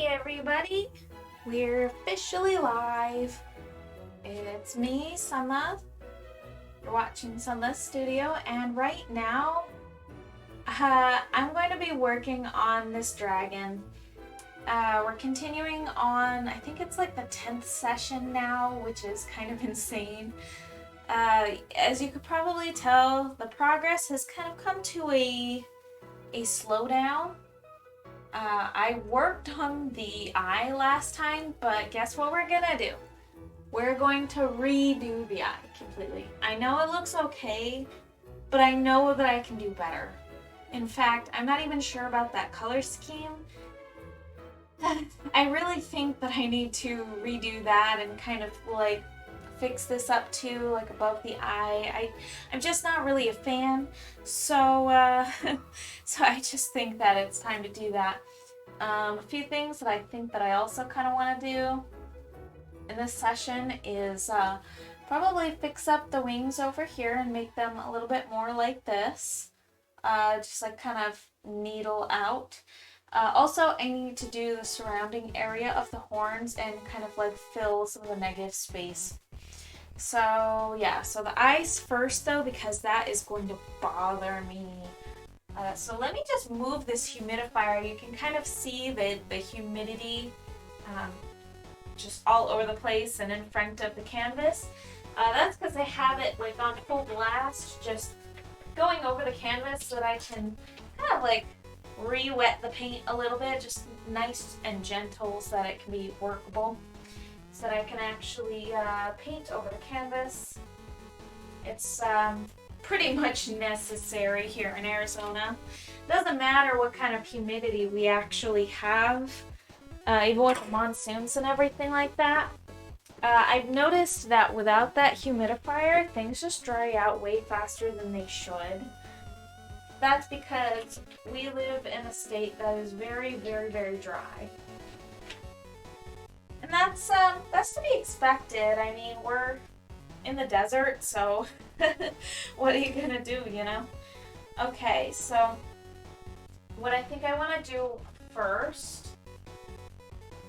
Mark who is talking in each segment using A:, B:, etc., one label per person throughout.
A: Hey everybody, we're officially live. It's me, Summer. You're watching Summer's Studio, and right now, I'm going to be working on this dragon. We're continuing on, I think it's like the 10th session now, which is kind of insane. As you could probably tell, the progress has kind of come to a slowdown. I worked on the eye last time, but guess what we're gonna do? We're going to redo the eye completely. I know it looks okay, but I know that I can do better. In fact, I'm not even sure about that color scheme. I really think that I need to redo that and kind of like fix this up too, like above the eye. I'm just not really a fan, so so I just think that it's time to do that. A few things that I think that I also kind of want to do in this session is probably fix up the wings over here and make them a little bit more like this, just like kind of needle out. Also, I need to do the surrounding area of the horns and kind of like fill some of the negative space. So yeah, so the eyes first though, because that is going to bother me. So let me just move this humidifier. You can kind of see the humidity just all over the place and in front of the canvas. That's because I have it like on full blast, just going over the canvas so that I can kind of like re-wet the paint a little bit, just nice and gentle so that it can be workable. So that I can actually paint over the canvas. It's pretty much necessary here in Arizona. Doesn't matter what kind of humidity we actually have, even with the monsoons and everything like that. I've noticed that without that humidifier, things just dry out way faster than they should. That's because we live in a state that is very, very, very dry. And that's to be expected. I mean, we're in the desert, so what are you gonna do, you know? Okay, so what I think I want to do first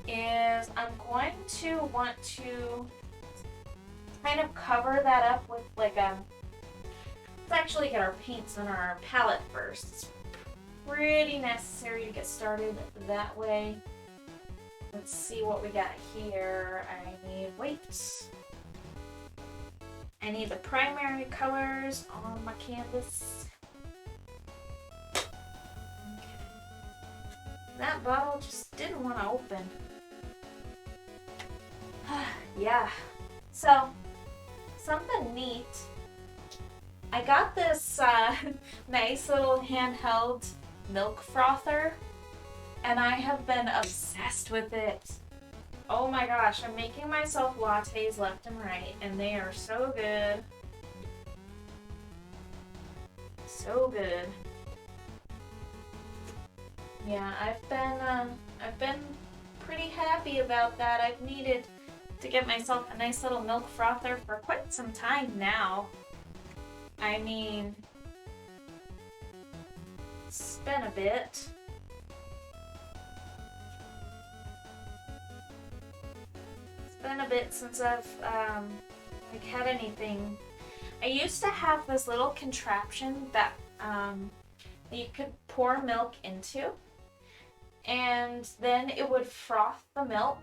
A: is I'm going to want to kind of cover that up with like let's actually get our paints on our palette first. It's pretty necessary to get started that way. Let's see what we got here. I need weights. I need the primary colors on my canvas. Okay. That bottle just didn't want to open. Yeah. So, something neat. I got this nice little handheld milk frother. And I have been obsessed with it. Oh my gosh, I'm making myself lattes left and right, and they are so good. So good. Yeah, I've been pretty happy about that. I've needed to get myself a nice little milk frother for quite some time now. I mean, it's been a bit. Been a bit since I've like had anything. I used to have this little contraption that you could pour milk into, and then it would froth the milk,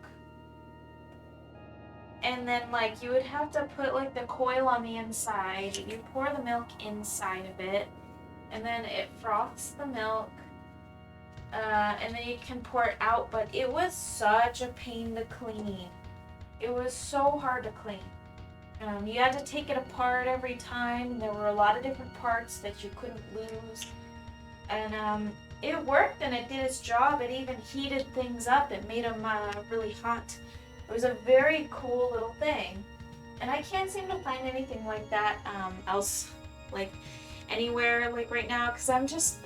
A: and then like you would have to put like the coil on the inside. You pour the milk inside of it, and then it froths the milk, and then you can pour it out. But it was such a pain to clean. It was so hard to clean. You had to take it apart every time. There were a lot of different parts that you couldn't lose. And it worked and it did its job. It even heated things up. It made them really hot. It was a very cool little thing. And I can't seem to find anything like that else, like anywhere like right now, because I'm just,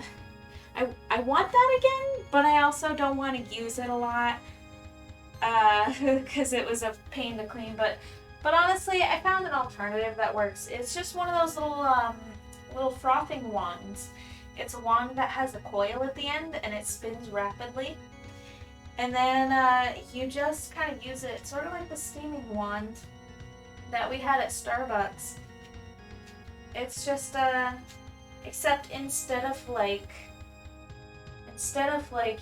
A: I want that again, but I also don't want to use it a lot. Because it was a pain to clean, but honestly, I found an alternative that works. It's just one of those little frothing wands. It's a wand that has a coil at the end, and it spins rapidly. And then you just kind of use it sort of like the steaming wand that we had at Starbucks. It's just except instead of like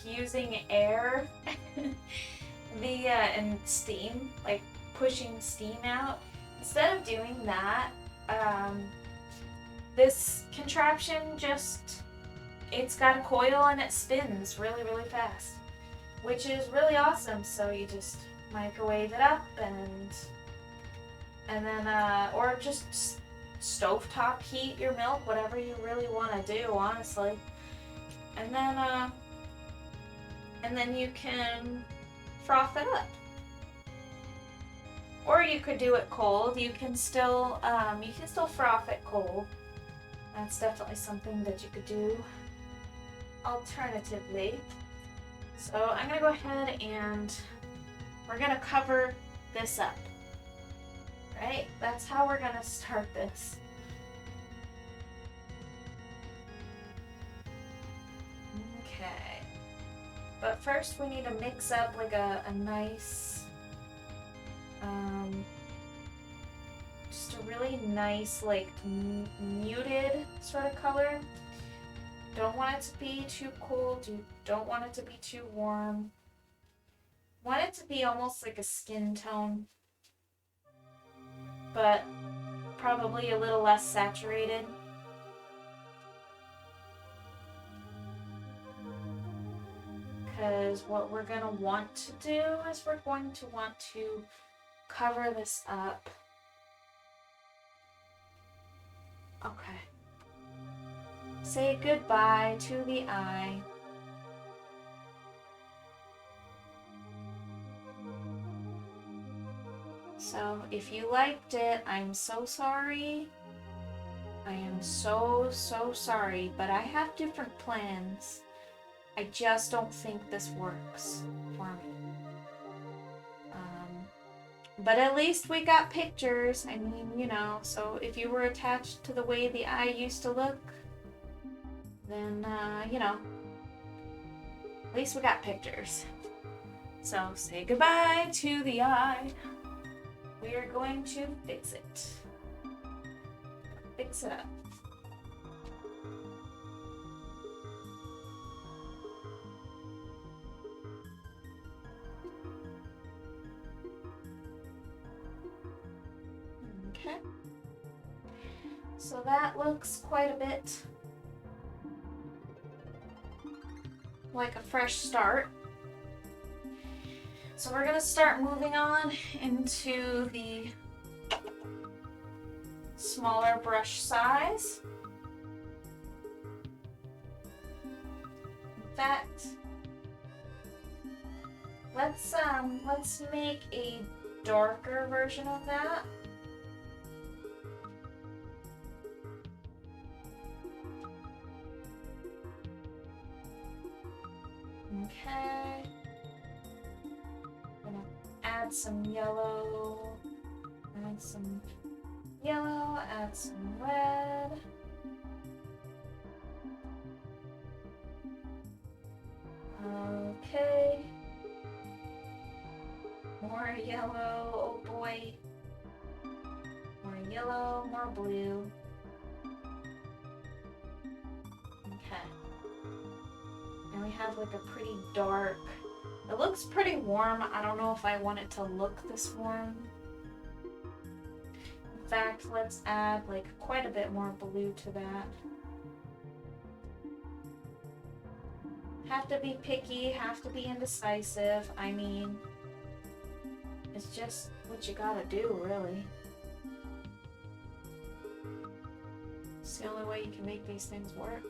A: using air and steam, like pushing steam out, instead of doing that, this contraption it's got a coil and it spins really, really fast, which is really awesome. So you just microwave it up and then or just stovetop heat your milk, whatever you really want to do, honestly. And then you can froth it up. Or you could do it cold. You can still froth it cold. That's definitely something that you could do alternatively. So I'm gonna go ahead and we're gonna cover this up. Right? That's how we're gonna start this. Okay. But first we need to mix up like a nice, just a really nice, like muted sort of color. Don't want it to be too cold. You don't want it to be too warm. Want it to be almost like a skin tone, but probably a little less saturated. Because what we're going to want to do is we're going to want to cover this up. Okay. Say goodbye to the eye. So if you liked it, I'm so sorry. I am so sorry, but I have different plans. I just don't think this works for me. But at least we got pictures. I mean, you know, so if you were attached to the way the eye used to look, then, you know, at least we got pictures. So say goodbye to the eye. We are going to fix it. Fix it up. Okay. So that looks quite a bit like a fresh start. So we're gonna start moving on into the smaller brush size. In fact, let's make a darker version of that. Okay. I'm gonna add some yellow, add some red. Okay. More yellow, oh boy. More yellow, more blue. Okay. And we have like a pretty dark, it looks pretty warm. I don't know if I want it to look this warm. In fact, let's add like quite a bit more blue to that. Have to be picky, have to be indecisive. I mean, it's just what you gotta do, really. It's the only way you can make these things work.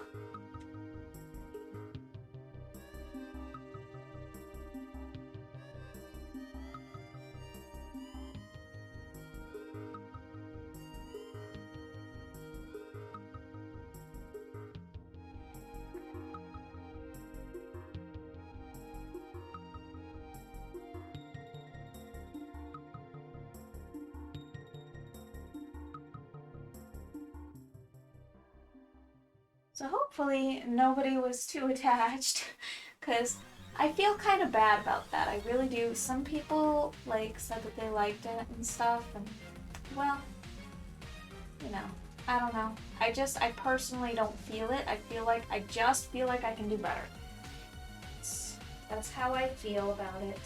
A: So hopefully nobody was too attached, because I feel kind of bad about that. I really do. Some people like said that they liked it and stuff, and well, you know, I don't know. I personally don't feel it. I just feel like I can do better. That's how I feel about it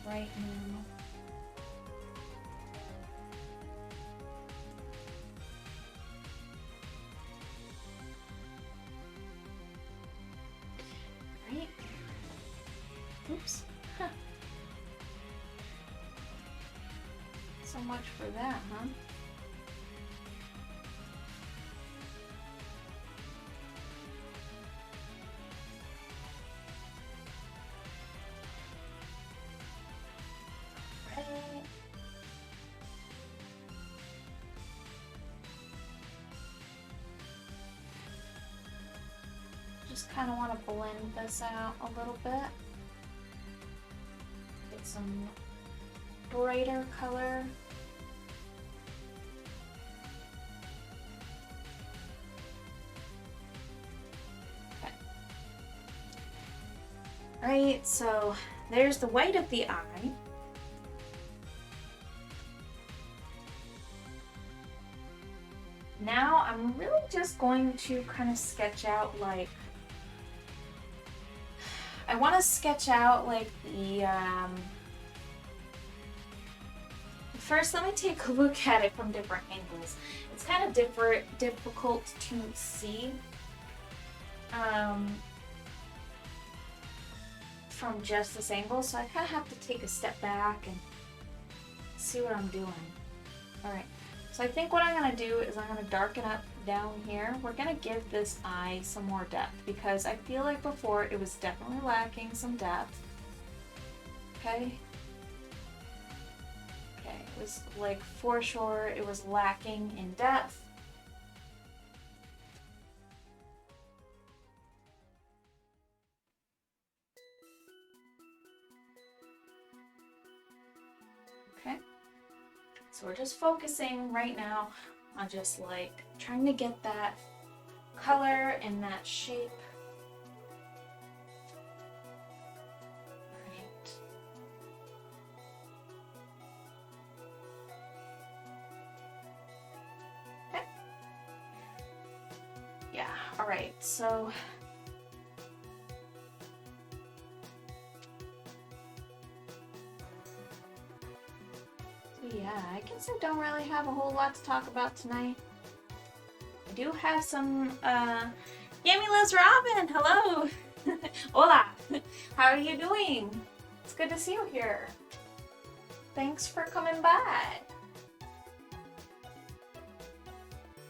A: right now. Right? Oops. Huh. So much for that, huh? Just kind of want to blend this out a little bit. Get some brighter color. Okay. Alright, so there's the white of the eye. Now I'm really just going to kind of sketch out like, I want to sketch out like the, first let me take a look at it from different angles. It's kind of difficult to see from just this angle, so I kind of have to take a step back and see what I'm doing. Alright. So I think what I'm going to do is I'm going to darken up down here. We're going to give this eye some more depth because I feel like before it was definitely lacking some depth. Okay. Okay, it was like for sure it was lacking in depth. Okay. So we're just focusing right now on just like trying to get that color and that shape. Right. Okay. Yeah, all right, so yeah, I guess I don't really have a whole lot to talk about tonight. I do have some, Yami loves Robin! Hello! Hola! How are you doing? It's good to see you here. Thanks for coming by.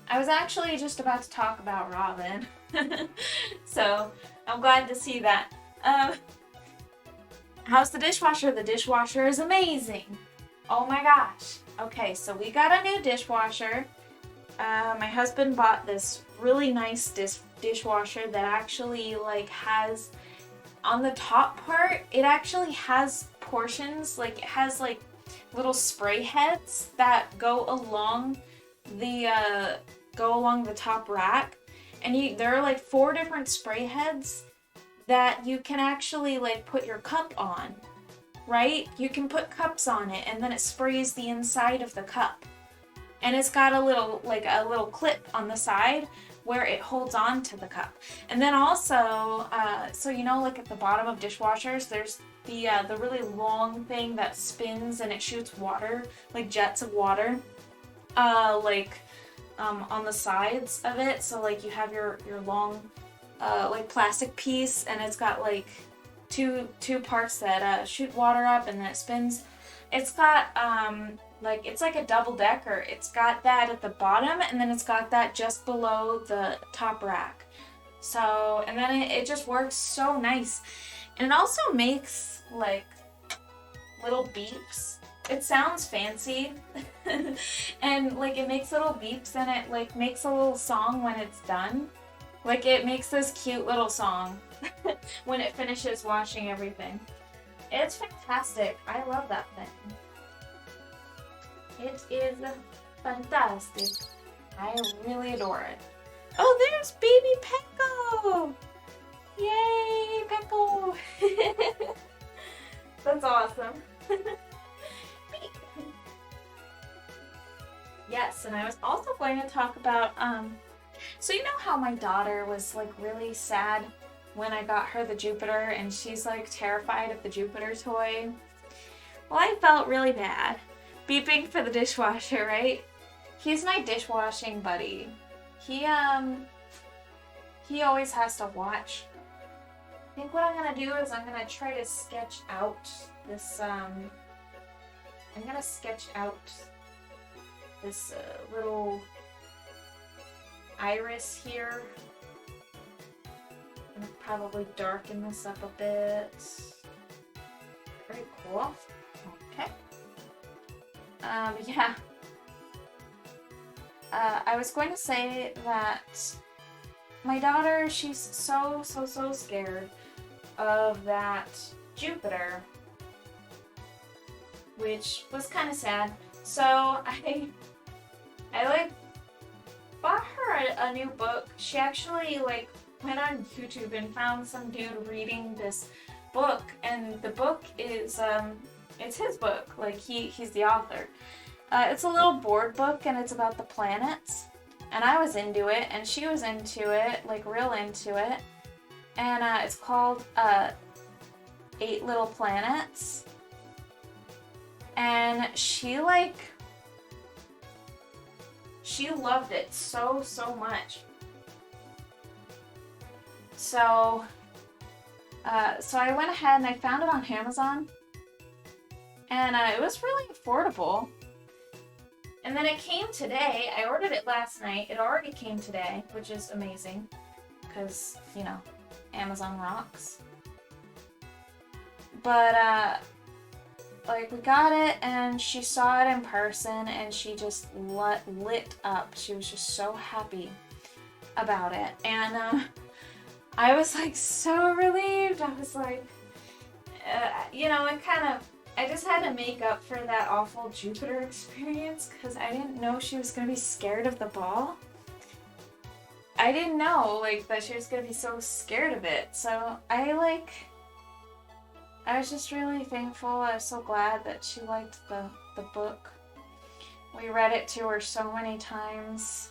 A: I was actually just about to talk about Robin. So, I'm glad to see that. How's the dishwasher? The dishwasher is amazing. Oh my gosh. Okay, so we got a new dishwasher. My husband bought this really nice dishwasher that actually like has, on the top part, it actually has portions, like it has like little spray heads that go along the top rack. And there are like 4 different spray heads that you can actually like put your cup on. Right? You can put cups on it and then it sprays the inside of the cup. And it's got a little clip on the side where it holds on to the cup. And then also, so you know, like at the bottom of dishwashers, there's the really long thing that spins and it shoots water, like jets of water, on the sides of it. So like you have your long, like plastic piece, and it's got like two parts that shoot water up and then it spins. It's got like it's like a double decker. It's got that at the bottom and then it's got that just below the top rack. So, and then it just works so nice. And it also makes like little beeps. It sounds fancy and like it makes little beeps and it like makes a little song when it's done. Like it makes this cute little song when it finishes washing everything. It's fantastic. I love that thing. It is fantastic. I really adore it. Oh, there's baby Pecco! Yay, Pecco! That's awesome. Yes, and I was also going to talk about, so you know how my daughter was like really sad when I got her the Jupiter and she's like terrified of the Jupiter toy? Well, I felt really bad. Beeping for the dishwasher, right? He's my dishwashing buddy. He always has to watch. I think what I'm gonna do is I'm gonna try to sketch out this, I'm gonna sketch out this little iris here. I'm gonna probably darken this up a bit. Very cool. Okay. Yeah. I was going to say that my daughter, she's so scared of that Jupiter, which was kind of sad. So I like bought her a new book. She actually like went on YouTube and found some dude reading this book, and the book is it's his book. Like he's the author. It's a little board book and it's about the planets. And I was into it and she was into it, like real into it. And it's called 8 Little Planets. And she loved it so much. So I went ahead and I found it on Amazon. And it was really affordable. And then it came today. I ordered it last night. It already came today, which is amazing. Because, you know, Amazon rocks. But, like, we got it and she saw it in person and she just lit up. She was just so happy about it. And, I was, like, so relieved. I was like, you know, it kind of... I just had to make up for that awful Jupiter experience because I didn't know she was going to be scared of the ball. I didn't know, like, that she was going to be so scared of it. So I was just really thankful. I was so glad that she liked the book. We read it to her so many times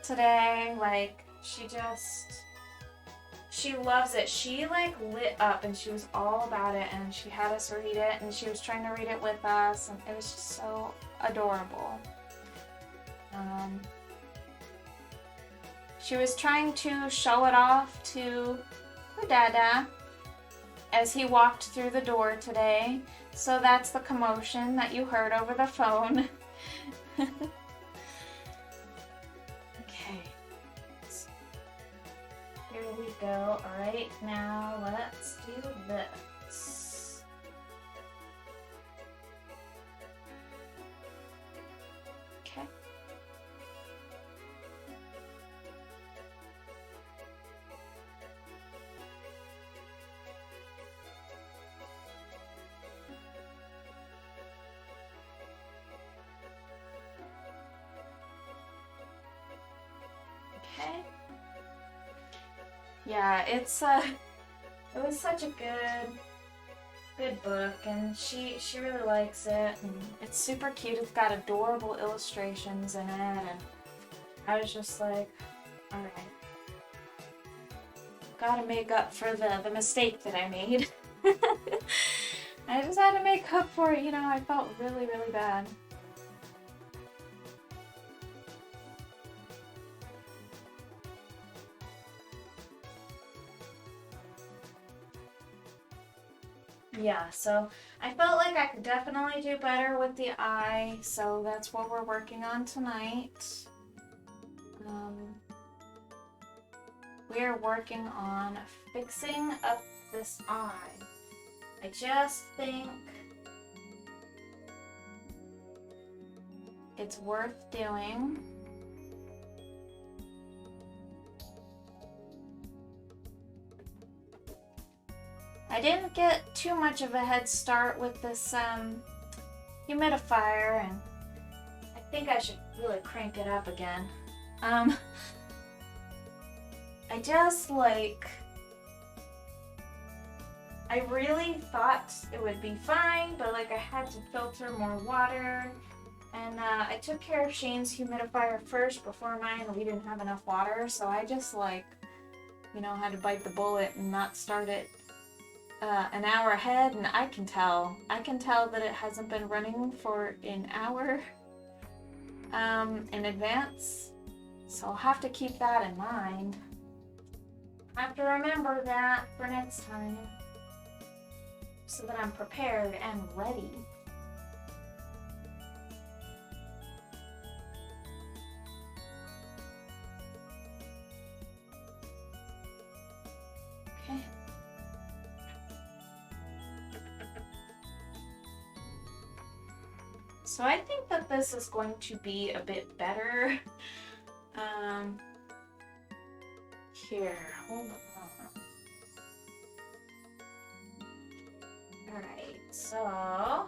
A: today. Like, she loves it. She like lit up and she was all about it and she had us read it and she was trying to read it with us and it was just so adorable. She was trying to show it off to her dada as he walked through the door today. So that's the commotion that you heard over the phone. Here we go. Alright, now let's do this. Okay. Okay. Yeah, it was such a good book, and she really likes it, and it's super cute. It's got adorable illustrations in it, and I was just like, alright, gotta make up for the mistake that I made. I just had to make up for it, you know. I felt really bad. Yeah, so I felt like I could definitely do better with the eye, so that's what we're working on tonight. We are working on fixing up this eye. I just think it's worth doing. I didn't get too much of a head start with this humidifier, and I think I should really crank it up again. I just like I really thought it would be fine, but like I had to filter more water. And I took care of Shane's humidifier first before mine. We didn't have enough water, so I just like, you know, had to bite the bullet and not start it an hour ahead. And I can tell that it hasn't been running for an hour in advance. So I'll have to keep that in mind. I have to remember that for next time so that I'm prepared and ready. Okay. So I think that this is going to be a bit better. Here, hold on. Alright, so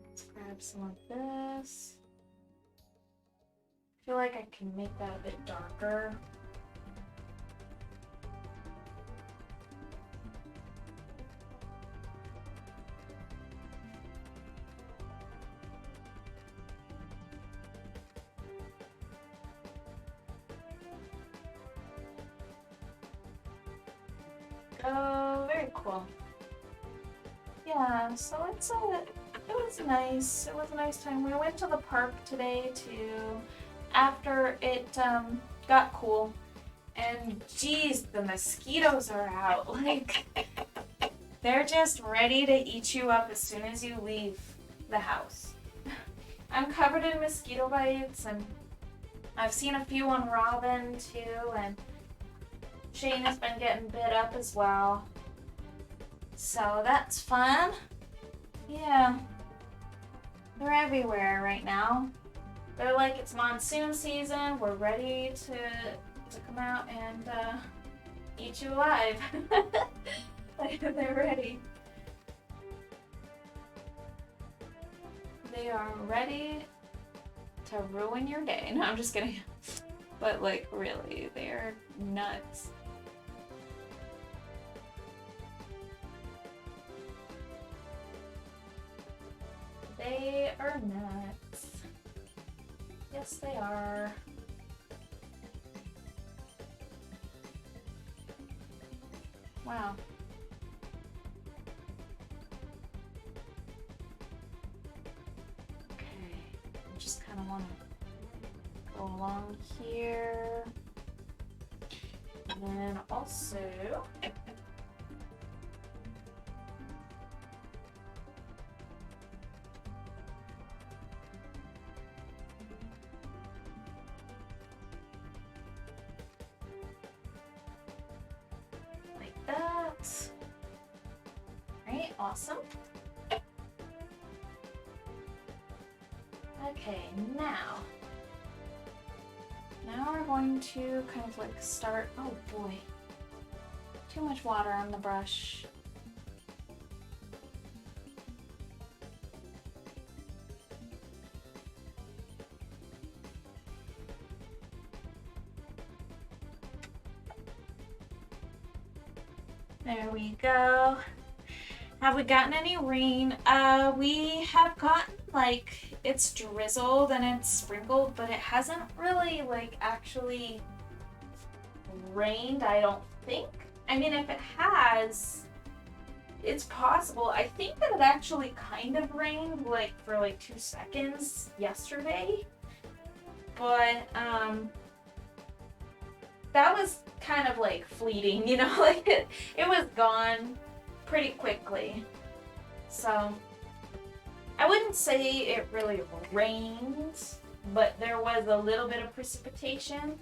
A: let's grab some of this. I feel like I can make that a bit darker. Oh, very cool. Yeah, so it was nice. It was a nice time. We went to the park today too, after it got cool. And geez, the mosquitoes are out. Like, they're just ready to eat you up as soon as you leave the house. I'm covered in mosquito bites, and I've seen a few on Robin too, and Shane has been getting bit up as well. So that's fun. Yeah. They're everywhere right now. They're like, it's monsoon season. We're ready to come out and eat you alive. They're ready. They are ready to ruin your day. No, I'm just kidding. But like, really, they're nuts. They are nuts. Yes, they are. Wow. Okay, I just kind of want to go along here. And then also, like that. Right, awesome. Okay, now we're going to kind of like start, oh boy, too much water on the brush. There we go. Have we gotten any rain? We have gotten, like, it's drizzled and it's sprinkled, but it hasn't really, like, actually rained, I don't think. I mean, if it has, it's possible. I think that it actually kind of rained, like, for, like, 2 seconds yesterday. But, that was kind of, like, fleeting, you know? Like, it was gone pretty quickly. So I wouldn't say it really rained, but there was a little bit of precipitation.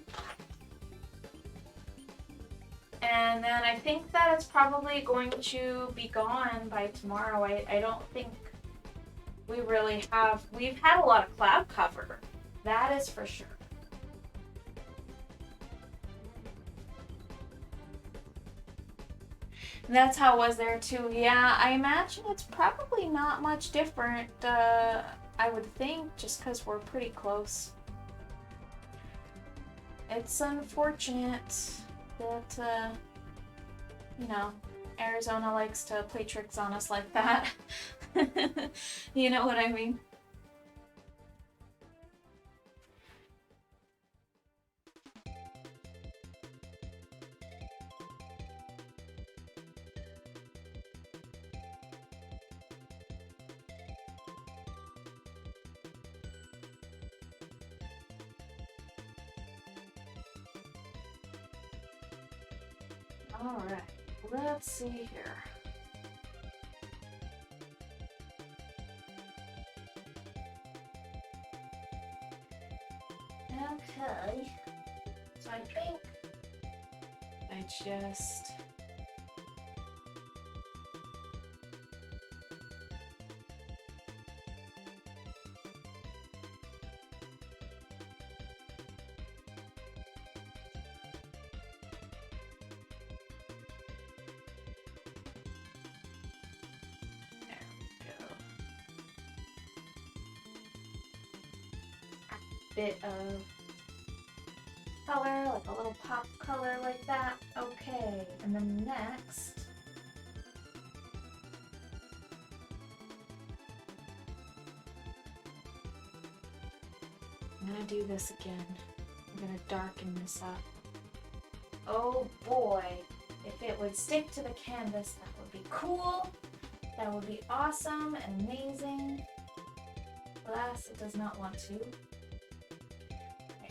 A: And then I think that it's probably going to be gone by tomorrow. I don't think we really have, we've had a lot of cloud cover. That is for sure. That's how it was there too. Yeah, I imagine it's probably not much different, I would think, just because we're pretty close. It's unfortunate that you know, Arizona likes to play tricks on us like that. You know what I mean? Alright, let's see here. Okay, so I think I just bit of color, like a little pop color like that. Okay, and then next, I'm gonna do this again. I'm gonna darken this up. Oh boy, if it would stick to the canvas, that would be cool. That would be awesome and amazing. Alas, it does not want to.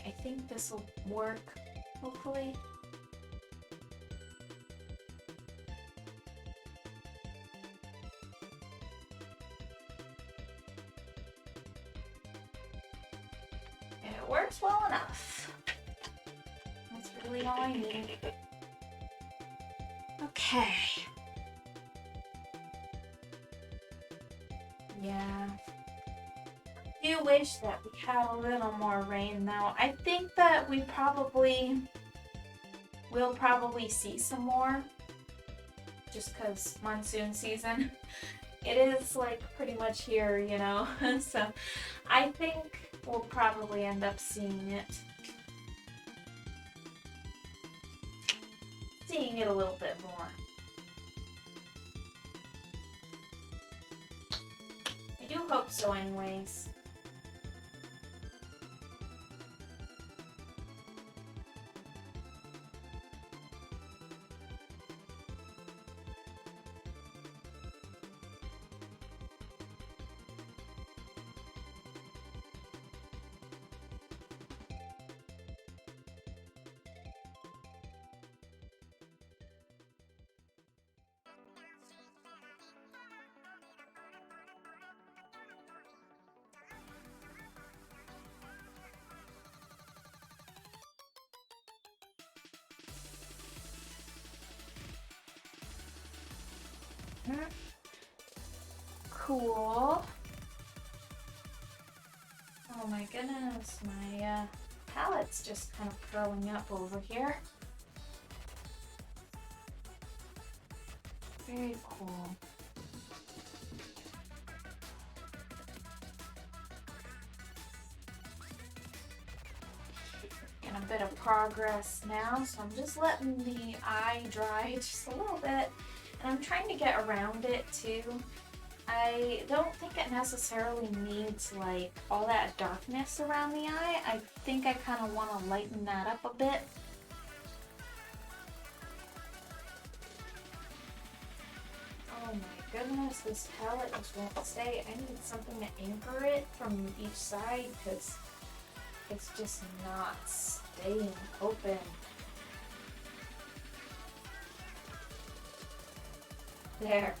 A: I think this will work, hopefully. It works well enough. That's really all I need. Okay. Yeah. I do wish that we had a little more rain though. I think that we'll probably see some more just because monsoon season. It is like pretty much here, you know, so I think we'll probably end up seeing it a little bit more. I do hope so anyways. Cool. Oh my goodness, my palette's just kind of curling up over here. Very cool. Getting a bit of progress now, so I'm just letting the eye dry just a little bit. And I'm trying to get around it too. I don't think it necessarily needs like all that darkness around the eye. I think I kind of want to lighten that up a bit. Oh my goodness, this palette just won't stay. I need something to anchor it from each side because it's just not staying open. There.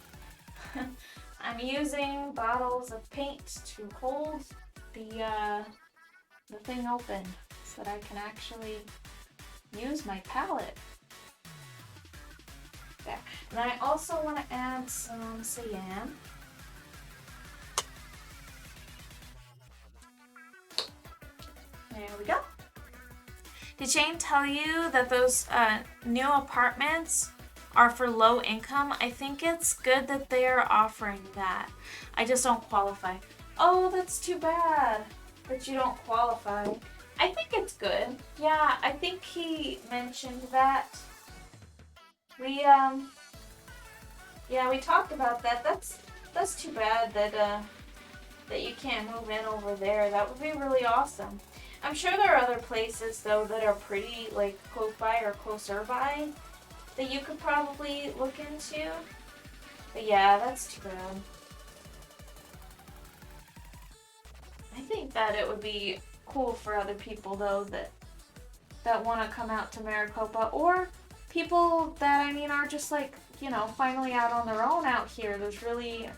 A: I'm using bottles of paint to hold the thing open so that I can actually use my palette. There. And I also want to add some cyan. There we go. Did Jane tell you that those new apartments are for low income? I think it's good that they're offering that. I just don't qualify. Oh, that's too bad that you don't qualify. I think it's good. Yeah, I think he mentioned that. Yeah, we talked about that. That's too bad that that you can't move in over there. That would be really awesome. I'm sure there are other places though that are pretty like close by or closer by that you could probably look into. But yeah, that's too bad. I think that it would be cool for other people though that want to come out to Maricopa, or people that I mean are just like, you know, finally out on their own out here. There's really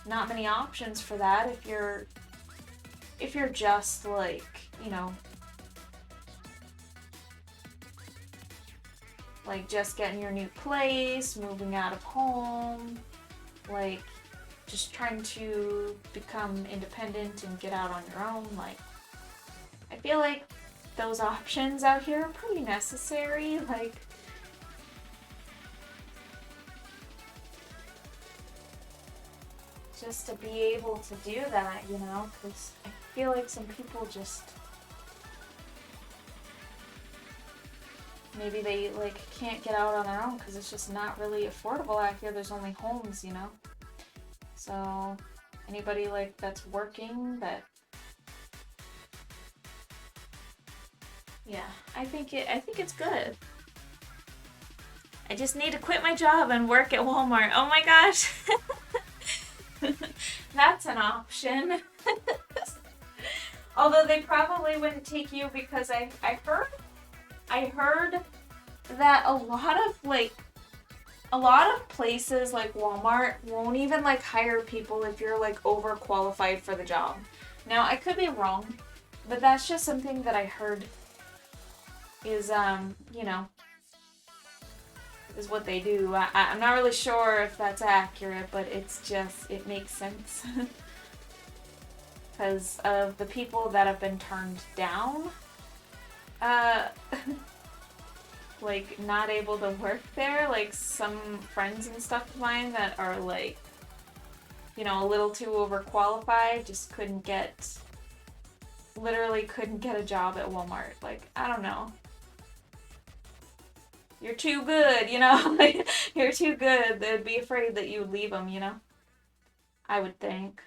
A: not many options for that if you're just like, you know, like just getting your new place, moving out of home, like just trying to become independent and get out on your own. Like, I feel like those options out here are pretty necessary. Like, just to be able to do that, you know, because I feel like some people just maybe they like can't get out on their own because it's just not really affordable out here. There's only homes, you know. So anybody like that's working that, yeah, I think it's good. I just need to quit my job and work at Walmart. Oh my gosh. That's an option. Although they probably wouldn't take you because I heard that a lot of places like Walmart won't even like hire people if you're like overqualified for the job. Now I could be wrong, but that's just something that I heard is you know, is what they do. I'm not really sure if that's accurate, but it's just, it makes sense. Because of the people that have been turned down, like not able to work there, like some friends and stuff of mine that are like, you know, a little too overqualified, just literally couldn't get a job at Walmart. Like, I don't know. You're too good, you know? You're too good. They'd be afraid that you would leave them, you know? I would think.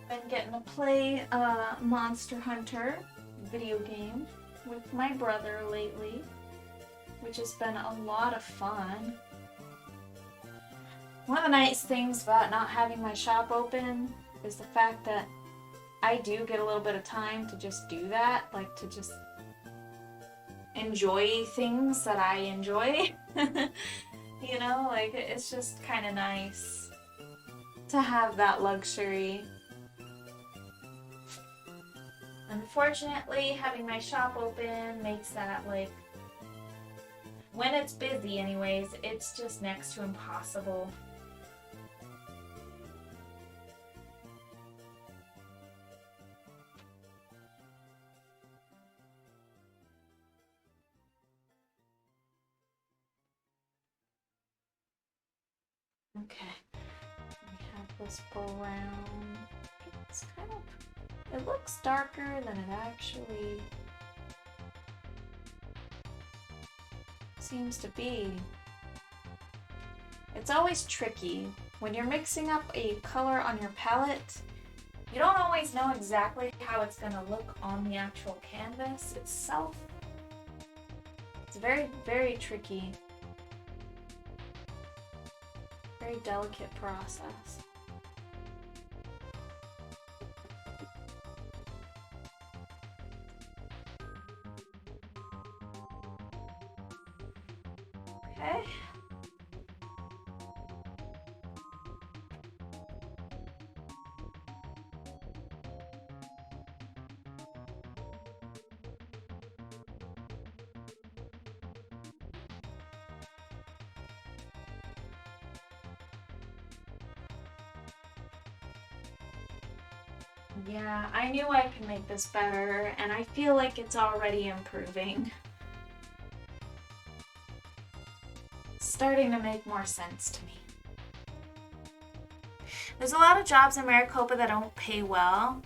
A: Been getting to play Monster Hunter video game with my brother lately, which has been a lot of fun. One of the nice things about not having my shop open is the fact that I do get a little bit of time to just do that, like to just enjoy things that I enjoy. You know, like it's just kind of nice to have that luxury. Unfortunately, having my shop open makes that, like, when it's busy anyways, it's just next to impossible. Okay, we have this brown. It's kind of, it looks darker than it actually seems to be. It's always tricky. When you're mixing up a color on your palette, you don't always know exactly how it's going to look on the actual canvas itself. It's very, very tricky. Very delicate process. Okay. Yeah, I knew I could make this better, and I feel like it's already improving. It's starting to make more sense to me. There's a lot of jobs in Maricopa that don't pay well.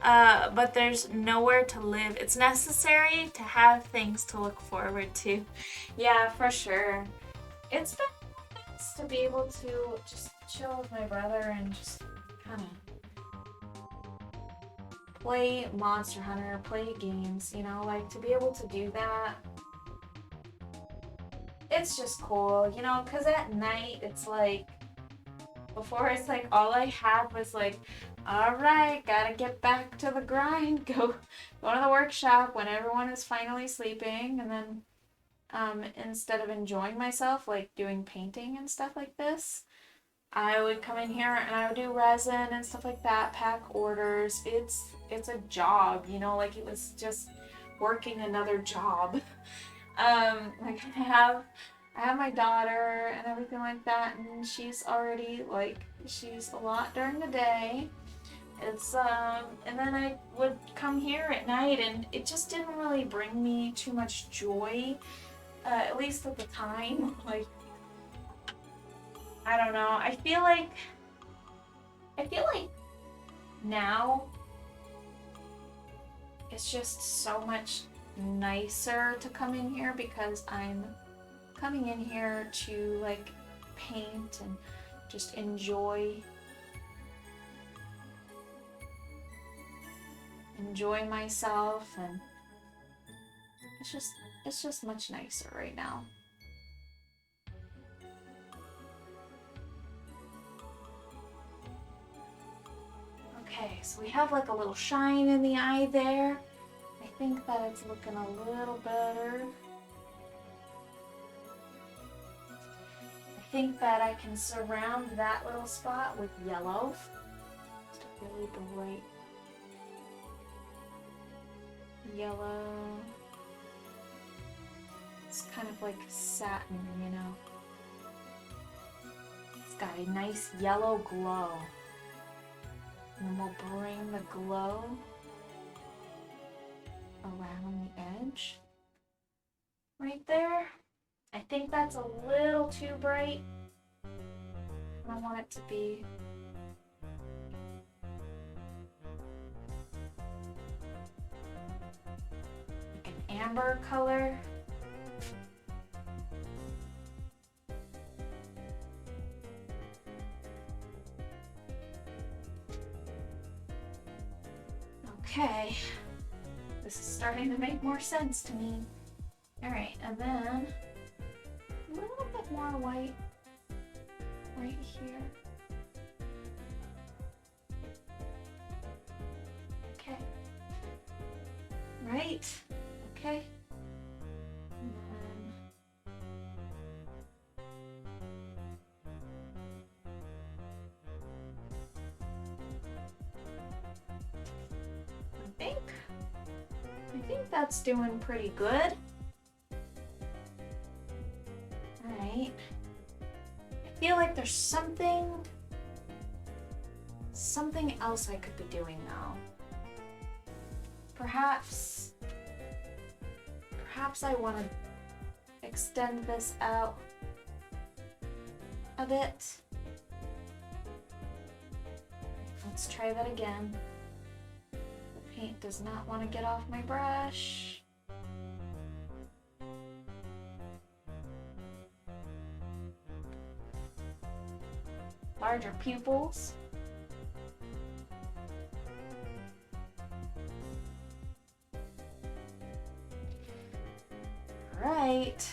A: But there's nowhere to live. It's necessary to have things to look forward to. Yeah, for sure. It's been nice to be able to just chill with my brother and just kind of play Monster Hunter, play games, you know, like to be able to do that. It's just cool, you know, because at night it's like, before it's like all I had was like, all right, gotta get back to the grind, go to the workshop when everyone is finally sleeping, and then instead of enjoying myself, like doing painting and stuff like this, I would come in here and I would do resin and stuff like that, pack orders. It's a job, you know, like it was just working another job. Like I have my daughter and everything like that, and she's already like, she's a lot during the day. It's and then I would come here at night, and it just didn't really bring me too much joy, at least at the time. Like, I don't know. I feel like now it's just so much nicer to come in here because I'm coming in here to like paint and just enjoy myself, and it's just much nicer right now. Okay, so we have like a little shine in the eye there. I think that it's looking a little better. I think that I can surround that little spot with yellow. Just a really bright yellow. It's kind of like satin, you know. It's got a nice yellow glow. And then we'll bring the glow around the edge. Right there. I think that's a little too bright. I want it to be like an amber color. Okay, this is starting to make more sense to me. All right, and then a little bit more white right here. Okay. Right. Okay. And then I think that's doing pretty good. All right. I feel like there's something else I could be doing now. Perhaps I want to extend this out a bit. Let's try that again. The paint does not want to get off my brush. Larger pupils. Right.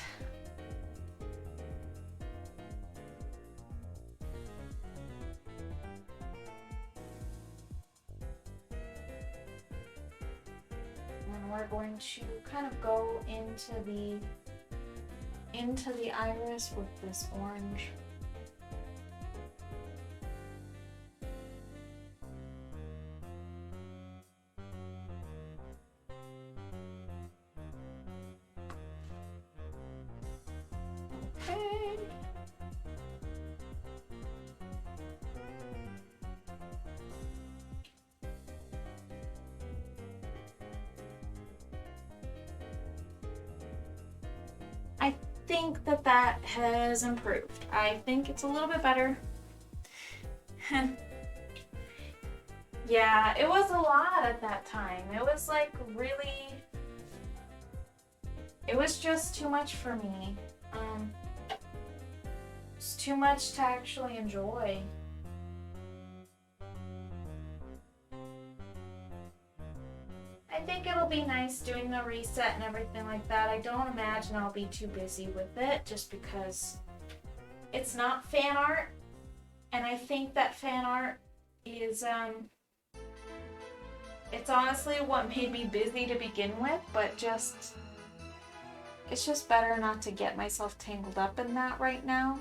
A: And we're going to kind of go into the iris with this orange. think that that has improved. I think it's a little bit better. Yeah, it was a lot at that time. It was like really, it was just too much for me. It's too much to actually enjoy. I think it'll be nice doing the reset and everything like that. I don't imagine I'll be too busy with it just because it's not fan art. And I think that fan art is, it's honestly what made me busy to begin with, but just, it's just better not to get myself tangled up in that right now.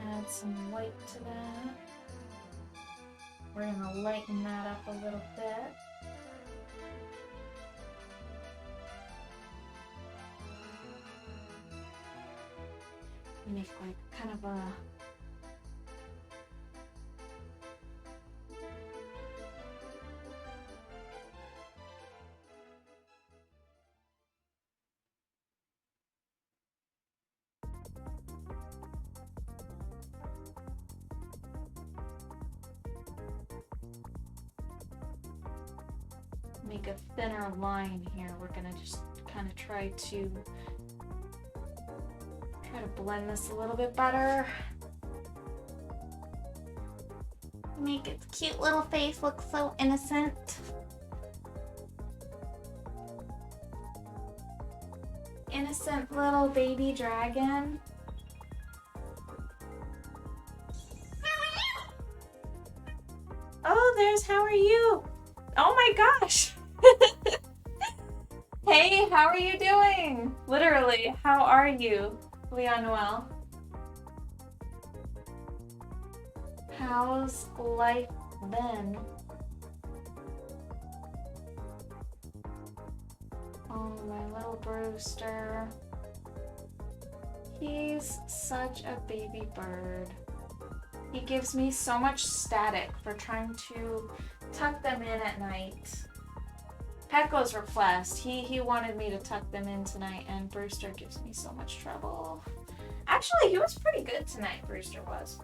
A: Add some white to that. We're gonna lighten that up a little bit. Make like kind of a make a thinner line here. We're gonna just kind of try to blend this a little bit better. Make its cute little face look so innocent. Innocent little baby dragon. Oh, there's how are you? Oh my gosh. Hey, how are you doing? Literally, how are you, Leon Noel? How's life been? Oh, my little Brewster. He's such a baby bird. He gives me so much static for trying to tuck them in at night. Petco's request. He wanted me to tuck them in tonight, and Brewster gives me so much trouble. Actually, he was pretty good tonight, Brewster was.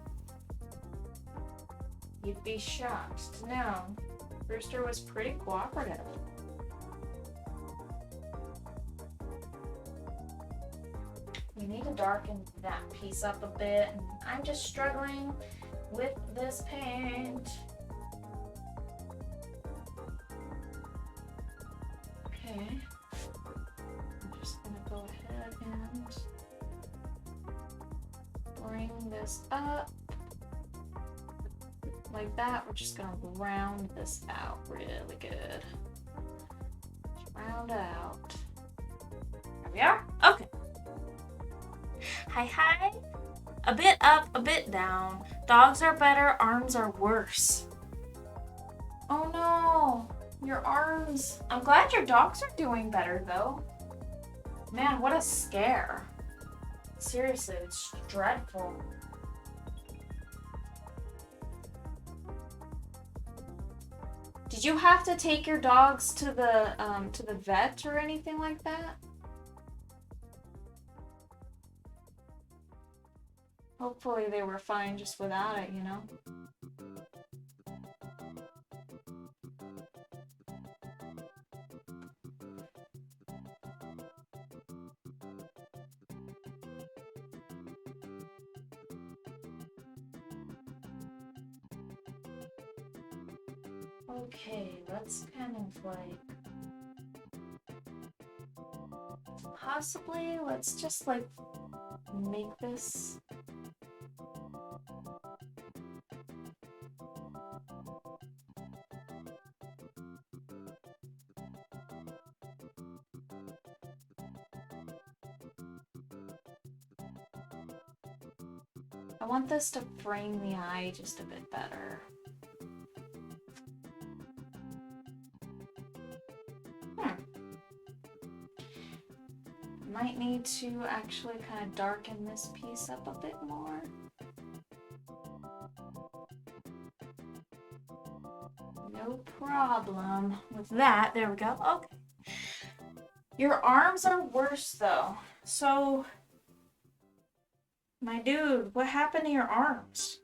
A: You'd be shocked to know Brewster was pretty cooperative. We need to darken that piece up a bit, and I'm just struggling with this paint. Okay, I'm just gonna go ahead and bring this up like that. We're just gonna round this out really good. Just round out. There we are. Okay. Hi, hi. A bit up, a bit down. Dogs are better, arms are worse. Oh no, your arms. I'm glad your dogs are doing better though. Man, what a scare. Seriously, it's dreadful. Did you have to take your dogs to the vet or anything like that? Hopefully they were fine just without it, you know? Okay, let's kind of like... Possibly, let's just like make this... I want this to frame the eye just a bit better. might need to actually kind of darken this piece up a bit more. No problem with that. There we go. Okay. Your arms are worse though. So, my dude, what happened to your arms?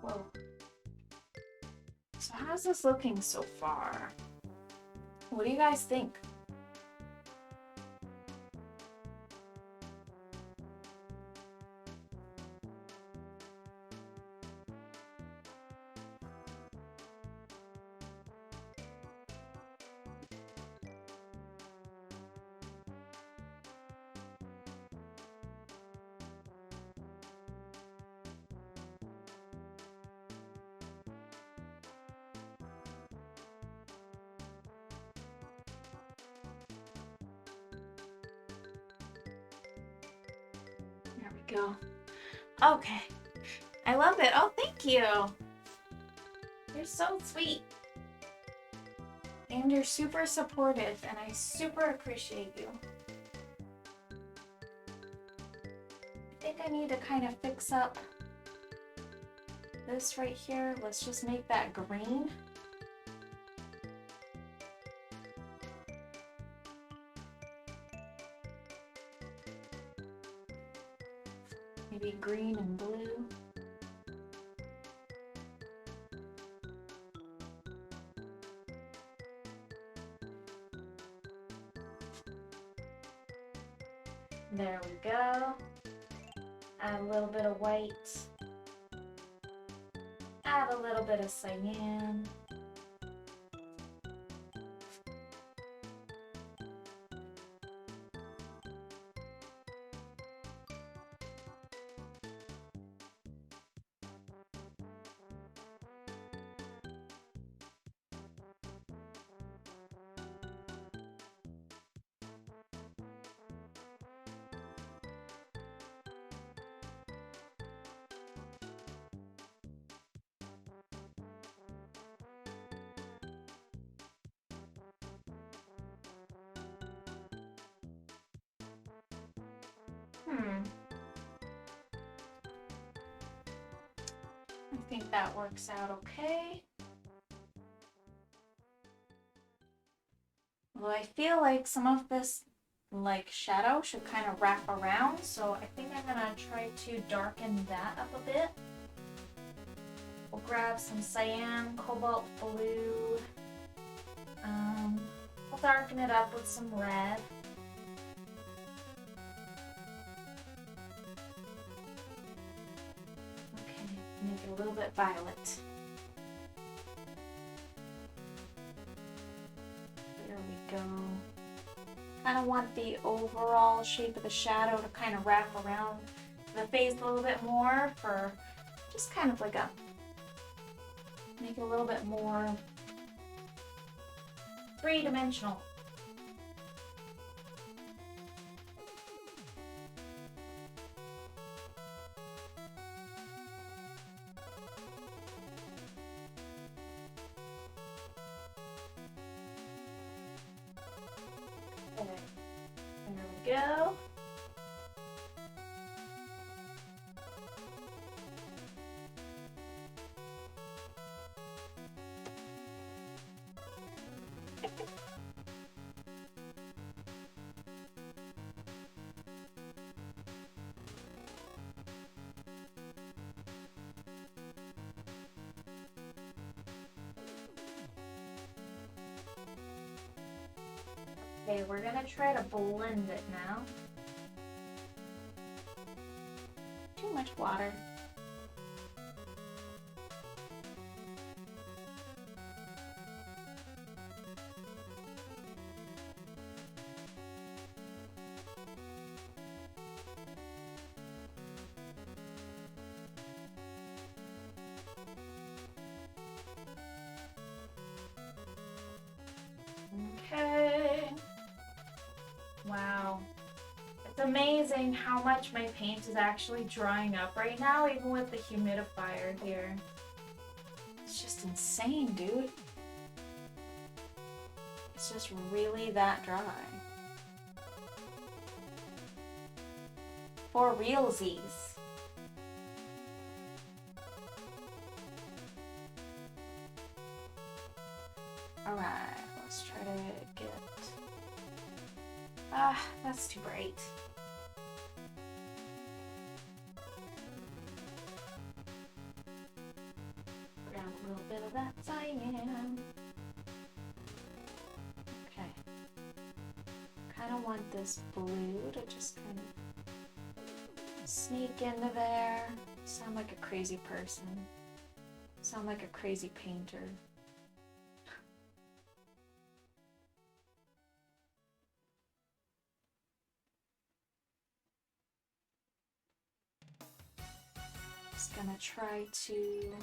A: Whoa. So how's this looking so far? What do you guys think? There we go. Okay. I love it. Oh, thank you. You're so sweet. And you're super supportive, and I super appreciate you. I think I need to kind of fix up this right here. Let's just make that green. Maybe green and blue. There we go. Add a little bit of white. Add a little bit of cyan. I think that works out okay. Well, I feel like some of this shadow should kind of wrap around, so I think I'm gonna try to darken that up a bit. We'll grab some cyan, cobalt blue. We'll darken it up with some red. Make it a little bit violet. There we go. Kind of want the overall shape of the shadow to kind of wrap around the face a little bit more for just kind of like a, make it a little bit more three-dimensional. There we go. Okay, we're gonna try to blend it now. Too much water. amazing how much my paint is actually drying up right now, even with the humidifier here. It's just insane, dude. It's just really that dry. For realsies. Alright, let's try to get... Ah, that's too bright. Grab a little bit of that cyan. Okay. Kind of want this blue to just kind of sneak into there. Sound like a crazy person. Sound like a crazy painter. Just gonna try to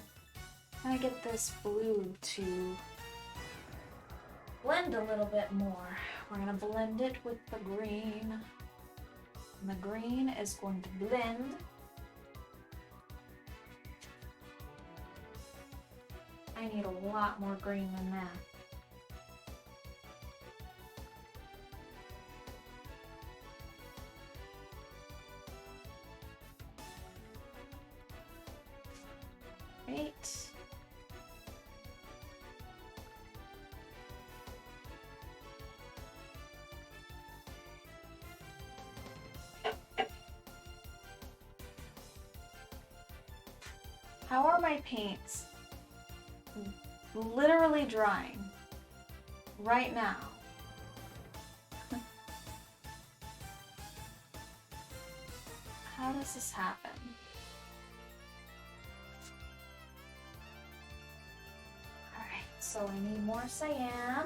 A: kind of get this blue to blend a little bit more. We're gonna blend it with the green. And the green is going to blend. I need a lot more green than that. Right. How are my paints literally drying right now? How does this happen? Alright, so I need more cyan.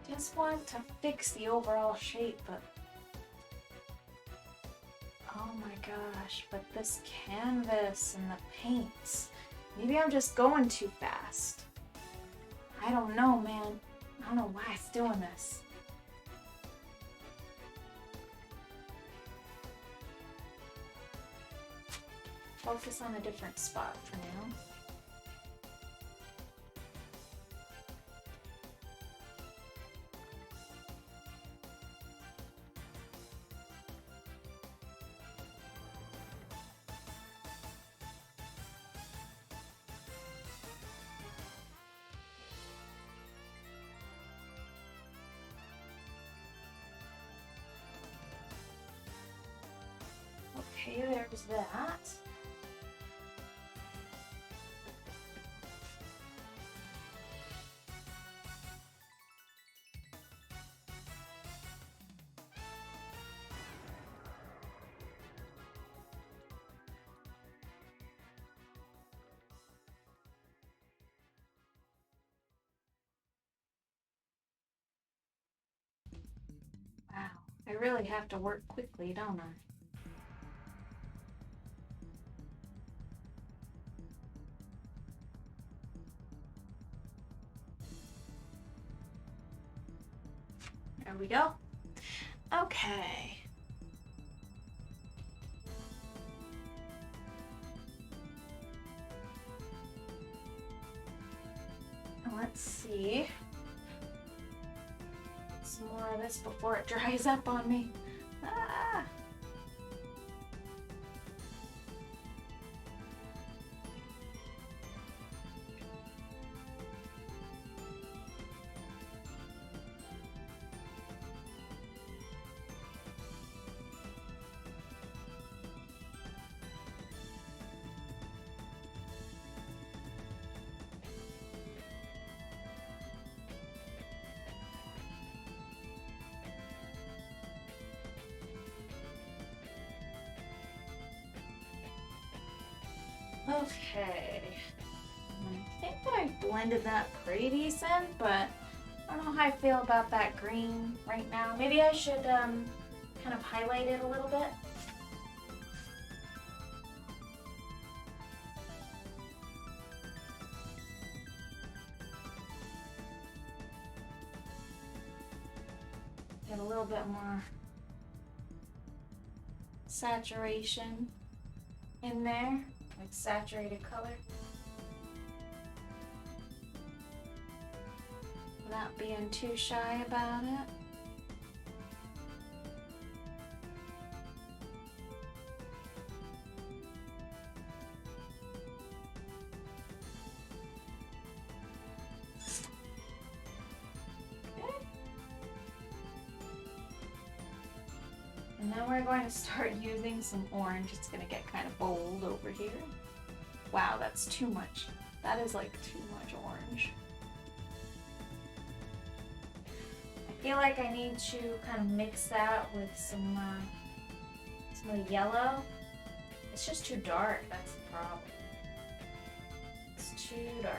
A: Just want to fix the overall shape, but oh my gosh, but this canvas and the paints, maybe I'm just going too fast. I don't know, man. I don't know why it's doing this. Focus on a different spot for now. Okay, there's that. Wow, I really have to work quickly, don't I? There we go. Okay. Let's see. Some more of this before it dries up on me. Ah! Okay. I think that I blended that pretty decent, but I don't know how I feel about that green right now. Maybe I should kind of highlight it a little bit. Get a little bit more saturation in there, like saturated color. Without being too shy about it. Okay. And then we're going to start using some orange. It's going to get kind of bold over here. Wow, that's too much. That is like too much orange. I feel like I need to kind of mix that with some of the yellow. It's just too dark, that's the problem. It's too dark.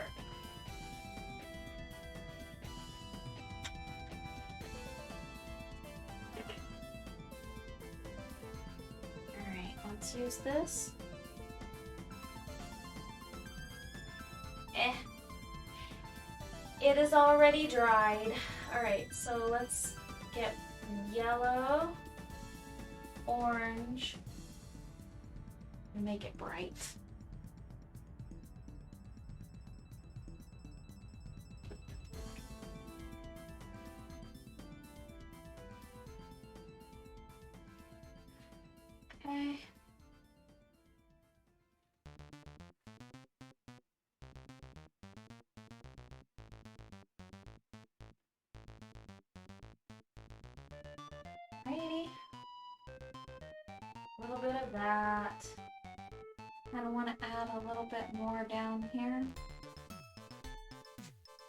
A: Alright, let's use this. It is already dried. Alright, so let's get yellow, orange, and make it bright. Okay. Alrighty. A little bit of that. Kind of want to add a little bit more down here.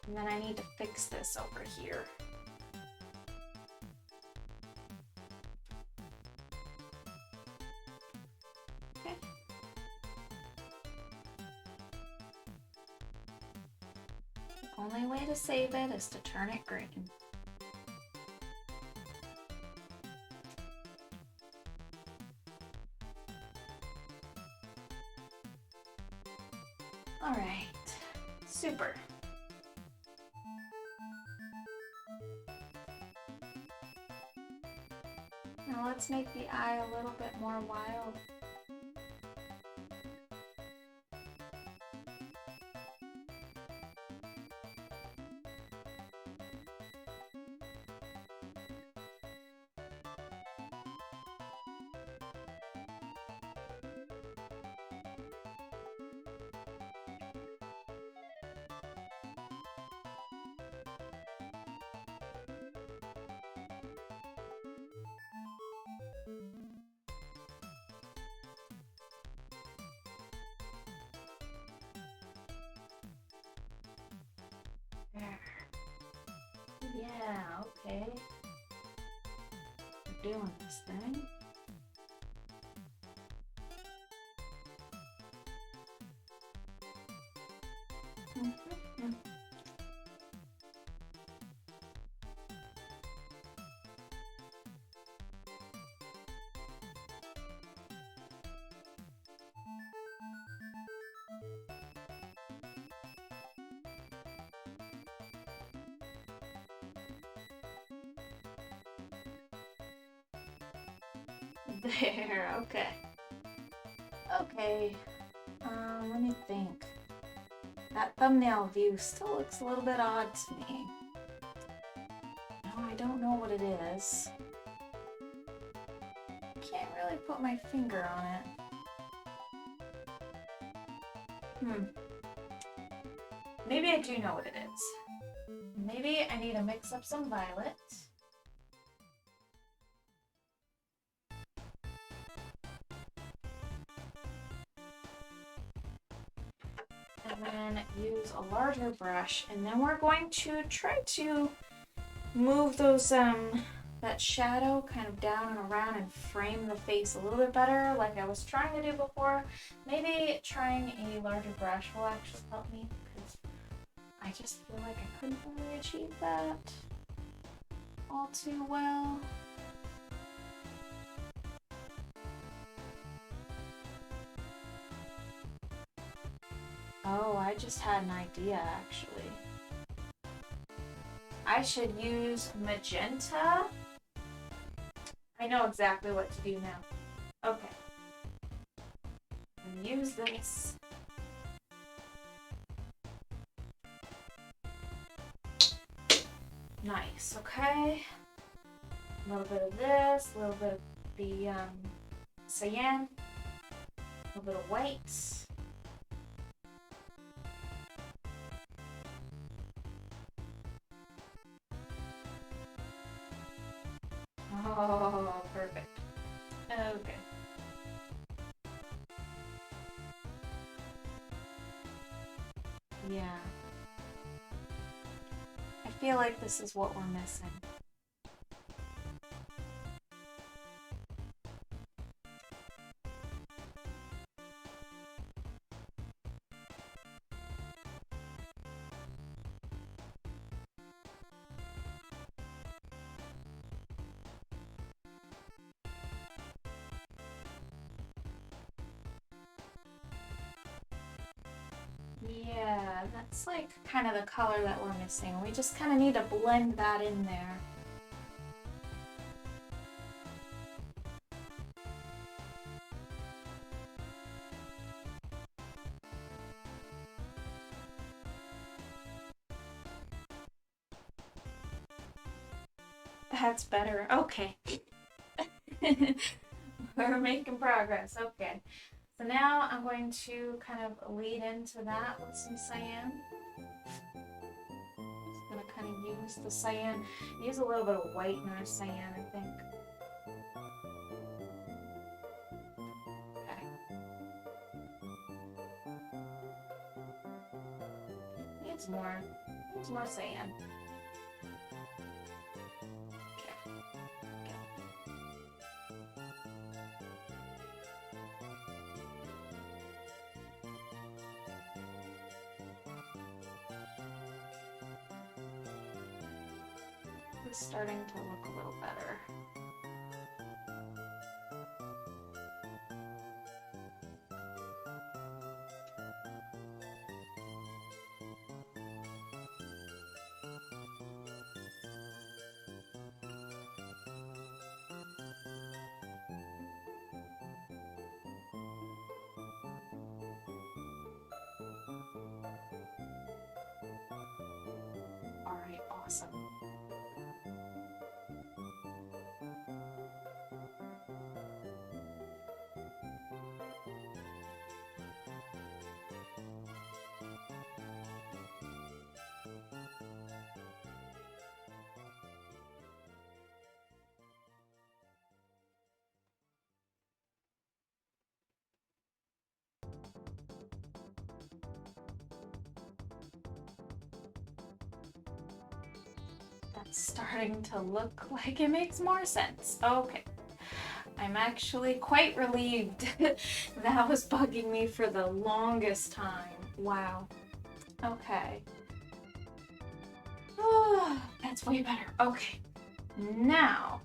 A: And then I need to fix this over here. Okay. The only way to save it is to turn it green. All right, super. Now let's make the eye a little bit more wild. There. Yeah, okay. We're doing this thing. There, okay. Okay, let me think. That thumbnail view still looks a little bit odd to me. No, I don't know what it is. Can't really put my finger on it. Maybe I do know what it is. Maybe I need to mix up some violet. And then use a larger brush, and then we're going to try to move those that shadow kind of down and around and frame the face a little bit better like I was trying to do before. Maybe trying a larger brush will actually help me because I just feel like I couldn't really achieve that all too well. Oh, I just had an idea actually. I should use magenta. I know exactly what to do now. Okay. And use this. Nice, okay. A little bit of this, a little bit of the cyan, a little bit of white. Oh, perfect. Okay. Yeah. I feel like this is what we're missing. Yeah, that's like kind of the color that we're missing. We just kind of need to blend that in there. That's better. Okay. We're making progress. Okay. So now I'm going to kind of lead into that with some cyan. Just gonna kind of use the cyan. Use a little bit of white in our cyan, I think. Okay. Needs more. Needs more cyan. It's starting to look a little better. All right, awesome. That's starting to look like it makes more sense. Okay. I'm actually quite relieved. That was bugging me for the longest time. Wow. Okay. Oh, that's way better. Okay. Now,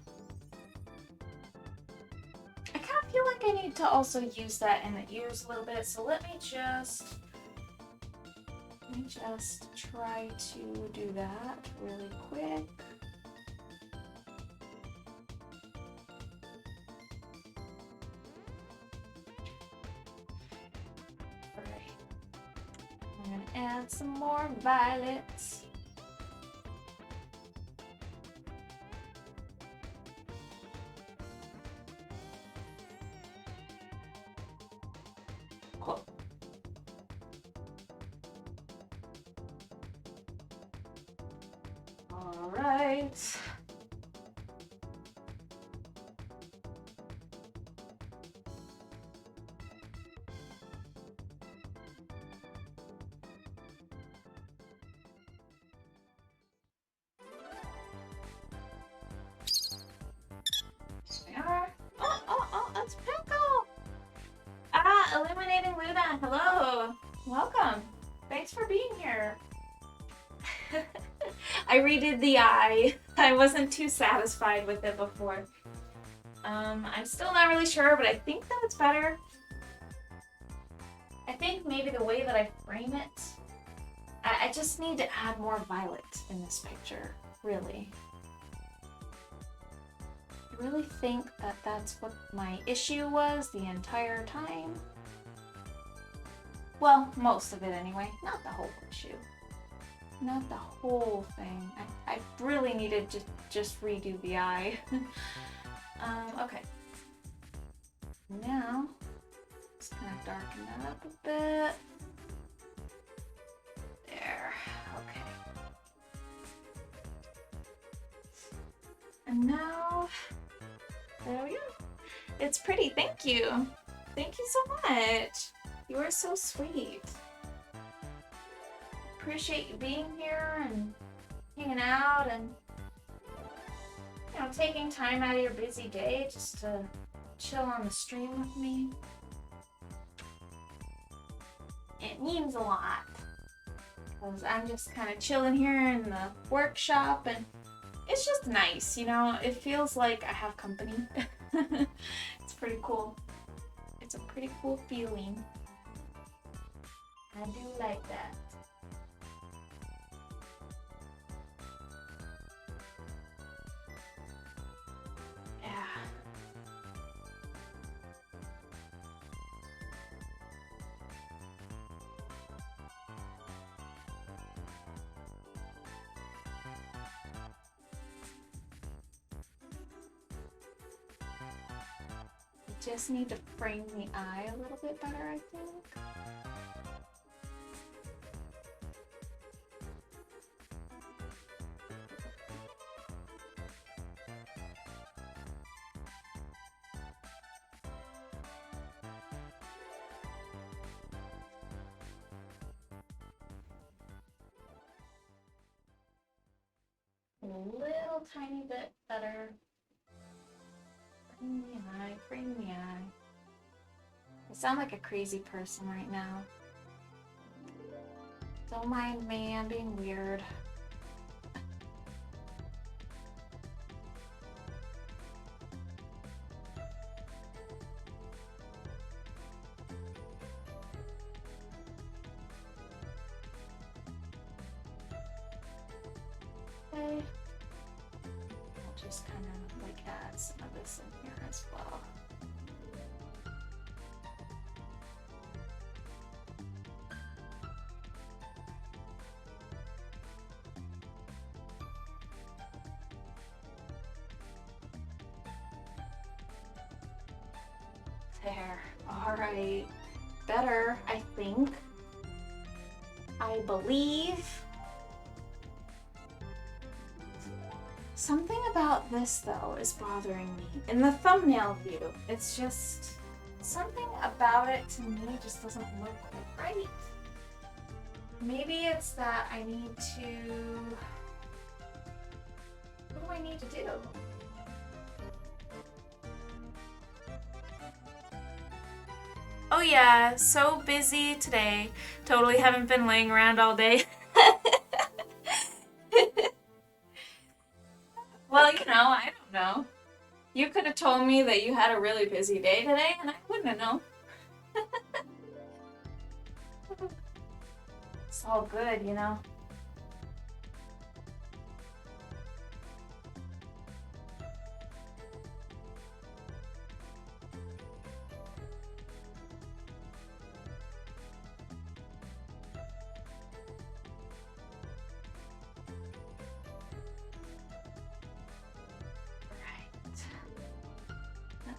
A: I kind of feel like I need to also use that in the ears a little bit, so let me just try to do that really quick. Alright. I'm gonna add some more violets. Cool. All right. hello. Welcome. Thanks for being here. I redid the eye. I wasn't too satisfied with it before. I'm still not really sure, but I think that it's better. I think maybe the way that I frame it, I just need to add more violet in this picture, really. I really think that that's what my issue was the entire time. Well, most of it anyway, not the whole issue. Not the whole thing. I really needed to just redo the eye. Okay. Now, just gonna darken that up a bit. There, okay. And now, there we go. It's pretty, thank you. Thank you so much. You are so sweet. Appreciate you being here and hanging out and, you know, taking time out of your busy day just to chill on the stream with me. It means a lot because I'm just kind of chilling here in the workshop and it's just nice, you know, it feels like I have company. It's pretty cool. It's a pretty cool feeling. I do like that. Just need to frame the eye a little bit better, I think. A little tiny bit better. Frame the eye, frame the eye. I sound like a crazy person right now. Don't mind me, I'm being weird. Okay. I'll just kind of like add some of this in here as well. There. Alright. Better, I think. I believe. Something about this, though, is bothering me. In the thumbnail view, it's just... something about it, to me, just doesn't look quite right. Maybe it's that I need to... what do I need to do? Oh yeah, so busy today. Totally haven't been laying around all day. Well, you know, I don't know. You could have told me that you had a really busy day today and I wouldn't have known. It's all good, you know.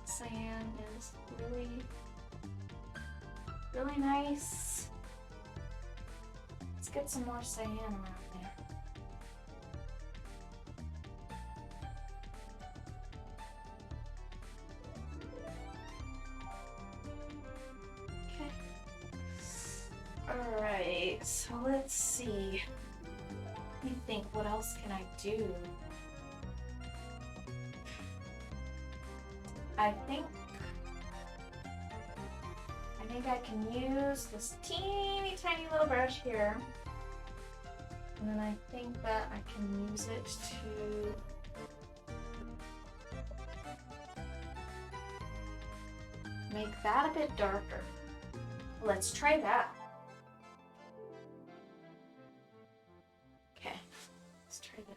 A: Sand is really nice. Let's get some more sand around there. Okay. Alright, so let's see. Let me think, what else can I do? I I think I can use this teeny tiny little brush here. And then I think that I can use it to make that a bit darker. Let's try that. Okay, let's try this.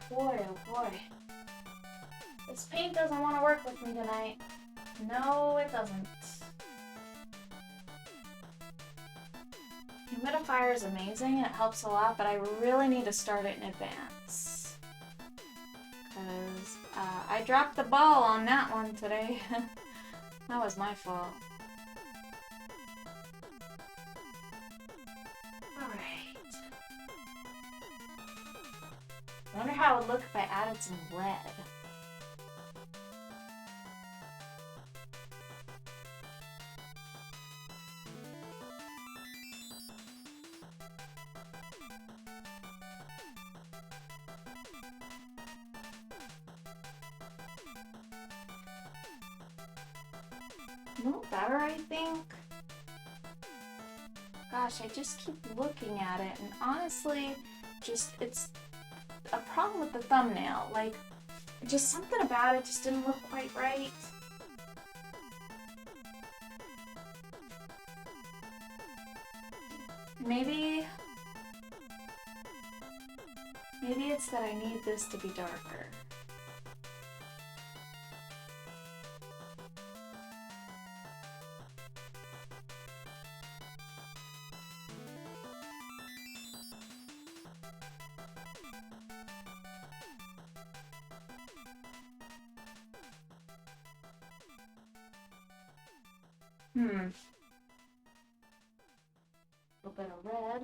A: Boy, oh boy. This paint doesn't want to work with me tonight. No, it doesn't. Humidifier is amazing, it helps a lot, but I really need to start it in advance. Because I dropped the ball on that one today. That was my fault. Alright. I wonder how it would look if I added some red. No better, I think. Gosh, I just keep looking at it, and honestly, it's a problem with the thumbnail. Like, just something about it just didn't look quite right. Maybe it's that I need this to be darker. A little bit of red.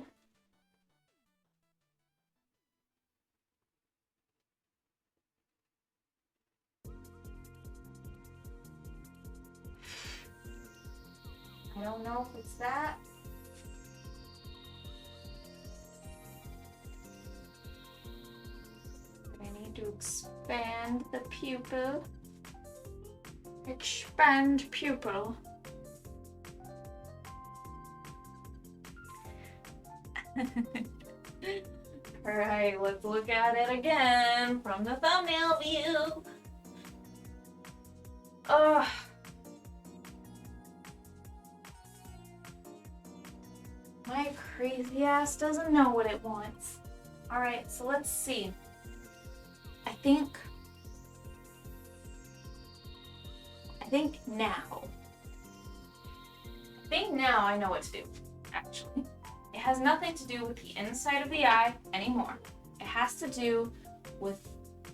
A: I don't know if it's that. But I need to expand the pupil. Expand pupil. Alright, let's look at it again from the thumbnail view. Ugh. My crazy ass doesn't know what it wants. Alright, so let's see. I think now I know what to do, actually. It has nothing to do with the inside of the eye anymore. It has to do with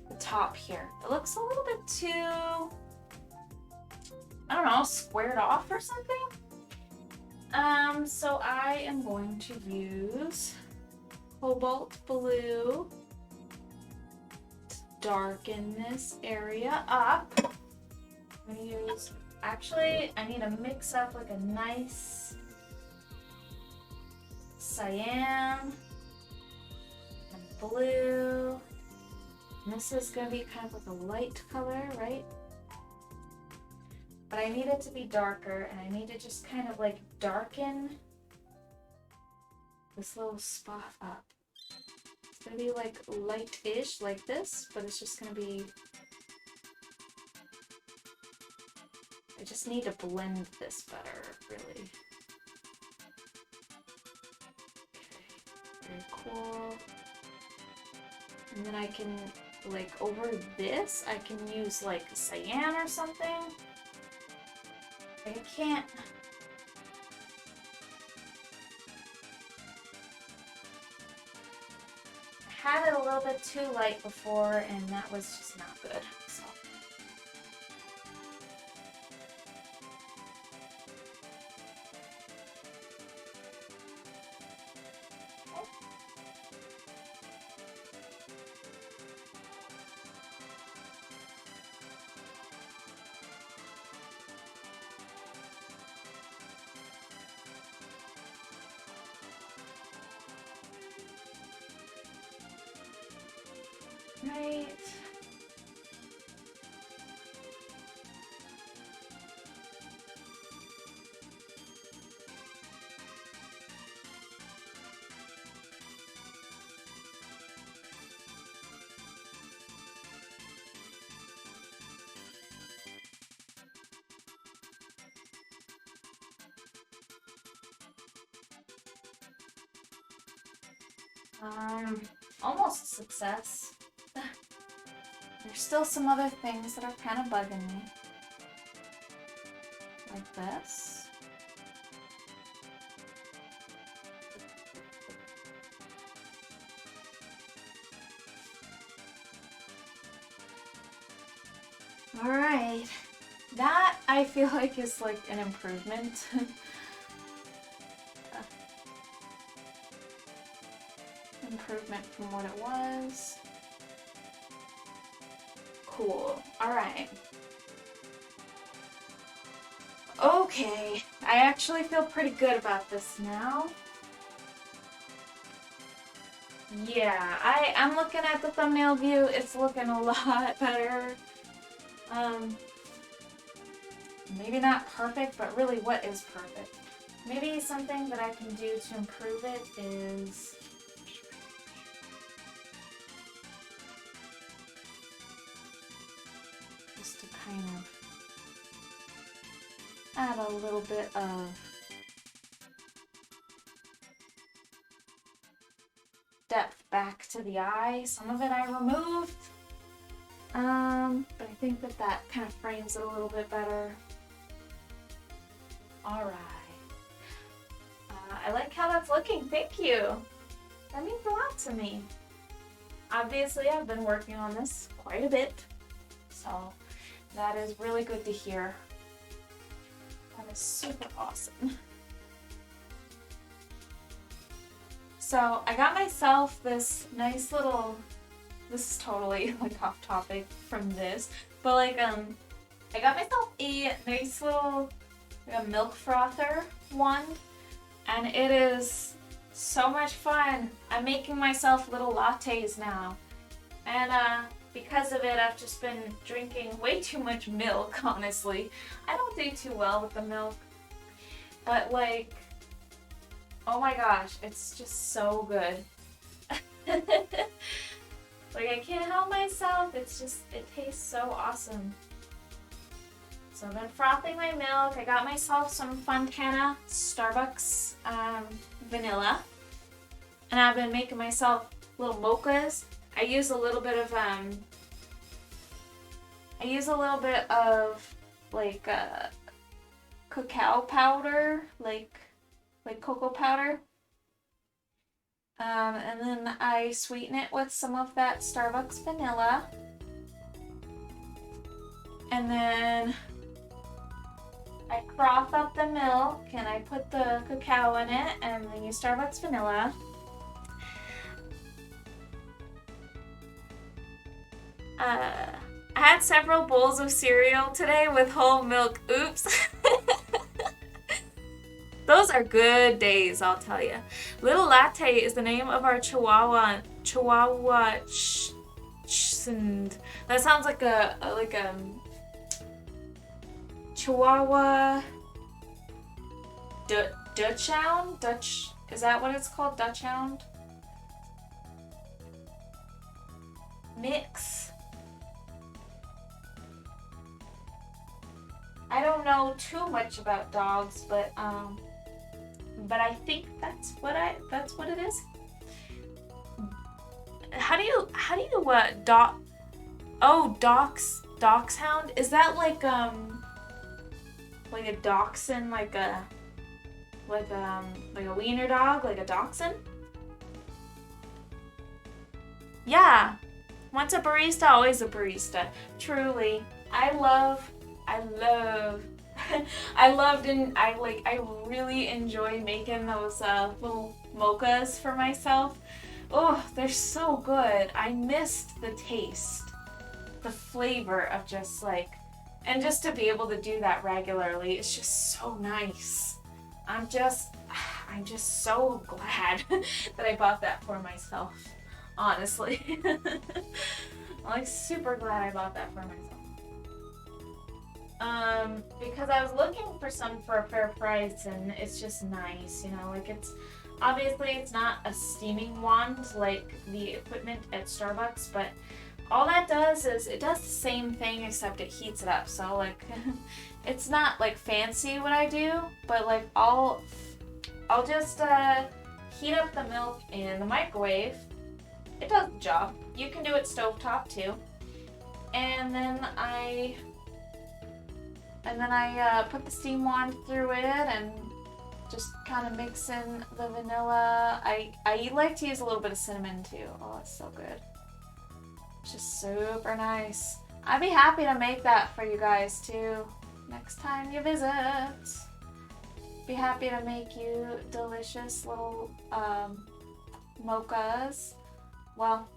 A: the top here. It looks a little bit too, I don't know, squared off or something. So I am going to use cobalt blue to darken this area up. I'm gonna use, actually, I need to mix up like a nice cyan and blue. And this is gonna be kind of like a light color, right? But I need it to be darker, and I need to just kind of like darken this little spot up. It's gonna be like light-ish like this, but it's just gonna be, I just need to blend this better, really. Okay, very cool. And then I can, like, over this, I can use like cyan or something. I can't. I had it a little bit too light before, and that was just not good. So. right. Almost a success. There's still some other things that are kind of bugging me. Like this. Alright. That, I feel like, is like an improvement. Improvement from what it was. Cool. Alright. Okay. I actually feel pretty good about this now. Yeah, I'm looking at the thumbnail view. It's looking a lot better. Maybe not perfect, but really what is perfect? Maybe something that I can do to improve it is... just to kind of add a little bit of depth back to the eye. Some of it I removed, but I think that that kind of frames it a little bit better. All right. I like how that's looking. Thank you. That means a lot to me. Obviously, I've been working on this quite a bit, so that is really good to hear. That is super awesome. So I got myself this nice little, this is totally like off topic from this, but like I got myself a nice little milk frother one, and it is so much fun. I'm making myself little lattes now, and because of it I've just been drinking way too much milk, honestly. I don't do too well with the milk, but like, oh my gosh, it's just so good. Like, I can't help myself. It's just, it tastes so awesome. So I've been frothing my milk. I got myself some Fontana Starbucks vanilla. And I've been making myself little mochas. I use a little bit of like cacao powder, like cocoa powder. And then I sweeten it with some of that Starbucks vanilla. And then I froth up the milk and I put the cacao in it and then use Starbucks vanilla. I had several bowls of cereal today with whole milk. Oops. Those are good days, I'll tell you. Little Latte is the name of our Chihuahua. That sounds like a Chihuahua Dachshund? Dutch, is that what it's called? Dachshund? Mix. I don't know too much about dogs, but I think that's what it is. How do you dachshund? Is that like a dachshund, like a wiener dog, like a dachshund? Yeah. Once a barista, always a barista. Truly. I really enjoy making those little mochas for myself. Oh, they're so good. I missed the taste, the flavor of just like, and just to be able to do that regularly, it's just so nice. I'm just so glad that I bought that for myself, honestly. I'm like super glad I bought that for myself. Because I was looking for some for a fair price, and it's just nice, you know, like it's obviously it's not a steaming wand like the equipment at Starbucks, but all that does is it does the same thing except it heats it up. So like it's not like fancy what I do, but like I'll just heat up the milk in the microwave. It does the job. You can do it stovetop too. And then I put the steam wand through it and just kind of mix in the vanilla. I like to use a little bit of cinnamon too. Oh, it's so good. It's just super nice. I'd be happy to make that for you guys too next time you visit. Be happy to make you delicious little mochas. Well,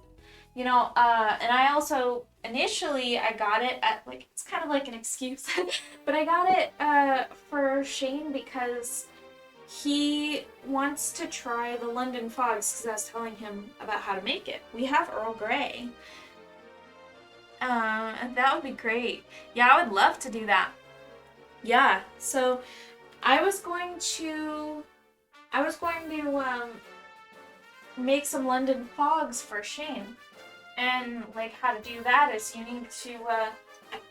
A: you know, and I also, initially, I got it at, like, it's kind of like an excuse, but I got it for Shane because he wants to try the London Fogs because I was telling him about how to make it. We have Earl Grey. And that would be great. Yeah, I would love to do that. Yeah, so I was going to make some London Fogs for Shane. And like how to do that is you need to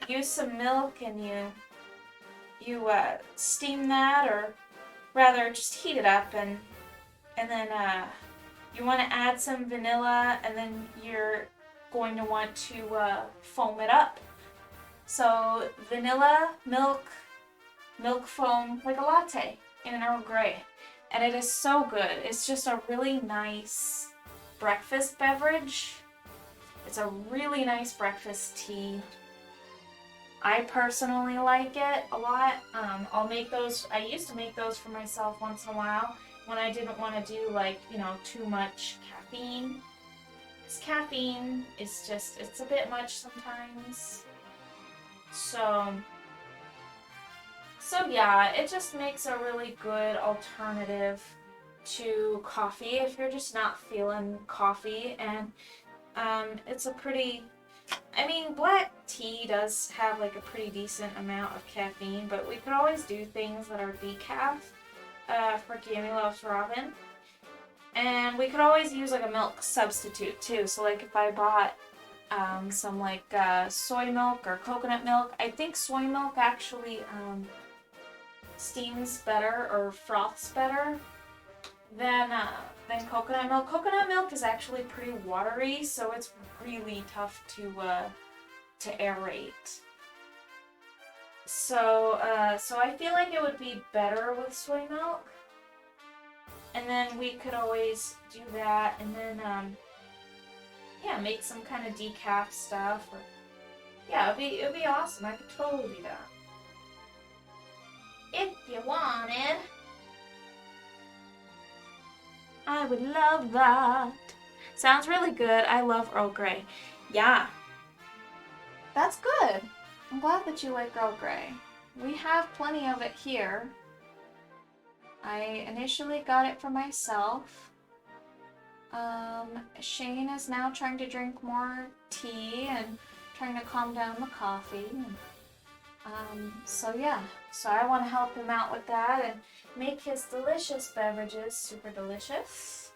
A: use some milk and you steam that, or rather just heat it up, and then you want to add some vanilla, and then you're going to want to foam it up. So vanilla, milk foam, like a latte in an Earl Grey. And it is so good. It's just a really nice breakfast beverage. It's a really nice breakfast tea. I personally like it a lot. I'll make those. I used to make those for myself once in a while when I didn't want to do, like, you know, too much caffeine. Because caffeine is just, it's a bit much sometimes. So yeah, it just makes a really good alternative to coffee if you're just not feeling coffee. And it's a pretty, I mean, black tea does have like a pretty decent amount of caffeine, but we could always do things that are decaf for Gammy Loves Robin. And we could always use like a milk substitute too. So like if I bought some like soy milk or coconut milk, I think soy milk actually steams better or froths better than coconut milk. Coconut milk is actually pretty watery, so it's really tough to aerate. So I feel like it would be better with soy milk. And then we could always do that, and then yeah, make some kind of decaf stuff. Or, yeah, it'd be awesome. I could totally do that if you wanted. I would love that. Sounds really good. I love Earl Grey. Yeah. That's good. I'm glad that you like Earl Grey. We have plenty of it here. I initially got it for myself. Shane is now trying to drink more tea and trying to calm down the coffee. So yeah, so I want to help him out with that and make his delicious beverages super delicious.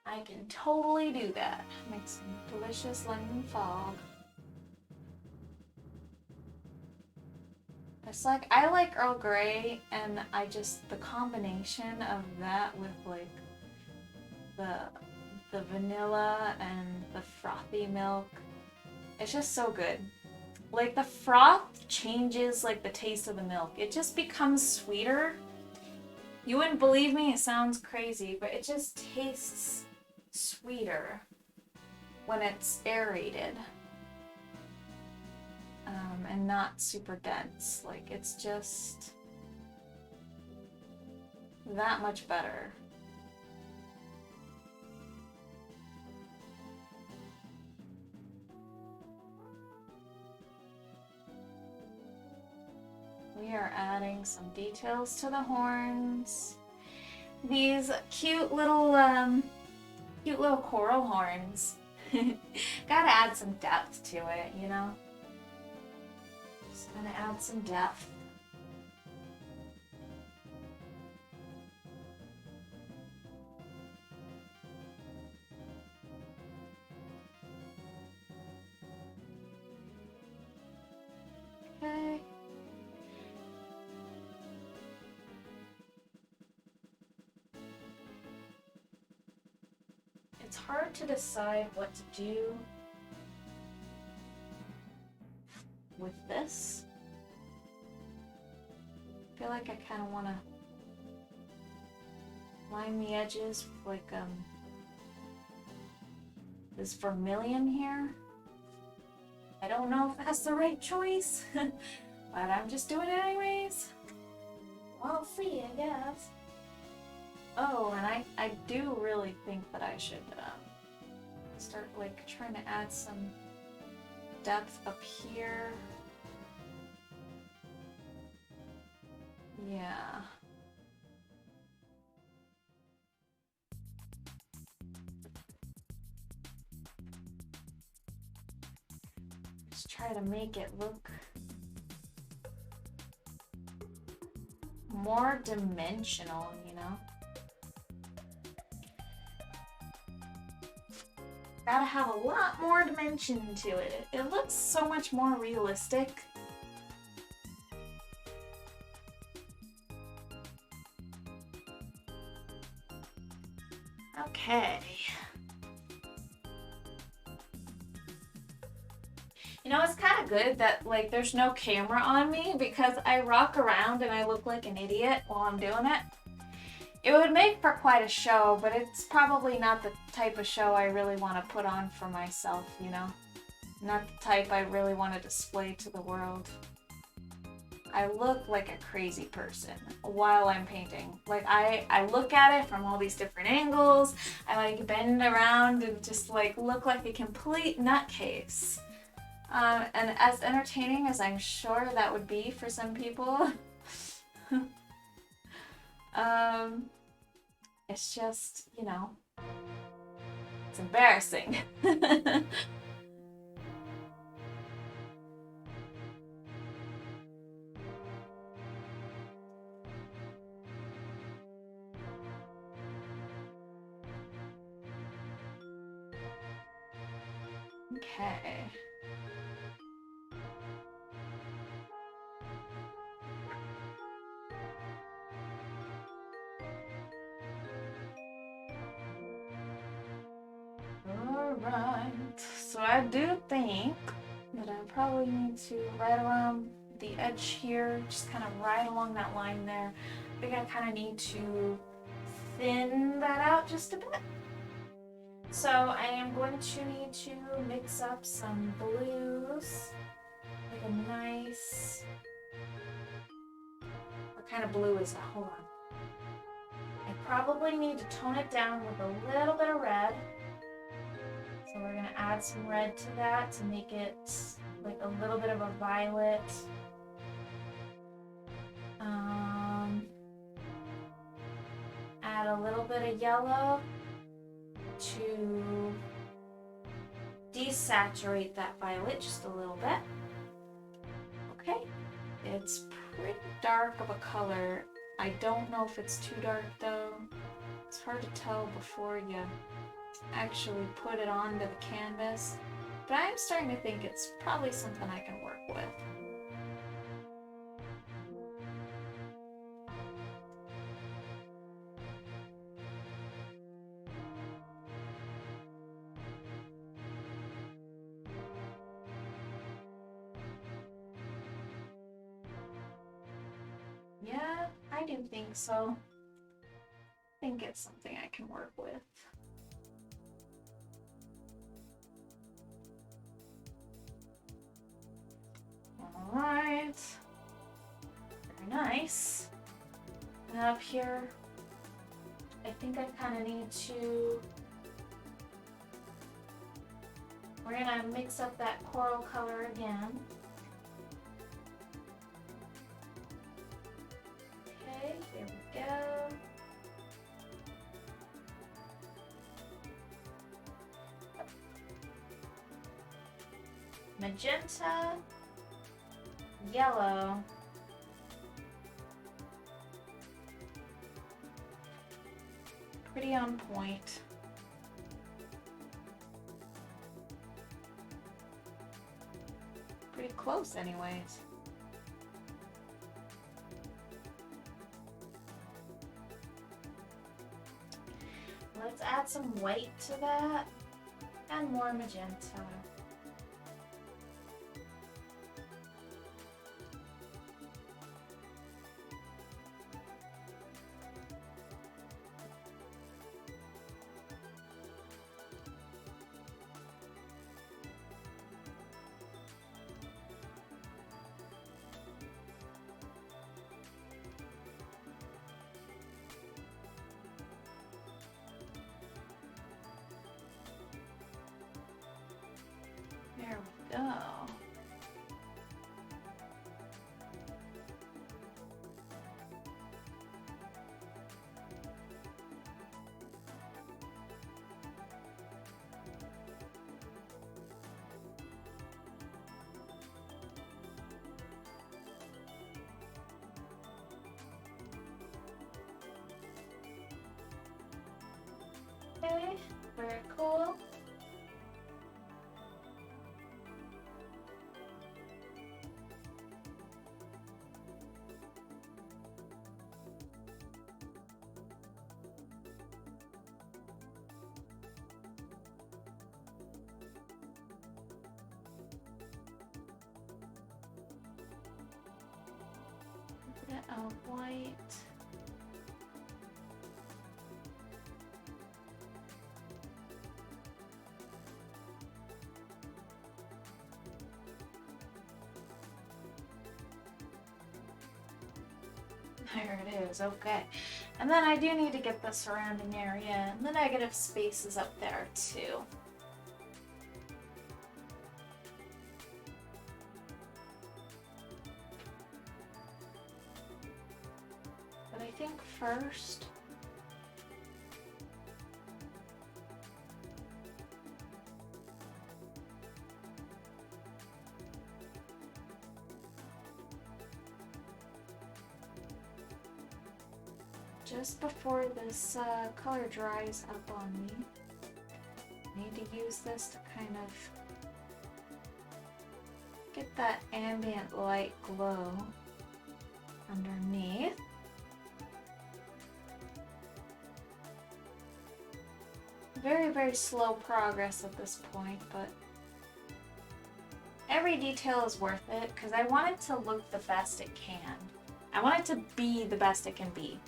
A: I can totally do that. Make some delicious lemon fog. It's like, I like Earl Grey, and I just, the combination of that with like the vanilla and the frothy milk, it's just so good. Like the froth changes like the taste of the milk. It just becomes sweeter. You wouldn't believe me, it sounds crazy, but it just tastes sweeter when it's aerated. And not super dense. Like, it's just that much better. We are adding some details to the horns. These cute little Cute little coral horns. Gotta add some depth to it, you know? Just gonna add some depth. Okay. It's hard to decide what to do with this. I feel like I kind of want to line the edges with like this vermilion here. I don't know if that's the right choice, but I'm just doing it anyways. We'll see, I guess. Oh, and I do really think that I should start like trying to add some depth up here. Yeah. Just try to make it look more dimensional, you know? Gotta have a lot more dimension to it. It looks so much more realistic. Okay. You know, it's kind of good that like there's no camera on me because I rock around and I look like an idiot while I'm doing it. It would make for quite a show, but it's probably not the type of show I really want to put on for myself, you know? Not the type I really want to display to the world. I look like a crazy person while I'm painting. Like, I look at it from all these different angles. I like bend around and just like look like a complete nutcase. And as entertaining as I'm sure that would be for some people, it's just, you know, it's embarrassing. Okay. Alright, so I do think that I probably need to right around the edge here, just kind of right along that line there. I think I kind of need to thin that out just a bit. So I am going to need to mix up some blues, like a nice, what kind of blue is that? Hold on. I probably need to tone it down with a little bit of red. So we're gonna add some red to that to make it like a little bit of a violet. Add a little bit of yellow to desaturate that violet just a little bit. Okay, it's pretty dark of a color. I don't know if it's too dark though. It's hard to tell before you actually put it onto the canvas, but I'm starting to think it's probably something I can work with. Yeah, I do think so. I think it's something I can work with. Alright. Very nice. And up here, I think I kind of need to... We're gonna mix up that coral color again. Okay, here we go. magenta, yellow, pretty on point. Pretty close anyways. Let's add some white to that and more magenta. There we go. Okay, very cool. A bit of white. There it is, okay. And then I do need to get the surrounding area and the negative spaces up there too. But I think first, just before this color dries up on me, I need to use this to kind of get that ambient light glow underneath. Very, very slow progress at this point, but every detail is worth it because I want it to look the best it can. I want it to be the best it can be.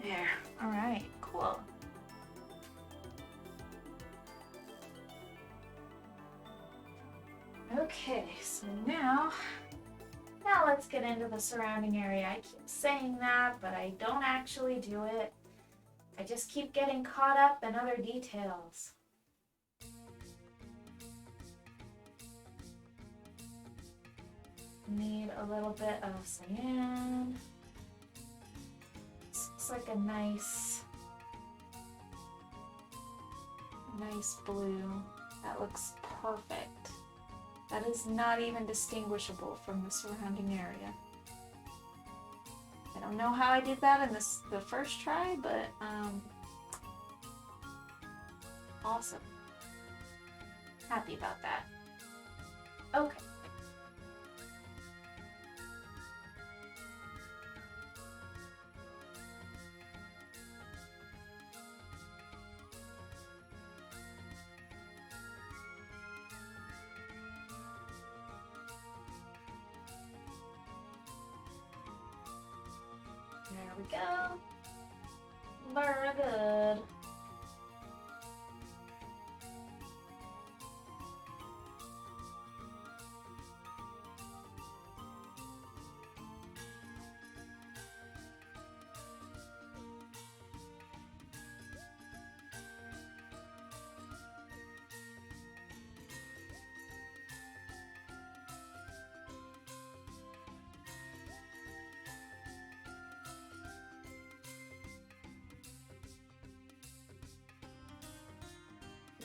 A: There. All right, cool. Okay, so now let's get into the surrounding area. I keep saying that, but I don't actually do it. I just keep getting caught up in other details. Need a little bit of cyan. Looks like a nice blue. That looks perfect. That is not even distinguishable from the surrounding area. I don't know how I did that in the first try, but awesome. Happy about that. Okay. There we go. Very good.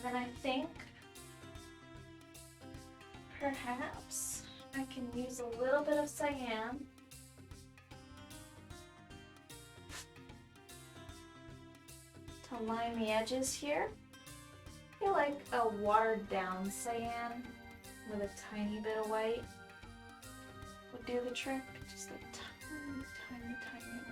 A: then I think perhaps I can use a little bit of cyan to line the edges here. I feel like a watered down cyan with a tiny bit of white would do the trick. Just a tiny, tiny, tiny amount.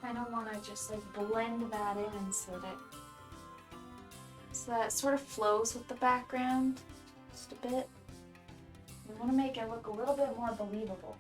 A: I don't want to just like blend that in so that it sort of flows with the background just a bit. We want to make it look a little bit more believable.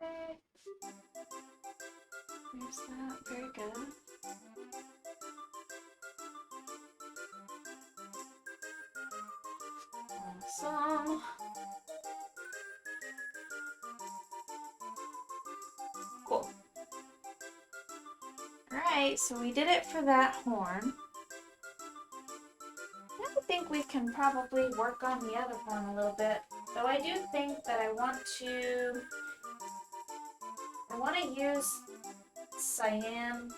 A: Okay. There's that. Very good. Awesome. Cool. Alright, so we did it for that horn. I think we can probably work on the other horn a little bit. Though I do think that I want to use cyan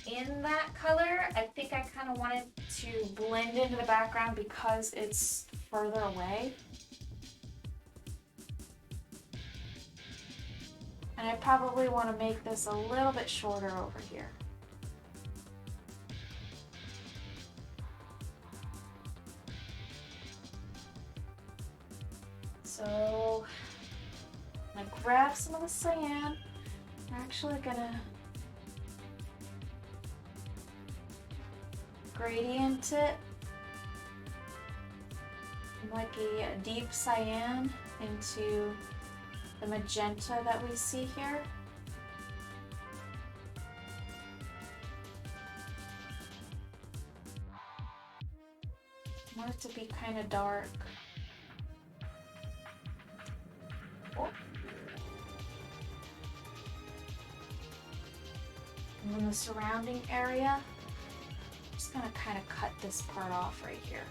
A: in that color. I think I kind of wanted to blend into the background because it's further away. And I probably want to make this a little bit shorter over here. So I'm gonna grab some of the cyan. I'm actually gonna gradient it like a deep cyan into the magenta that we see here. I want it to be kind of dark. Cool. And then the surrounding area, I'm just gonna kind of cut this part off right here.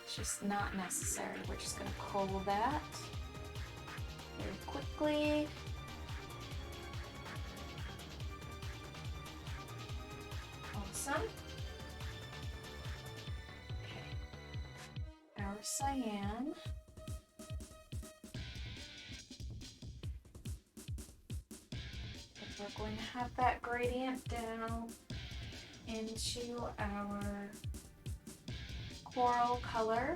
A: It's just not necessary. We're just gonna cull that very quickly. Awesome. Okay. Our cyan. We're going to have that gradient down into our coral color.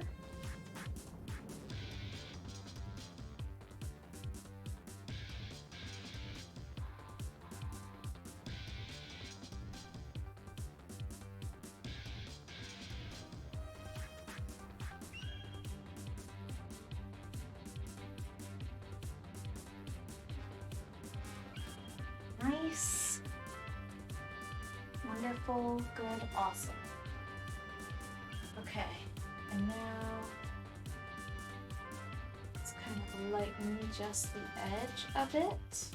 A: Nice. Wonderful, good, awesome. Okay, and now let's kind of lighten just the edge of it.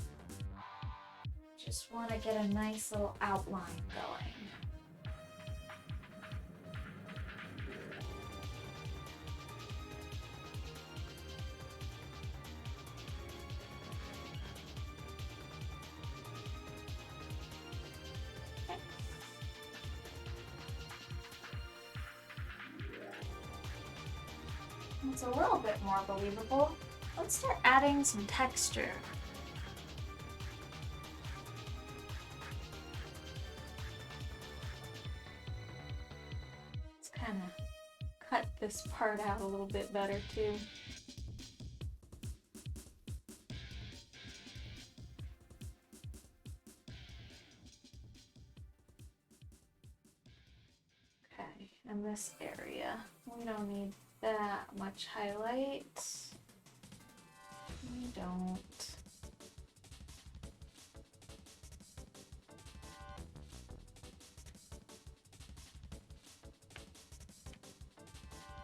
A: Just want to get a nice little outline going. It's a little bit more believable. Let's start adding some texture. Let's kind of cut this part out a little bit better too. Okay, and this area, we don't need that much highlight. We don't.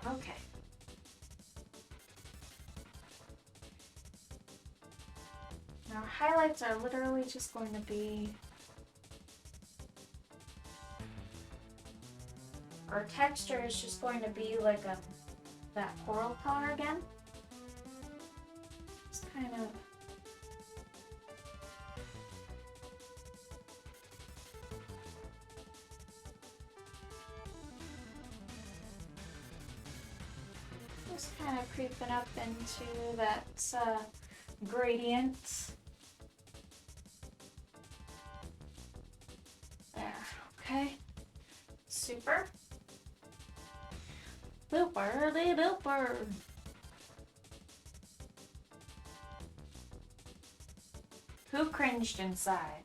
A: Okay. Now highlights are literally just going to be, our texture is just going to be like that coral color again. Just kind of creeping up into that gradient. There, okay. Super. Booper, booper. Who cringed inside?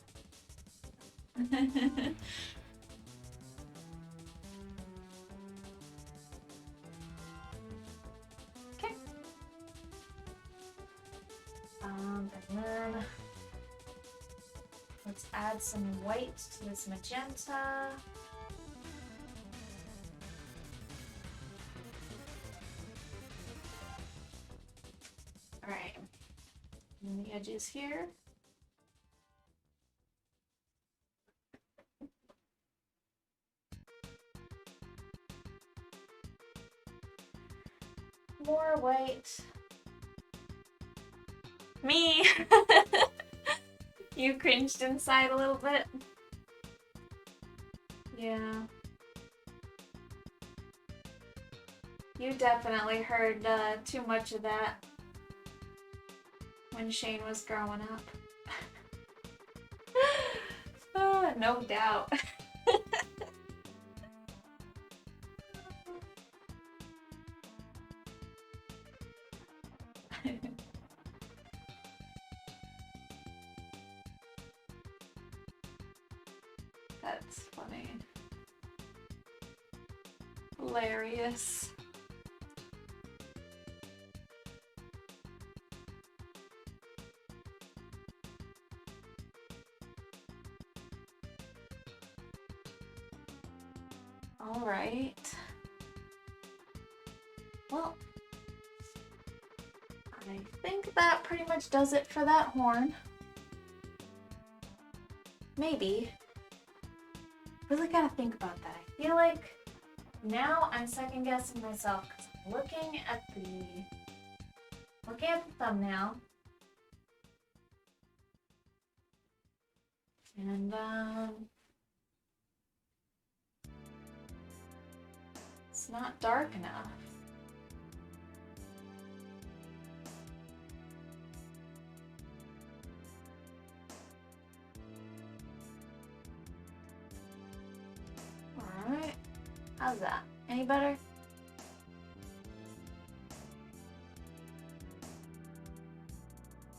A: Okay. And then let's add some white to this magenta. All right, and the edges here. More white. Me! You cringed inside a little bit. Yeah. You definitely heard too much of that when Shane was growing up. Oh, no doubt. That's funny. Hilarious. All right. Well, I think that pretty much does it for that horn. Maybe. Really gotta think about that. I feel like now I'm second guessing myself because I'm looking at the thumbnail. And it's not dark enough. Alright. How's that? Any better?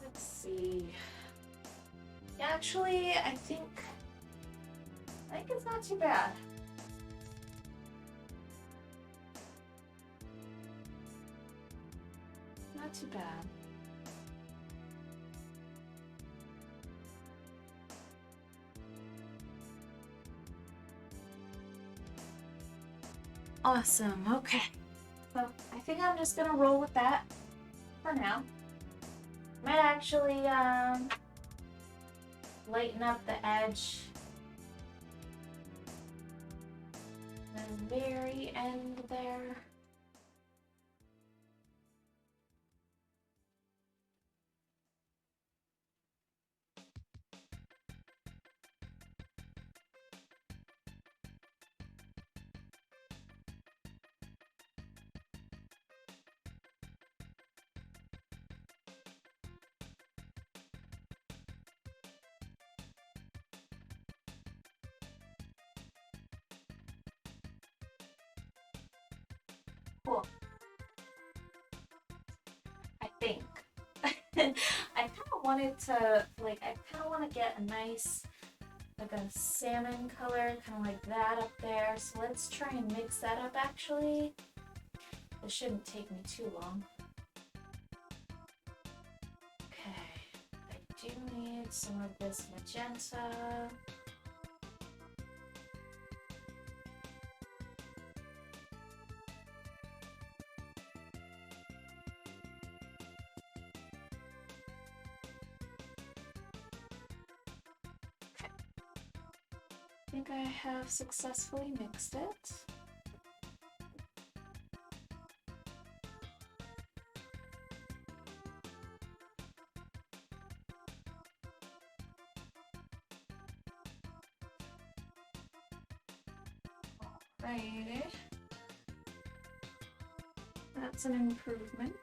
A: Let's see. Yeah, actually, I think it's not too bad. Not too bad. Awesome, okay. So I think I'm just gonna roll with that for now. Might actually lighten up the edge. And the very end there. Cool. I think. I kind of wanted to, like, I kind of want to get a nice, like a salmon color, kind of like that up there. So let's try and mix that up actually. This shouldn't take me too long. Okay, I do need some of this magenta. I think I have successfully mixed it. Alrighty. That's an improvement.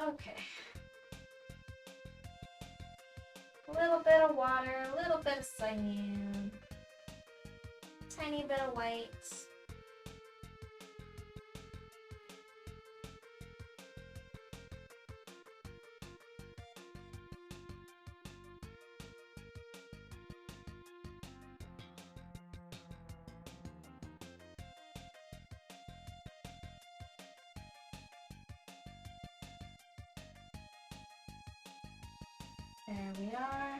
A: Okay. A little bit of water, a little bit of cyan, tiny bit of white. There we are.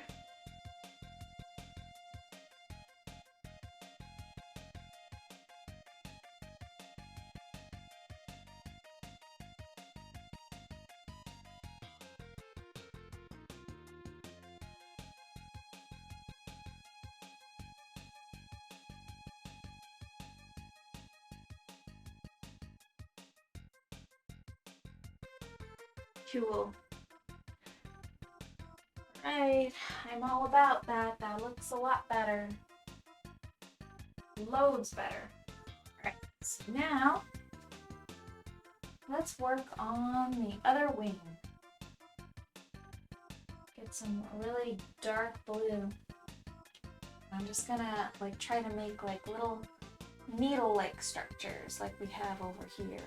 A: Cool. Right, I'm all about that. That looks a lot better. Loads better. Alright, so now let's work on the other wing. Get some really dark blue. I'm just gonna like try to make like little needle-like structures like we have over here.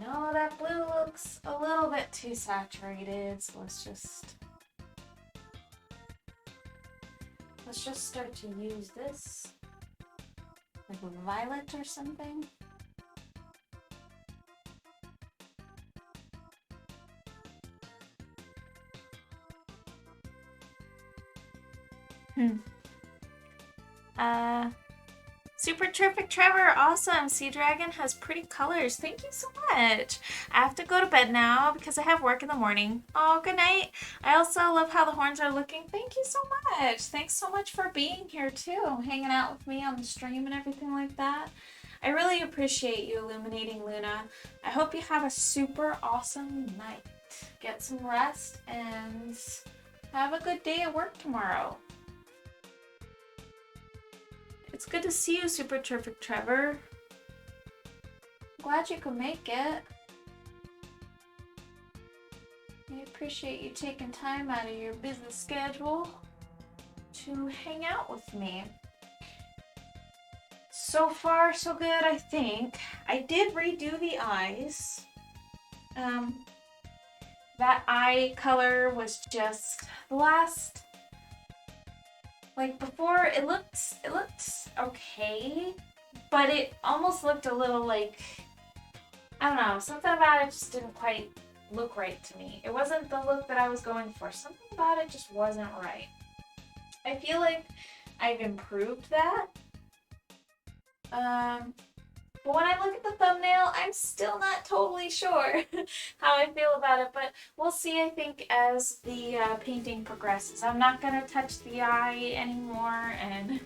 A: No, that blue looks a little bit too saturated, so let's just start to use this, like a violet or something. Super terrific, Trevor. Awesome. Sea Dragon has pretty colors. Thank you so much. I have to go to bed now because I have work in the morning. Oh, good night. I also love how the horns are looking. Thank you so much. Thanks so much for being here too, hanging out with me on the stream and everything like that. I really appreciate you illuminating, Luna. I hope you have a super awesome night. Get some rest and have a good day at work tomorrow. It's good to see you, Super Terrific Trevor. Glad you could make it. I appreciate you taking time out of your busy schedule to hang out with me. So far, so good, I think. I did redo the eyes. That eye color was just the last... Like before, it looked okay, but it almost looked a little like, I don't know, something about it just didn't quite look right to me. It wasn't the look that I was going for. Something about it just wasn't right. I feel like I've improved that. But when I look at the thumbnail, I'm still not totally sure how I feel about it. But we'll see, I think, as the painting progresses. I'm not going to touch the eye anymore, and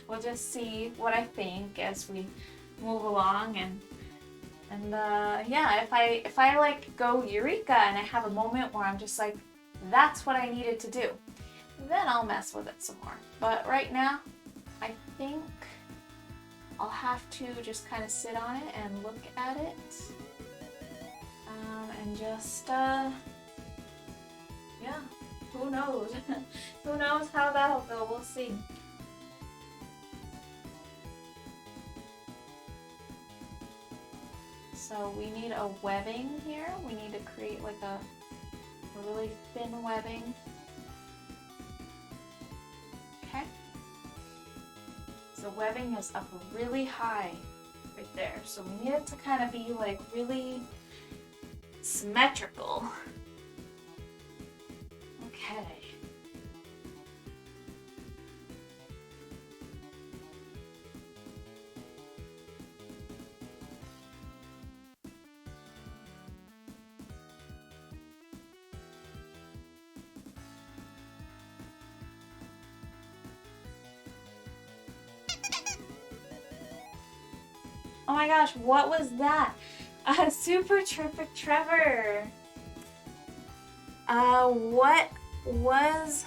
A: we'll just see what I think as we move along. And yeah, if I like go Eureka and I have a moment where I'm just like, that's what I needed to do, then I'll mess with it some more. But right now, I think I'll have to just kind of sit on it and look at it, and just, yeah, who knows? Who knows how that'll go, we'll see. So we need a webbing here. We need to create like a really thin webbing. Okay. So webbing is up really high right there. So we need it to kind of be like really symmetrical. Okay. Oh my gosh, what was that? Super Terrific Trevor. What was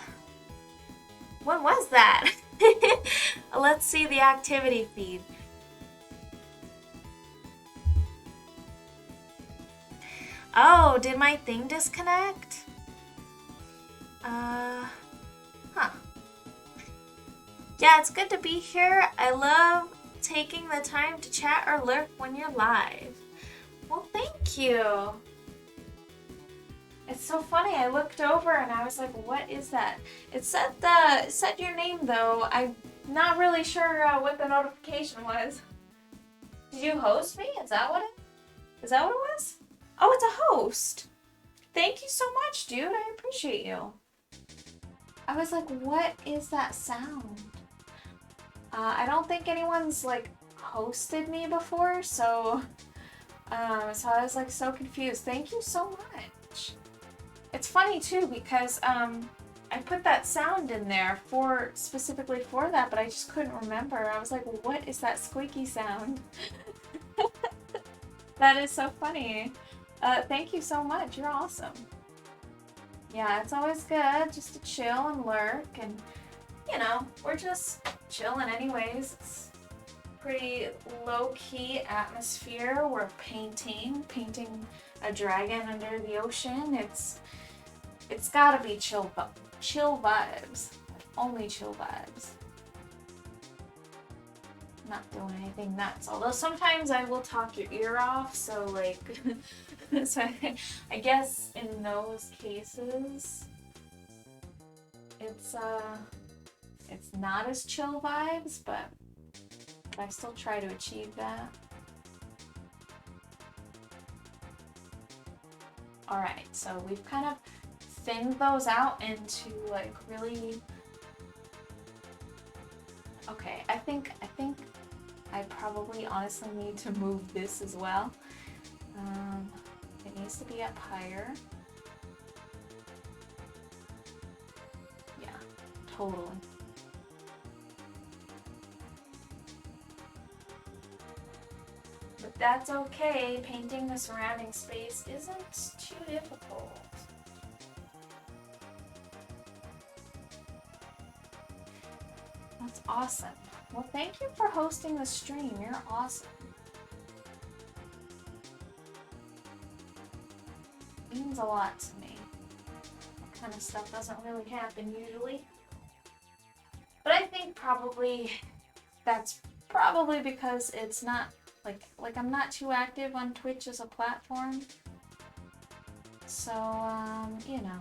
A: that? Let's see the activity feed. Oh, did my thing disconnect? Huh. Yeah, it's good to be here. I love taking the time to chat or lurk when you're live. Well, thank you. It's so funny. I looked over and I was like, what is that? It said your name though. I'm not really sure what the notification was. Did you host me? Is that what it was? Oh, it's a host. Thank you so much, dude. I appreciate you. I was like, what is that sound? I don't think anyone's like hosted me before, so I was like so confused. Thank you so much. It's funny too because I put that sound in there specifically for that, but I just couldn't remember. I was like, what is that squeaky sound? That is so funny. Thank you so much. You're awesome. Yeah, it's always good just to chill and lurk, and you know, we're just chilling anyways. It's pretty low-key atmosphere. We're painting a dragon under the ocean. It's gotta be chill vibes. Only chill vibes. Not doing anything nuts. Although sometimes I will talk your ear off, so like so I guess in those cases it's not as chill vibes, but I still try to achieve that. Alright, so we've kind of thinned those out into like really... Okay, I think I probably honestly need to move this as well. It needs to be up higher. Yeah, totally. But that's okay. Painting the surrounding space isn't too difficult. That's awesome. Well, thank you for hosting the stream. You're awesome. It means a lot to me. That kind of stuff doesn't really happen usually. But I think probably that's probably because it's not like I'm not too active on Twitch as a platform. So, you know.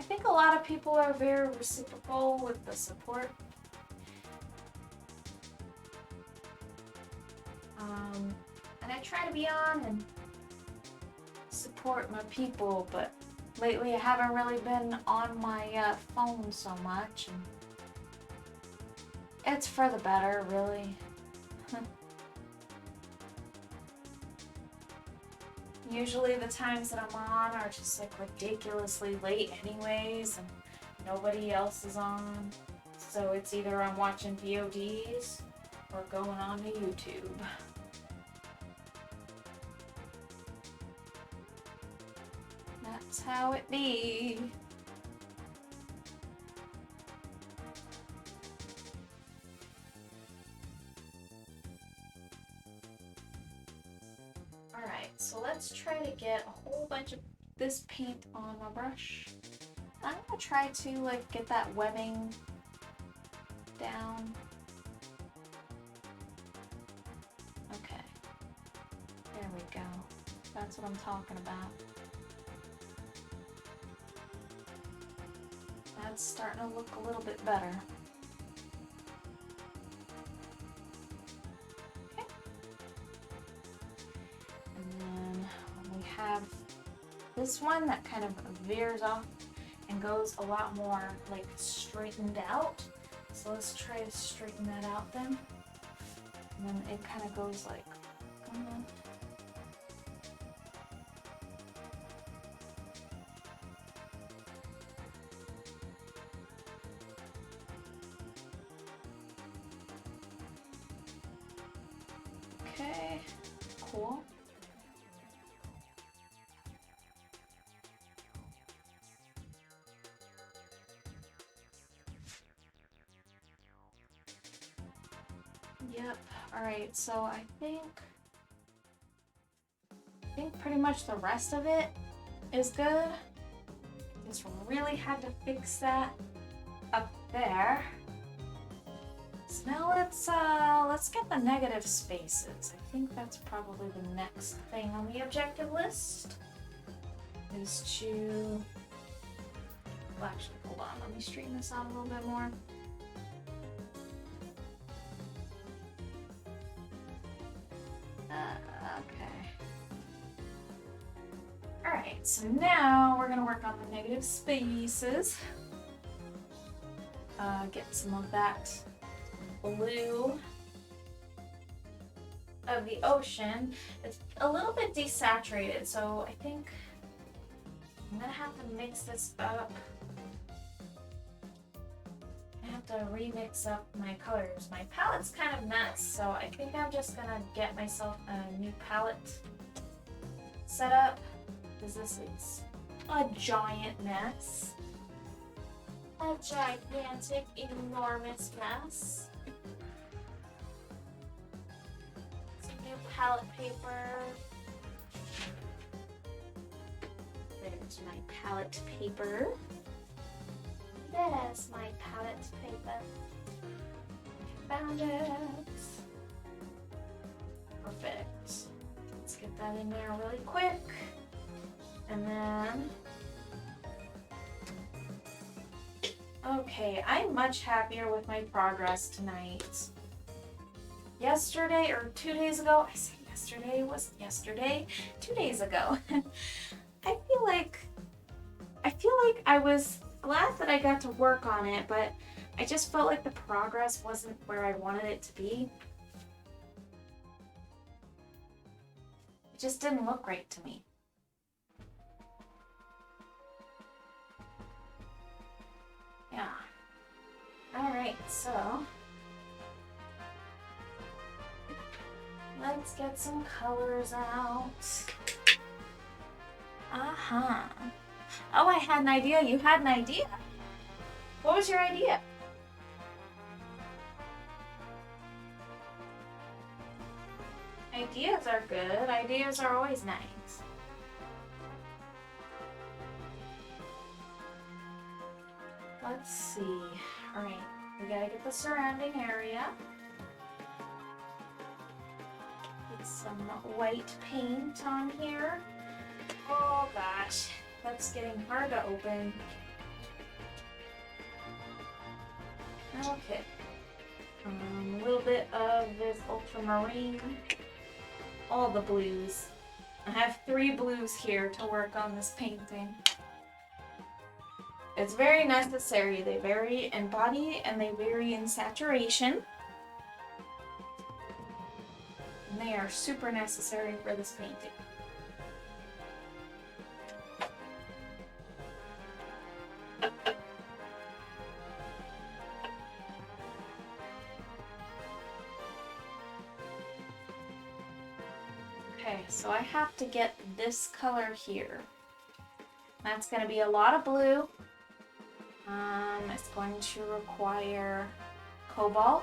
A: I think a lot of people are very reciprocal with the support. And I try to be on and support my people, but lately I haven't really been on my phone so much. And it's for the better, really. Usually the times that I'm on are just like ridiculously late anyways, and nobody else is on. So it's either I'm watching VODs or going on to YouTube. That's how it be. Alright, so let's try to get a whole bunch of this paint on my brush. I'm gonna try to like get that webbing down. Okay. There we go. That's what I'm talking about. That's starting to look a little bit better. Okay. And then we have this one that kind of veers off and goes a lot more like straightened out. So let's try to straighten that out then. And then it kind of goes like, come on. Okay, cool. Yep, alright, so I think pretty much the rest of it is good. Just really had to fix that up there. So now let's get the negative spaces. I think that's probably the next thing on the objective list is to, well, actually, hold on, let me straighten this out a little bit more. Okay. Alright, so now we're gonna work on the negative spaces. Get some of that blue of the ocean. It's a little bit desaturated, so I think I'm gonna have to mix this up. I have to remix up my colors. My palette's kind of mess, so I think I'm just gonna get myself a new palette set up, because this is a giant mess. A gigantic, enormous mess. Some new palette paper. There's my palette paper. There's my palette paper. Found it. Perfect. Let's get that in there really quick. And then, okay, I'm much happier with my progress tonight. Yesterday, or 2 days ago, I said yesterday, was yesterday? 2 days ago. I feel like I was glad that I got to work on it, but I just felt like the progress wasn't where I wanted it to be. It just didn't look right to me. Yeah. Alright, so let's get some colors out. Uh-huh. Oh, I had an idea. You had an idea. What was your idea? Ideas are good. Ideas are always nice. Let's see. Alright, we gotta get the surrounding area. Get some white paint on here. Oh gosh, that's getting hard to open. Okay. A little bit of this ultramarine. All the blues. I have 3 blues here to work on this painting. It's very necessary. They vary in body and they vary in saturation. they are super necessary for this painting. Okay, so I have to get this color here. That's going to be a lot of blue. It's going to require cobalt.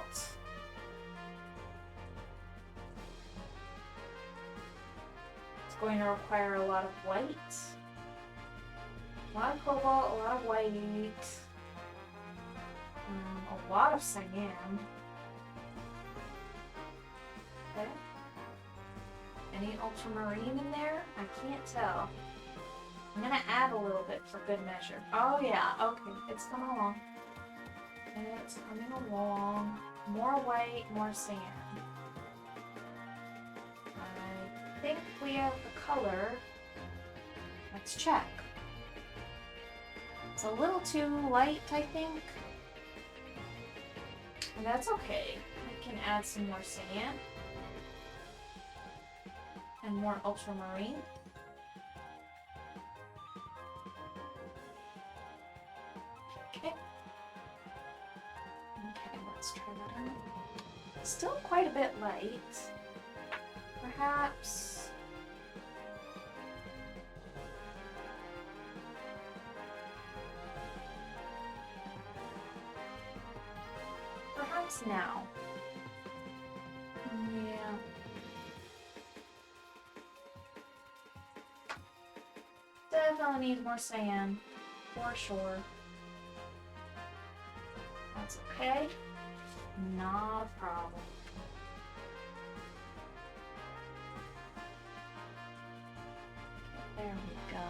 A: It's going to require a lot of white. A lot of cobalt, a lot of white. A lot of cyan. Okay. Any ultramarine in there? I can't tell. I'm gonna add a little bit for good measure. Oh yeah, okay, it's coming along. It's coming along. More white, more sand. I think we have the color. Let's check. It's a little too light, I think. And that's okay. I can add some more sand. And more ultramarine. Okay. Okay, let's try that out. Still quite a bit light. Perhaps. Perhaps now. Yeah. Definitely need more sand, for sure. That's okay. Not a problem. There we go.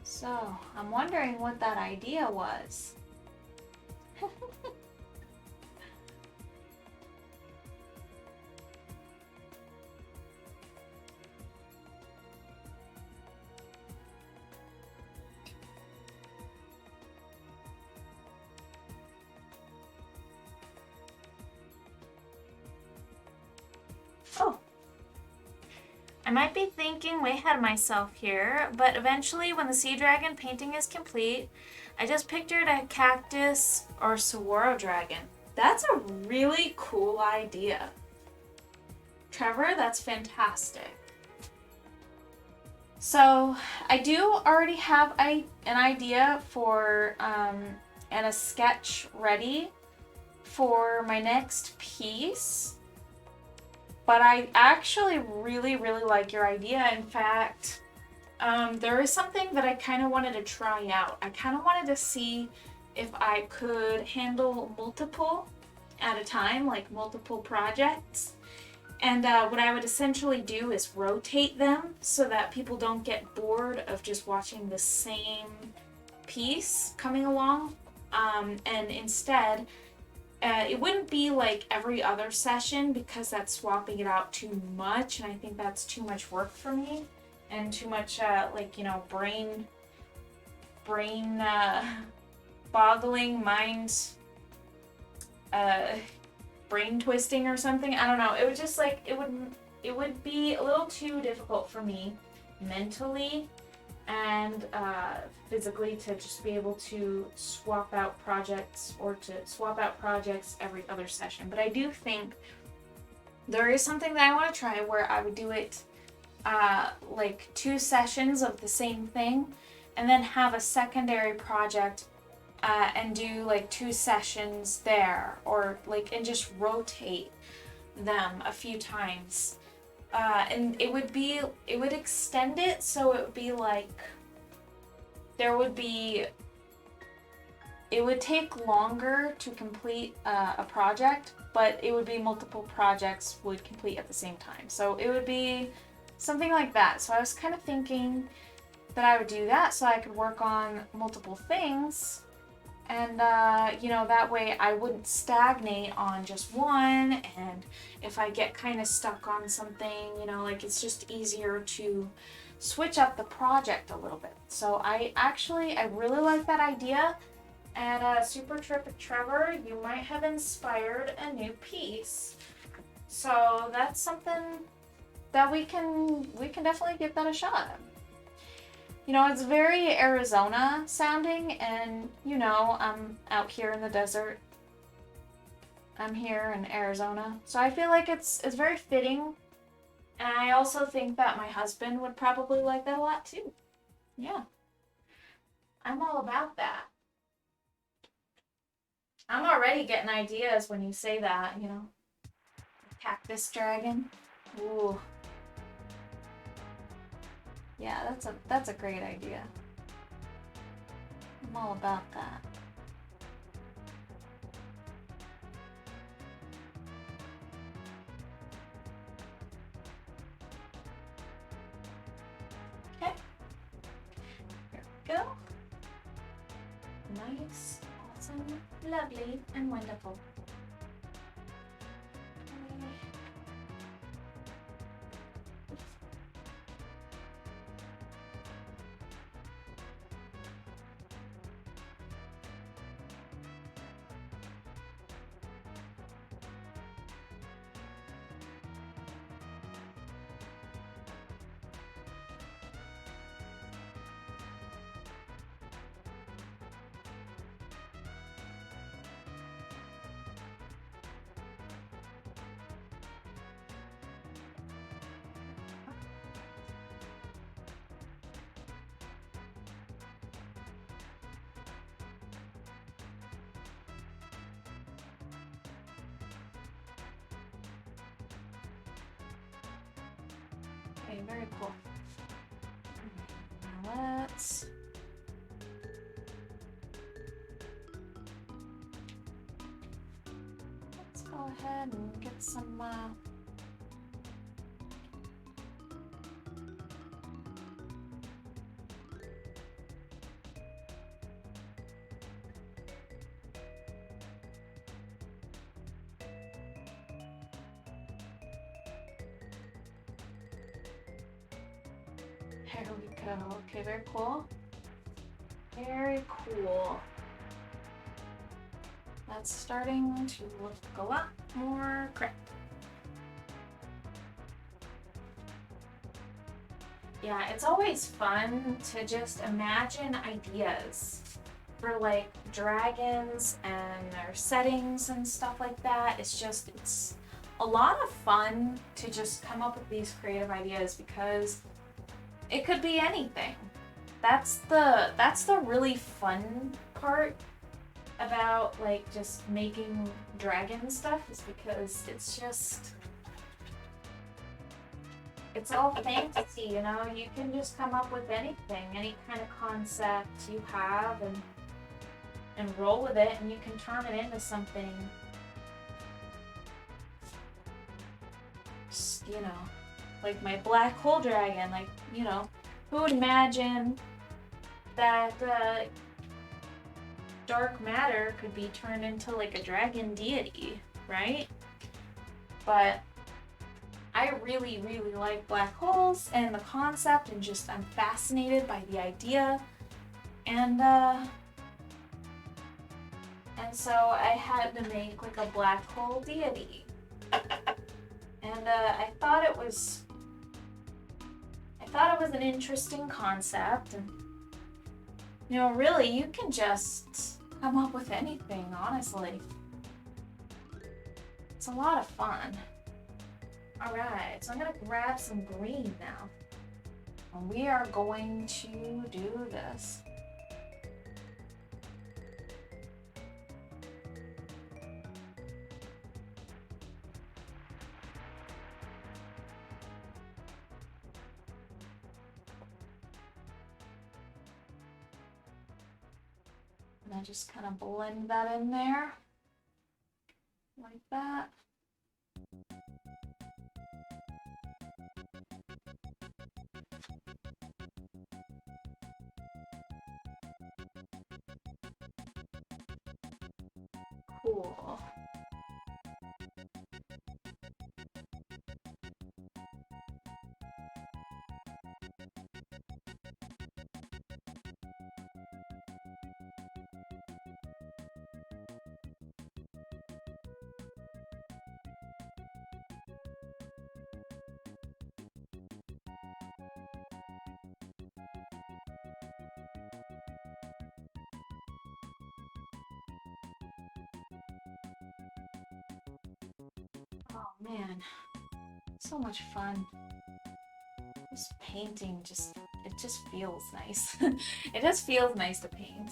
A: So, I'm wondering what that idea was. Oh. I might be thinking way ahead of myself here, but eventually when the sea dragon painting is complete, I just pictured a cactus or saguaro dragon. That's a really cool idea. Trevor, that's fantastic. So I do already have an idea for and a sketch ready for my next piece. But I actually really like your idea. In fact, there is something that I kind of wanted to try out. I kind of wanted to see if I could handle multiple at a time, like multiple projects. And what I would essentially do is rotate them so that people don't get bored of just watching the same piece coming along. And instead, it wouldn't be like every other session because that's swapping it out too much, and I think that's too much work for me and too much like, you know, brain boggling, mind brain twisting or something. I don't know. It would just like it would be a little too difficult for me mentally and physically to just be able to swap out projects every other session. But I do think there is something that I want to try where I would do it like 2 sessions of the same thing and then have a secondary project and do like 2 sessions there, or like, and just rotate them a few times. And it would extend it, so it would be like, it would take longer to complete a project, but it would be multiple projects would complete at the same time. So it would be something like that. So I was kind of thinking that I would do that so I could work on multiple things And, you know, that way I wouldn't stagnate on just one. And if I get kind of stuck on something, you know, like it's just easier to switch up the project a little bit. So I really like that idea. And Super Trip Trevor, you might have inspired a new piece. So that's something that we can definitely give that a shot. You know, it's very Arizona sounding, and you know, I'm out here in the desert. I'm here in Arizona. So I feel like it's very fitting. And I also think that my husband would probably like that a lot too. Yeah. I'm all about that. I'm already getting ideas when you say that, you know. Cactus dragon. Ooh. Yeah, that's a great idea. I'm all about that. Okay. There we go. Nice, awesome, lovely, and wonderful. Okay, very cool. Now let's go ahead and get some there we go. Okay, very cool. Very cool. That's starting to look a lot more correct. Yeah, it's always fun to just imagine ideas for like dragons and their settings and stuff like that. It's a lot of fun to just come up with these creative ideas because it could be anything. That's the really fun part about like just making dragon stuff is because it's all fantasy, you know? You can just come up with anything, any kind of concept you have and roll with it and you can turn it into something just, you know, like my black hole dragon, like, you know, who would imagine that dark matter could be turned into like a dragon deity, right? But I really, really like black holes and the concept and just I'm fascinated by the idea. And so I had to make like a black hole deity. And I thought it was an interesting concept and you know, really you can just come up with anything, honestly. It's a lot of fun. Alright, so I'm gonna grab some green now. And we are going to do this. And I just kind of blend that in there. Like that. Cool. Oh man, so much fun. This painting it just feels nice. It just feels nice to paint.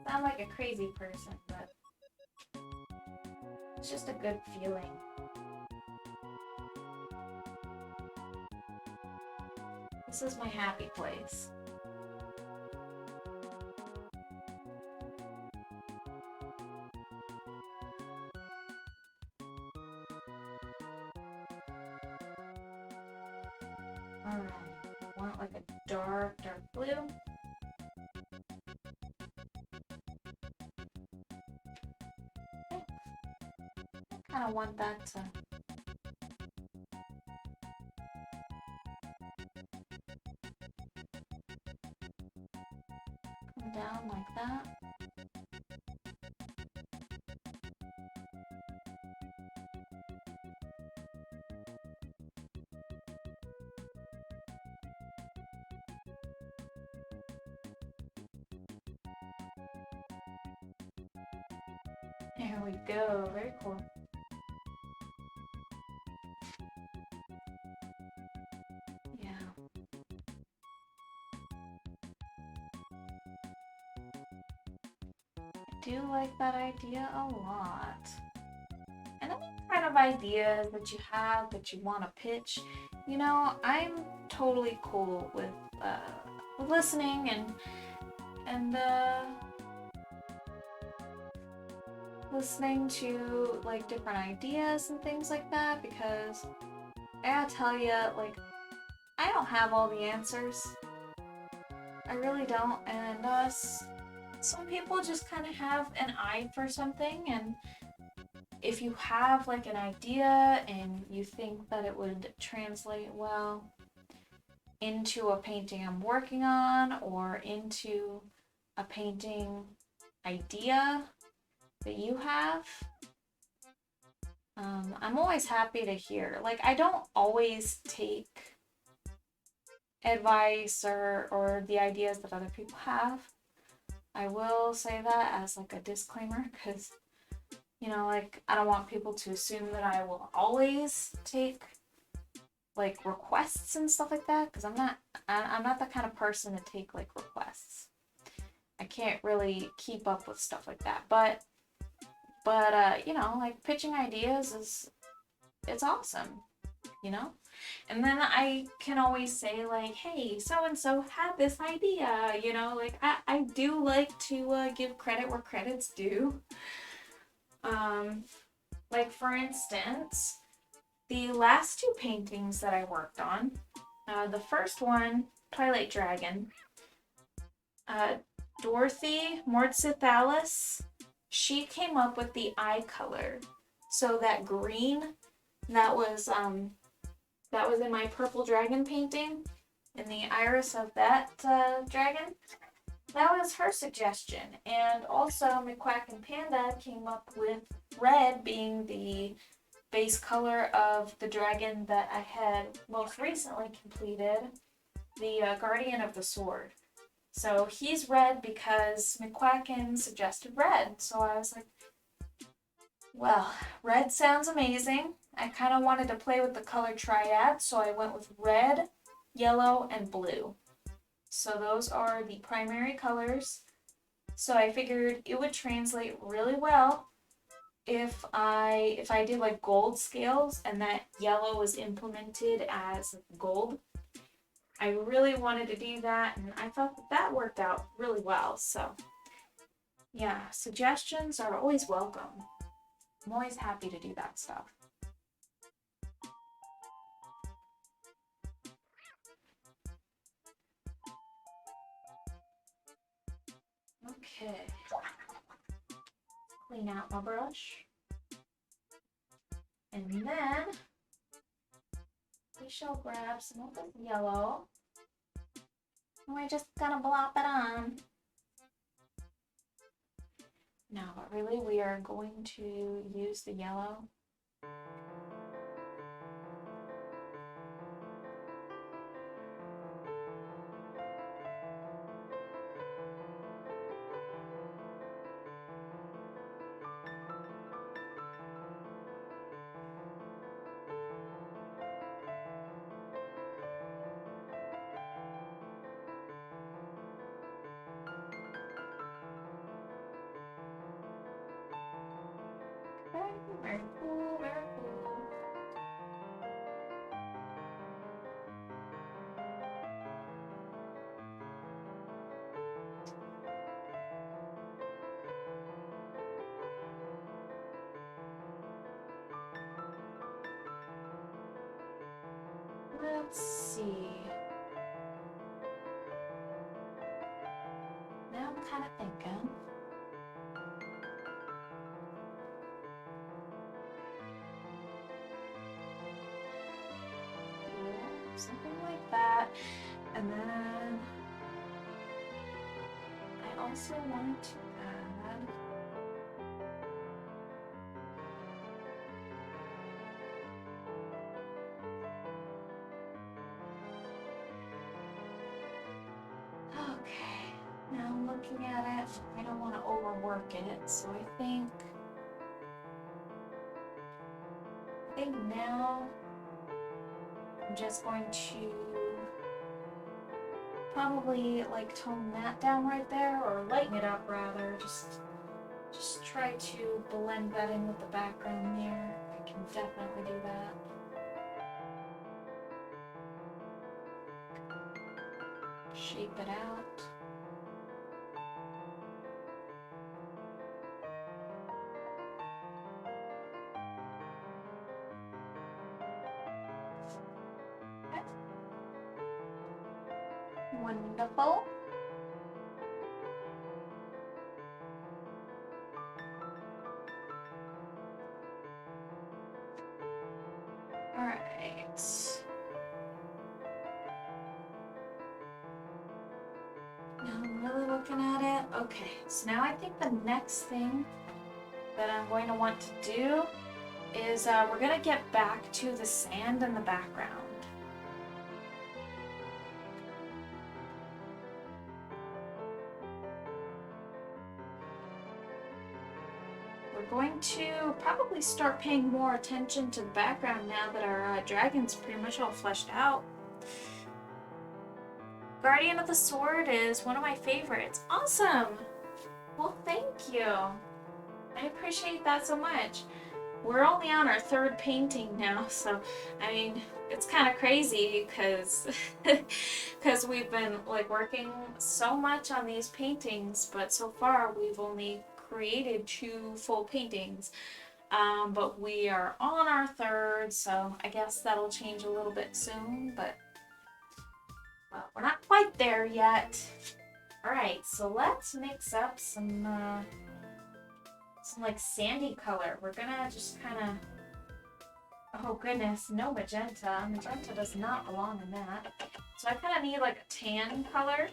A: Sound like a crazy person, but it's just a good feeling. This is my happy place. Alright, I want like a dark blue. Okay. I kind of want that to come down like that. There we go, very cool. Yeah. I do like that idea a lot. And any kind of ideas that you have that you want to pitch, you know, I'm totally cool with listening and listening to like different ideas and things like that, because I gotta tell you, like, I don't have all the answers. I really don't, and some people just kind of have an eye for something, and if you have like an idea and you think that it would translate well into a painting I'm working on or into a painting idea that you have, I'm always happy to hear. Like, I don't always take advice or the ideas that other people have. I will say that as like a disclaimer, because, you know, like, I don't want people to assume that I will always take like requests and stuff like that, because I'm not the kind of person to take like requests. I can't really keep up with stuff like that. But you know, like, pitching ideas it's awesome, you know? And then I can always say, like, hey, so and so had this idea, you know? Like, I do like to give credit where credit's due. Like, for instance, the last two paintings that I worked on, the first one, Twilight Dragon, Dorothy Mortzithalis, she came up with the eye color. So that green that was in my purple dragon painting, and the iris of that dragon, that was her suggestion. And also McQuack and Panda came up with red being the base color of the dragon that I had most recently completed, the Guardian of the Sword. So he's red because McQuacken suggested red. So I was like, well, red sounds amazing. I kind of wanted to play with the color triad, so I went with red, yellow, and blue. So those are the primary colors. So I figured it would translate really well if I did like gold scales and that yellow was implemented as gold. I really wanted to do that, and I thought that worked out really well. So yeah, suggestions are always welcome. I'm always happy to do that stuff. Okay. clean out my brush. And then we shall grab some of this yellow. And we're just gonna blop it on. No, but really we are going to use the yellow. Very cool, very cool. Let's see. Now I'm kind of thinking. Something like that. And then I also wanted to add okay, now I'm looking at it. I don't want to overwork it, so I think now I'm just going to probably like tone that down right there, or lighten it up rather. Just try to blend that in with the background there. I can definitely do that. Shape it out. Okay. Wonderful. All right. Now I'm really looking at it. Okay, so now I think the next thing that I'm going to want to do is we're going to get back to the sand in the background. We're going to probably start paying more attention to the background now that our dragon's pretty much all fleshed out. Guardian of the Sword is one of my favorites. Awesome! Well, thank you. I appreciate that so much. We're only on our third painting now, so I mean, it's kind of crazy because we've been like working so much on these paintings, but so far we've only created 2 full paintings. But we are on our third, so I guess that'll change a little bit soon, but well, we're not quite there yet. All right, so let's mix up some like sandy color. We're gonna just kind of, oh goodness, no magenta. Magenta does not belong in that. So I kind of need like a tan color.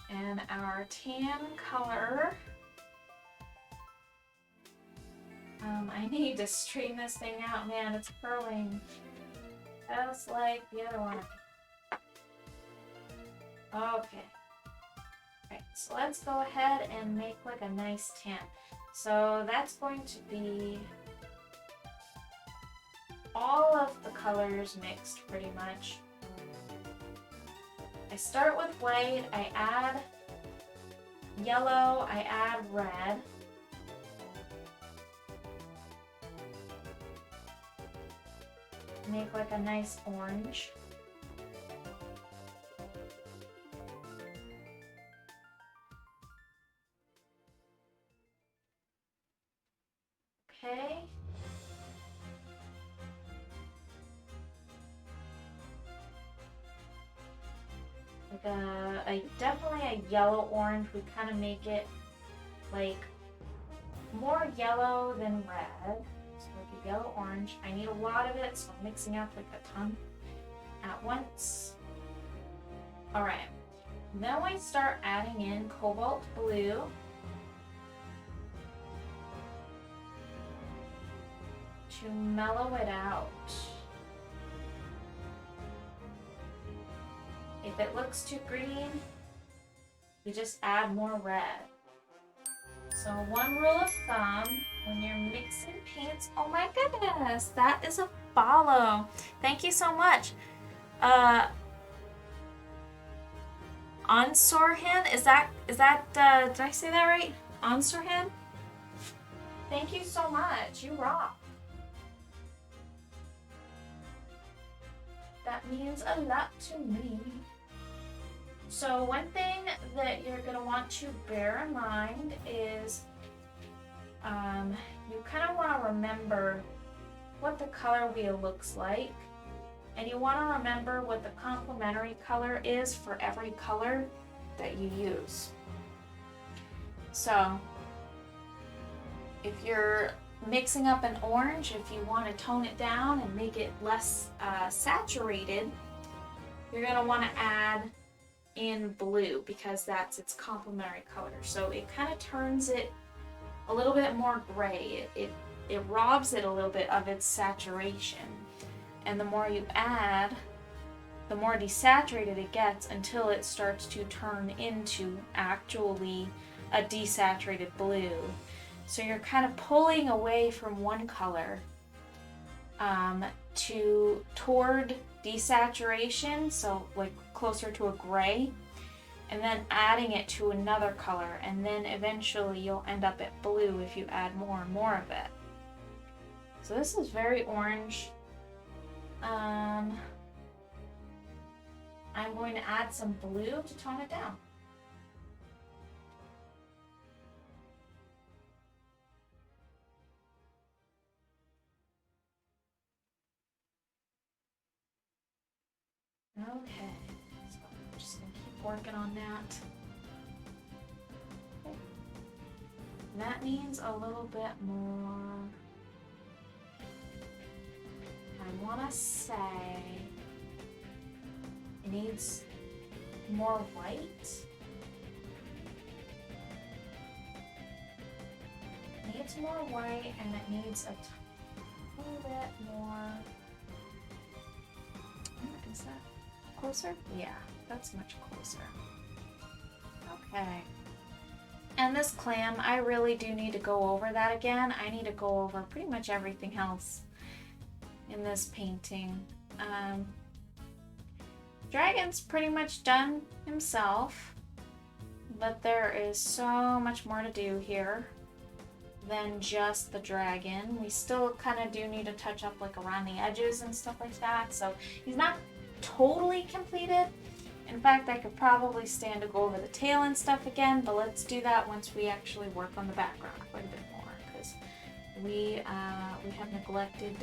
A: And our tan color, I need to straighten this thing out, man. It's curling just like the other one. Okay. Alright, so let's go ahead and make like a nice tan. So that's going to be all of the colors mixed pretty much. I start with white, I add yellow, I add red. Make like a nice orange. Okay. Like a definitely a yellow orange would kind of make it like more yellow than red. So like a yellow orange. I need a lot of it, so I'm mixing up like a ton at once. All right. Then we start adding in cobalt blue. To mellow it out. If it looks too green, you just add more red. So one rule of thumb when you're mixing paints, oh my goodness, that is a follow. Thank you so much. Ansorhan, is that did I say that right? Ansorhan? Thank you so much. You rock. That means a lot to me. So one thing that you're going to want to bear in mind is you kind of want to remember what the color wheel looks like, and you want to remember what the complementary color is for every color that you use. So if you're mixing up an orange, if you want to tone it down and make it less saturated, you're going to want to add in blue because that's its complementary color. So it kind of turns it a little bit more gray. It robs it a little bit of its saturation. And the more you add, the more desaturated it gets until it starts to turn into actually a desaturated blue. So you're kind of pulling away from one color toward desaturation, so like closer to a gray, and then adding it to another color, and then eventually you'll end up at blue if you add more and more of it. So this is very orange. I'm going to add some blue to tone it down. Okay, so I'm just going to keep working on that. Okay. That needs a little bit more, I want to say, it needs more white. It needs more white, and it needs a little bit more. Is that closer? Yeah, that's much closer. Okay. And this clam, I really do need to go over that again. I need to go over pretty much everything else in this painting. Dragon's pretty much done himself, but there is so much more to do here than just the dragon. We still kind of do need to touch up like around the edges and stuff like that. So he's not totally completed. In fact, I could probably stand to go over the tail and stuff again, but let's do that once we actually work on the background quite a bit more, because we have neglected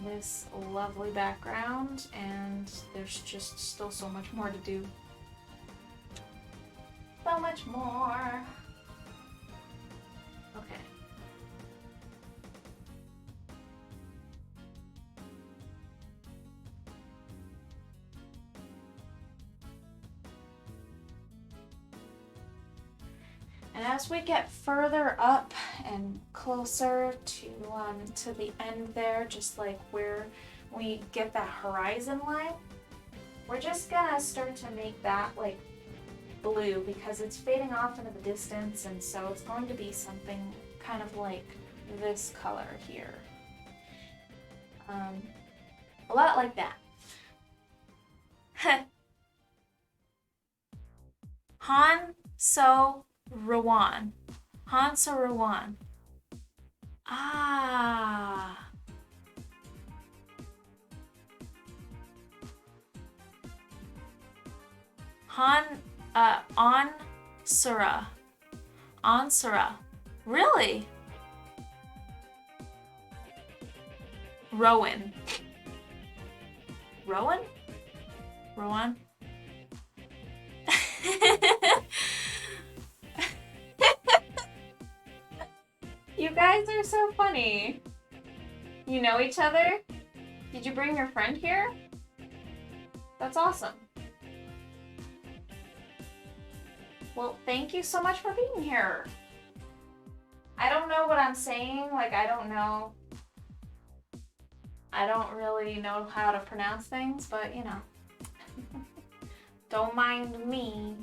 A: this lovely background, and there's just still so much more to do. So much more. Okay. And as we get further up and closer to the end there, just like where we get that horizon line, we're just gonna start to make that like blue because it's fading off into the distance, and so it's going to be something kind of like this color here. A lot like that. Han So Rowan. Han So Rowan. Ah. Ansura. Ansura. Really? Rowan. Rowan? Rowan? You guys are so funny. You know each other? Did you bring your friend here? That's awesome. Well, thank you so much for being here. I don't know what I'm saying. Like, I don't really know how to pronounce things, but you know. Don't mind me.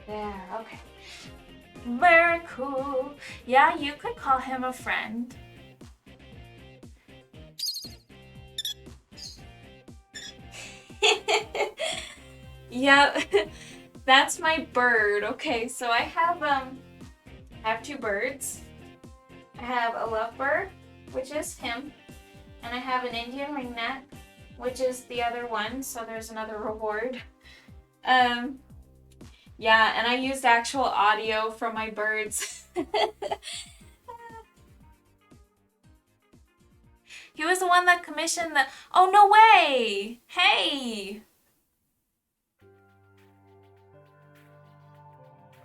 A: There, okay. Very cool. Yeah, you could call him a friend. Yeah, that's my bird. Okay, so I have two birds. I have a lovebird, which is him, and I have an Indian ringnet, which is the other one, so there's another reward. Yeah, and I used actual audio from my birds. He was the one that commissioned the... Oh, no way! Hey!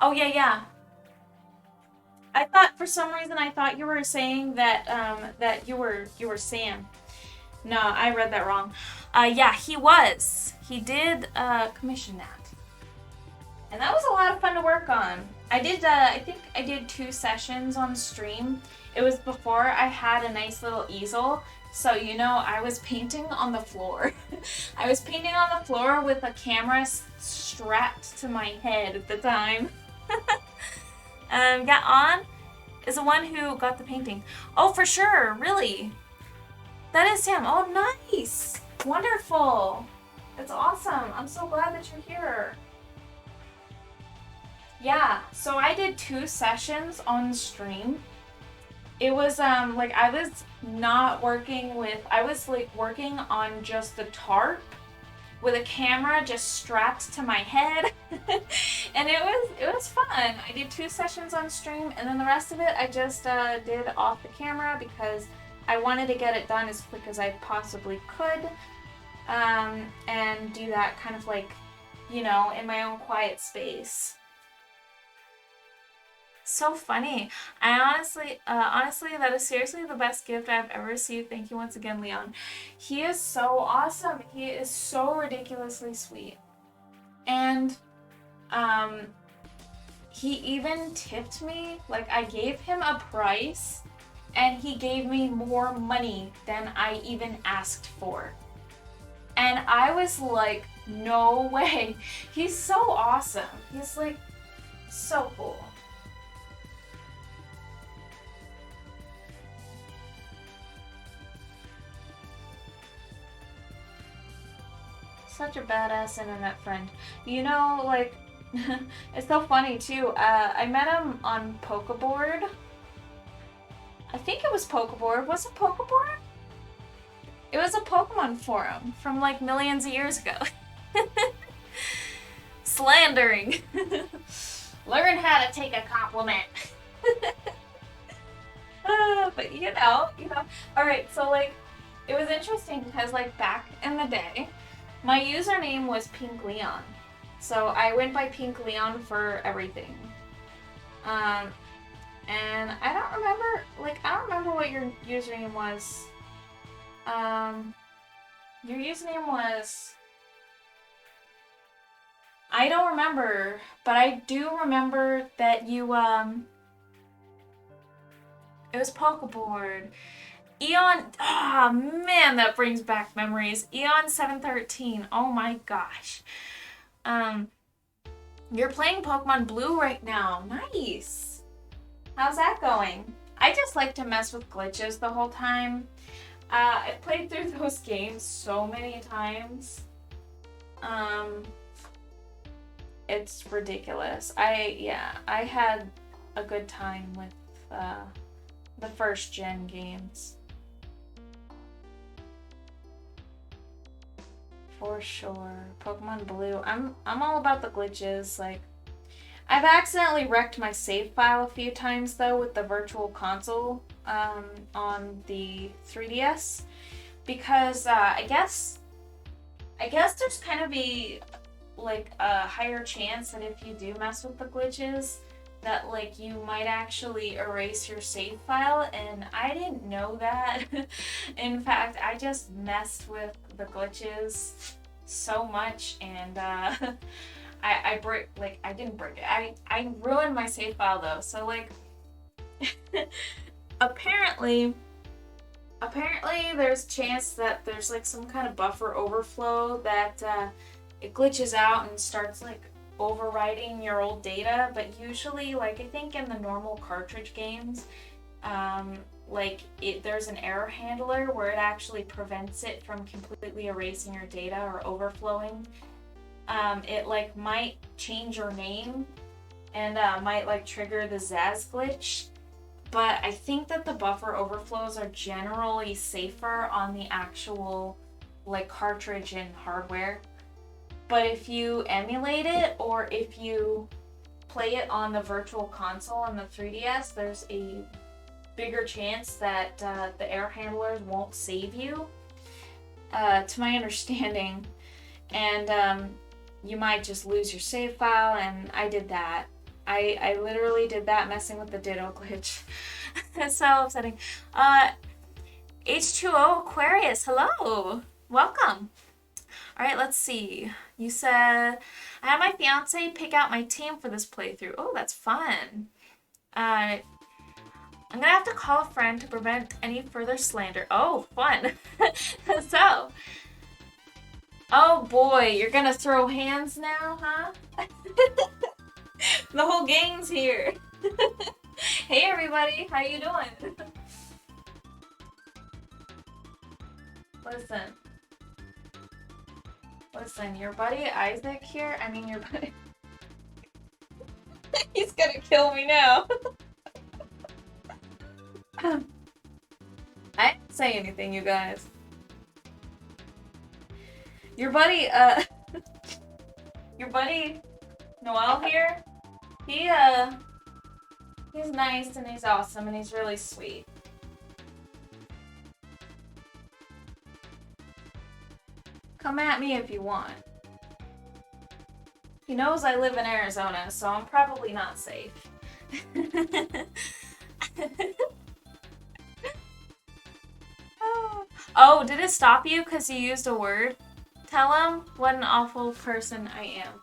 A: Oh, yeah. I thought, for some reason, I thought you were saying that, that you were Sam. No, I read that wrong. Yeah, he was. He did, commission that. And that was a lot of fun to work on. I did, I think I did 2 sessions on stream. It was before I had a nice little easel. So, you know, I was painting on the floor. I was painting on the floor with a camera strapped to my head at the time. Got on is the one who got the painting. Oh, for sure, really. That is Sam. Oh, nice. Wonderful. That's awesome. I'm so glad that you're here. Yeah, so I did 2 sessions on stream. It was, like, I was not working with, I was, like, working on just the tarp with a camera just strapped to my head. And it was fun. I did 2 sessions on stream, and then the rest of it I just did off the camera because I wanted to get it done as quick as I possibly could. And do that kind of like, you know, in my own quiet space. So funny. I honestly, that is seriously the best gift I've ever received. Thank you once again, Leon. He is so awesome. He is so ridiculously sweet. And, he even tipped me. Like, I gave him a price, and he gave me more money than I even asked for. And I was like, no way. He's so awesome. He's, like, so cool. Such a badass internet friend. You know, like, it's so funny too. I met him on Pokeboard. I think it was Pokeboard. Was it Pokeboard? It was a Pokemon forum from like millions of years ago. Slandering. Learn how to take a compliment. But you know. Alright, so like, it was interesting because like back in the day, my username was Pink Leon. So I went by Pink Leon for everything. And I don't remember what your username was. Your username was... I don't remember, but I do remember that you, it was Pokeboard. Eon, man, that brings back memories. Eon713, oh my gosh. You're playing Pokemon Blue right now. Nice. How's that going? I just like to mess with glitches the whole time. I played through those games so many times. It's ridiculous. I had a good time with the first gen games. For sure. Pokemon Blue. I'm all about the glitches. Like, I've accidentally wrecked my save file a few times though with the Virtual Console on the 3DS. because I guess there's kind of a like a higher chance that if you do mess with the glitches, that like you might actually erase your save file, and I didn't know that. In fact, I just messed with the glitches so much, and I didn't break it. I ruined my save file though. So like apparently there's a chance that there's like some kind of buffer overflow that it glitches out and starts like overwriting your old data. But usually, like I think in the normal cartridge games, there's an error handler where it actually prevents it from completely erasing your data or overflowing. It like might change your name and might like trigger the Zaz glitch. But I think that the buffer overflows are generally safer on the actual like cartridge and hardware. But if you emulate it or if you play it on the virtual console on the 3DS, there's a bigger chance that the error handlers won't save you, to my understanding. And you might just lose your save file, and I did that. I literally did that messing with the Ditto glitch. It's so upsetting. H2O Aquarius, hello! Welcome! Alright, let's see. You said, I had my fiance pick out my team for this playthrough. Oh, that's fun. I'm gonna have to call a friend to prevent any further slander. Oh, fun. So, oh boy, you're gonna throw hands now, huh? The whole gang's here. Hey everybody, how you doing? Listen, your buddy Isaac here, I mean your buddy... He's gonna kill me now. I didn't say anything, you guys. Your buddy, your buddy Noel here, he's nice and he's awesome and he's really sweet. Come at me if you want. He knows I live in Arizona, so I'm probably not safe. Oh, did it stop you because you used a word? Tell him what an awful person I am.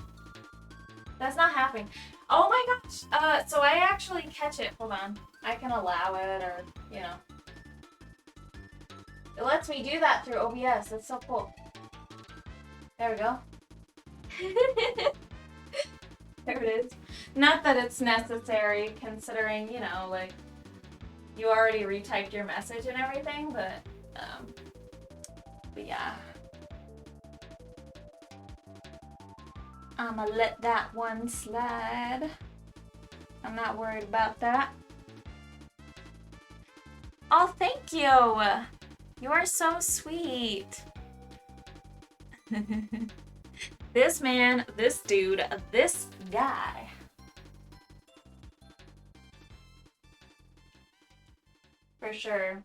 A: That's not happening. Oh my gosh. So I actually catch it. Hold on. I can allow it, or, you know. It lets me do that through OBS. That's so cool. There we go. There it is. Not that it's necessary, considering, you know, like, you already retyped your message and everything, but yeah. I'ma let that one slide. I'm not worried about that. Oh, thank you! You are so sweet. This man, this dude, this guy. For sure.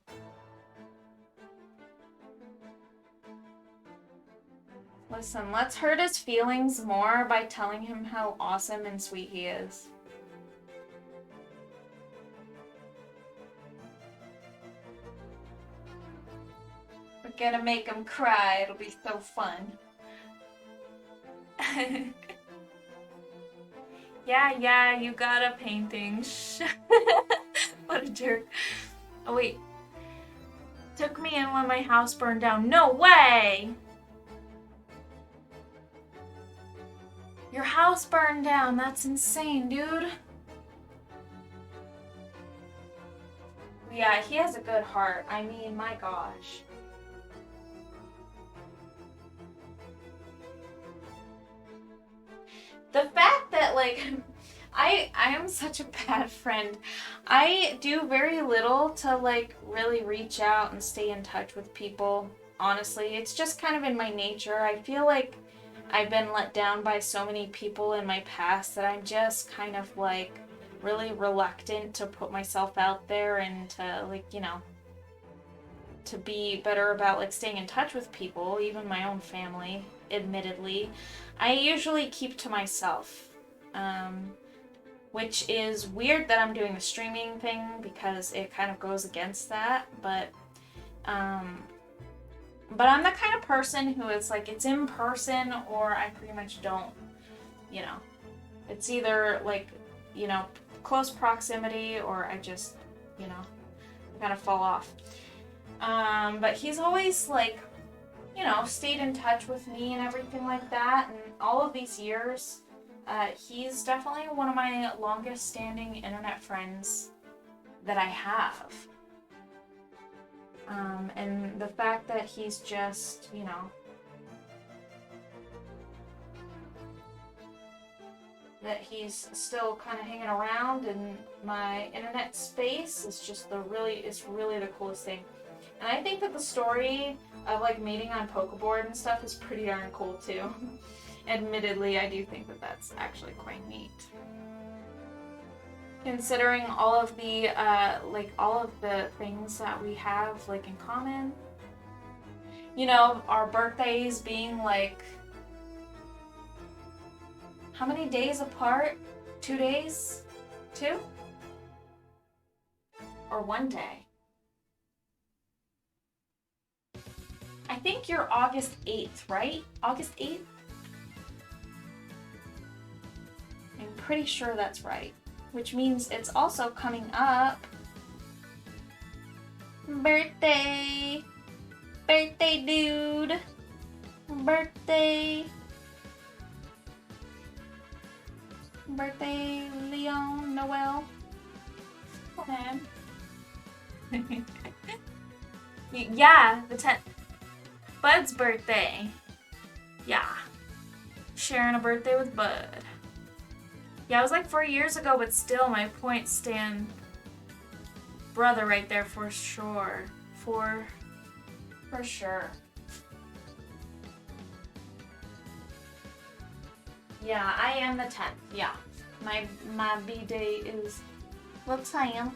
A: Listen, let's hurt his feelings more by telling him how awesome and sweet he is. We're gonna make him cry. It'll be so fun. Yeah, you got a painting. What a jerk. Oh, wait. Took me in when my house burned down. No way! Your house burned down. That's insane, dude. Yeah, he has a good heart. I mean, my gosh. The fact that, like, I am such a bad friend. I do very little to, like, really reach out and stay in touch with people, honestly. It's just kind of in my nature. I feel like I've been let down by so many people in my past that I'm just kind of, like, really reluctant to put myself out there and to, like, you know, to be better about like staying in touch with people, even my own family, admittedly, I usually keep to myself. Which is weird that I'm doing the streaming thing because it kind of goes against that, but I'm the kind of person who is like, it's in person or I pretty much don't, you know. It's either like, you know, close proximity or I just, you know, kind of fall off. But he's always like, you know, stayed in touch with me and everything like that, and all of these years, he's definitely one of my longest standing internet friends that I have. And the fact that he's just, you know, that he's still kind of hanging around in my internet space is just it's really the coolest thing. And I think that the story of like meeting on Pokeboard and stuff is pretty darn cool too. Admittedly, I do think that that's actually quite neat. Considering all of the things that we have like in common. You know, our birthdays being like, how many days apart? 2 days? 2? Or 1 day? I think you're August 8th, right? August 8th? I'm pretty sure that's right. Which means it's also coming up. Birthday! Birthday, dude! Birthday! Birthday, Leon, Noel. Come on. Yeah, the 10th. Bud's birthday. Yeah. Sharing a birthday with Bud. Yeah, it was like 4 years ago, but still my point stand brother right there for sure. For sure. Yeah, I am the 10th. Yeah. My B-day is the 10th.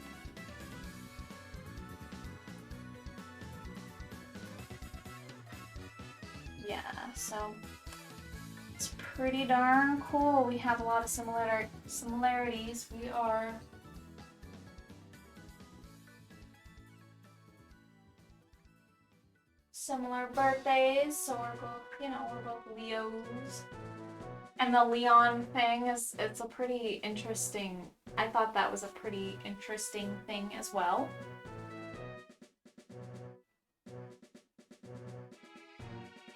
A: Yeah, so it's pretty darn cool. We have a lot of similarities. We are similar birthdays, so we're both, you know, we're both Leos. And the Leon thing it's a pretty interesting, I thought that was a pretty interesting thing as well.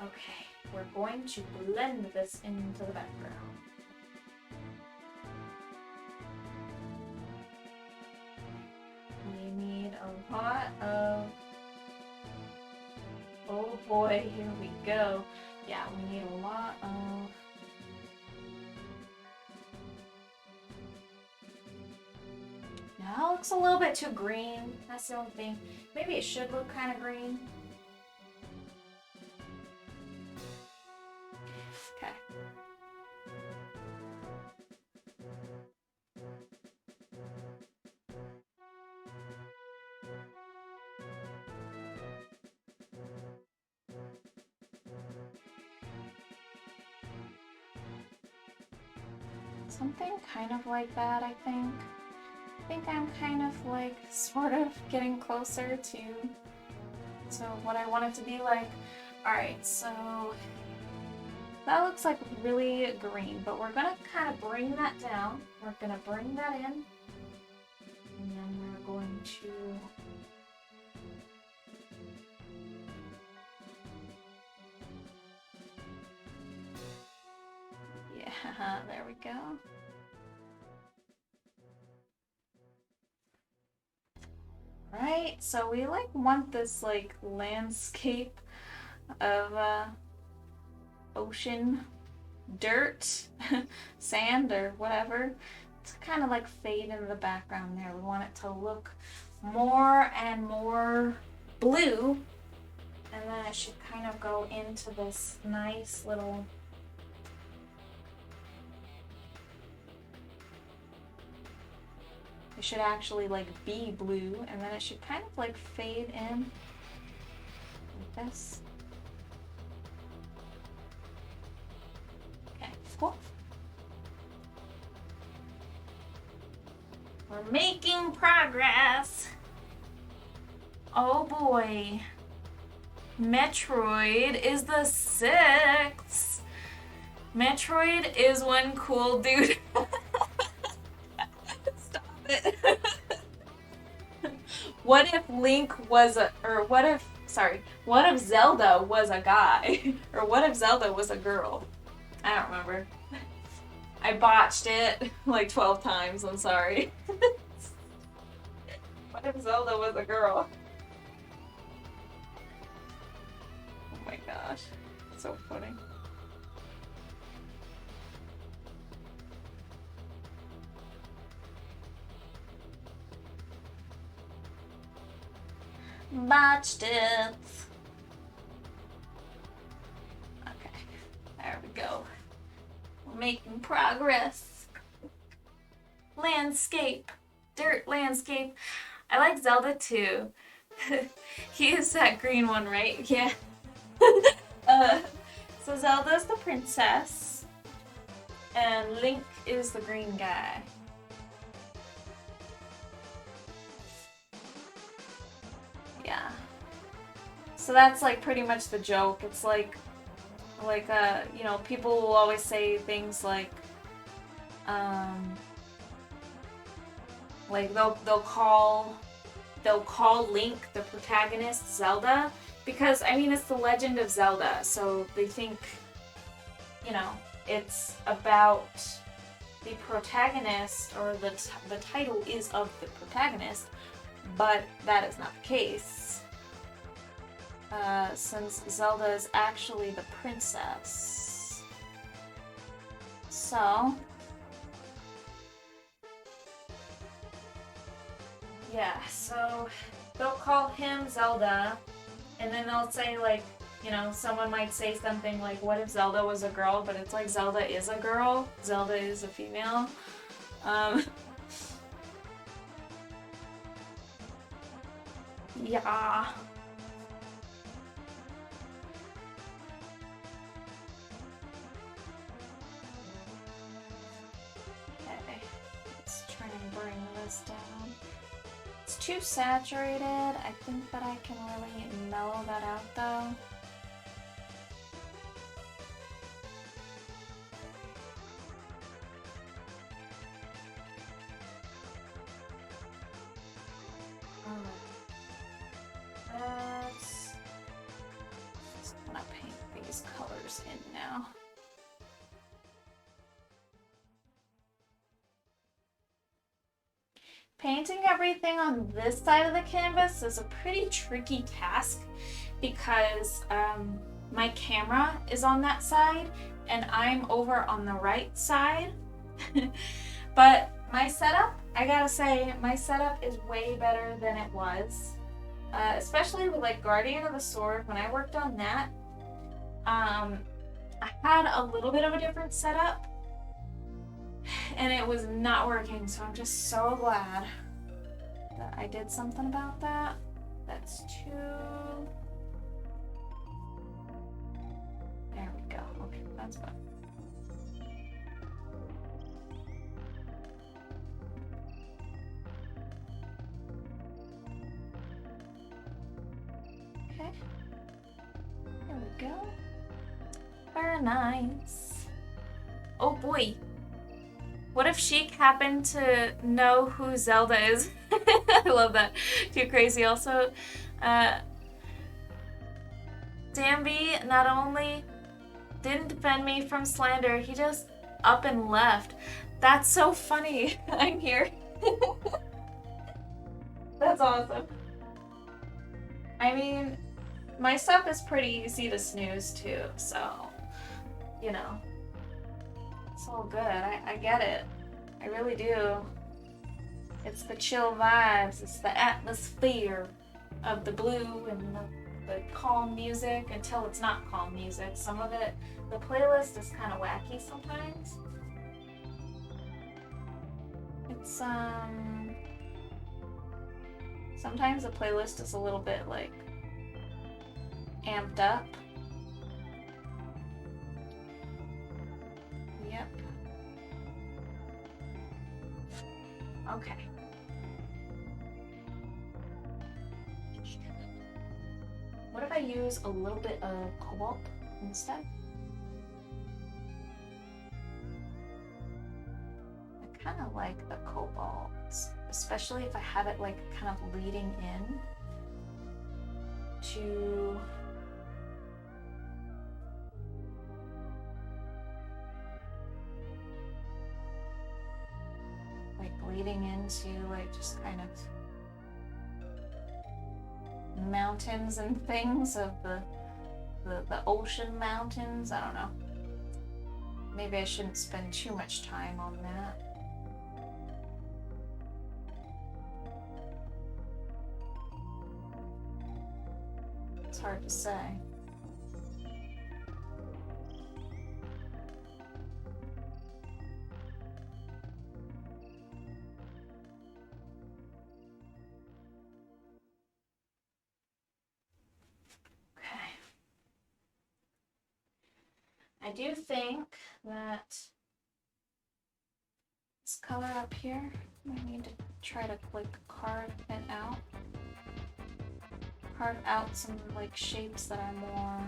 A: Okay, we're going to blend this into the background. We need a lot of, oh boy, here we go. Yeah, we need a lot of, now it looks a little bit too green. That's the only thing. Maybe it should look kind of green. Okay. Something kind of like that, I think. I think I'm kind of like sort of getting closer to what I want it to be like. Alright, so that looks like really green, but we're gonna kind of bring that down. We're gonna bring that in, and then we're going to yeah, there we go. Right, so we like want this like landscape of ocean, dirt, sand, or whatever to kind of like fade into the background there. We want it to look more and more blue, and then it should kind of go into this nice little it should actually like be blue, and then it should kind of like fade in. like this. Okay, cool. We're making progress. Oh boy. Metroid is the 6th. Metroid is one cool dude. Stop it. What if Link was what if Zelda was a guy? Or what if Zelda was a girl? I don't remember. I botched it like 12 times, I'm sorry. What if Zelda was a girl? Oh my gosh, so funny. Botched it. Okay, there we go. We're making progress. Landscape. Dirt landscape. I like Zelda too. He is that green one, right? Yeah. So Zelda's the princess. And Link is the green guy. Yeah. So that's like pretty much the joke. It's like you know, people will always say things like they'll call Link the protagonist Zelda because I mean it's the Legend of Zelda, so they think, you know, it's about the protagonist, or the title is of the protagonist, but that is not the case. Since Zelda is actually the princess. So, yeah, so they'll call him Zelda, and then they'll say, like, you know, someone might say something like, what if Zelda was a girl? But it's like, Zelda is a girl, Zelda is a female. Yeah. Okay, let's try and bring this down. It's too saturated. I think that I can really mellow that out though. I'm gonna paint these colors in now. Painting everything on this side of the canvas is a pretty tricky task because my camera is on that side and I'm over on the right side. But my setup, I gotta say, my setup is way better than it was. Especially with like Guardian of the Sword, when I worked on that, I had a little bit of a different setup and it was not working, so I'm just so glad that I did something about that. That's 2. There we go. Okay, that's better. Okay. There we go. Very nice. Oh boy. What if Sheik happened to know who Zelda is? I love that. Too crazy. Also, Danby not only didn't defend me from slander, he just up and left. That's so funny. I'm here. That's awesome. I mean, my stuff is pretty easy to snooze too, so, you know. It's all good. I get it. I really do. It's the chill vibes. It's the atmosphere of the blue and the calm music until it's not calm music. Some of it, the playlist is kind of wacky sometimes. It's, sometimes the playlist is a little bit like amped up. Yep. Okay. What if I use a little bit of cobalt instead? I kind of like the cobalt, especially if I have it like kind of leading in to like bleeding into like just kind of mountains and things of the ocean mountains. I don't know. Maybe I shouldn't spend too much time on that. It's hard to say. I do think that this color up here, I need to try to like carve out some like shapes that are more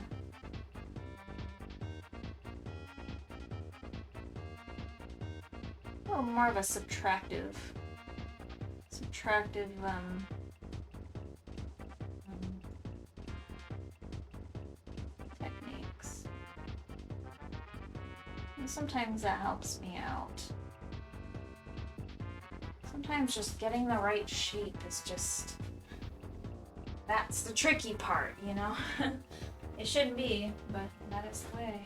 A: a little more of a subtractive techniques. And sometimes that helps me out. Sometimes just getting the right shape is just, that's the tricky part, you know? It shouldn't be, but that is the way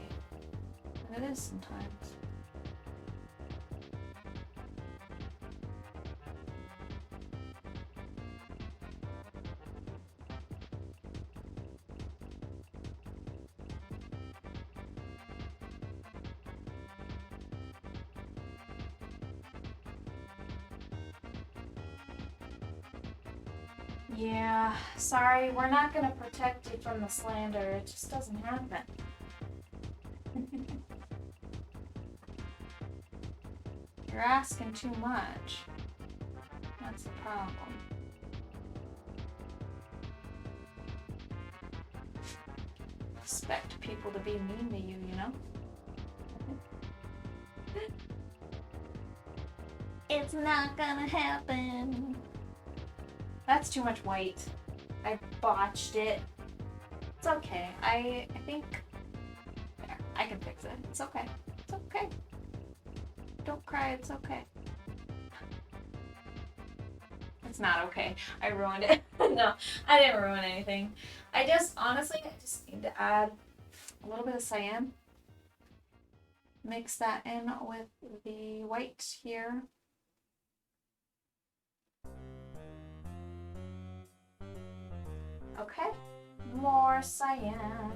A: it is sometimes. Yeah, sorry, we're not gonna protect you from the slander. It just doesn't happen. You're asking too much. That's the problem. Expect people to be mean to you, you know? It's not gonna happen. That's too much white. I botched it. It's okay. I think there, I can fix it. It's okay. It's okay. Don't cry, it's okay. It's not okay. I ruined it. No, I didn't ruin anything. Honestly, I just need to add a little bit of cyan. Mix that in with the white here. Okay, more cyan.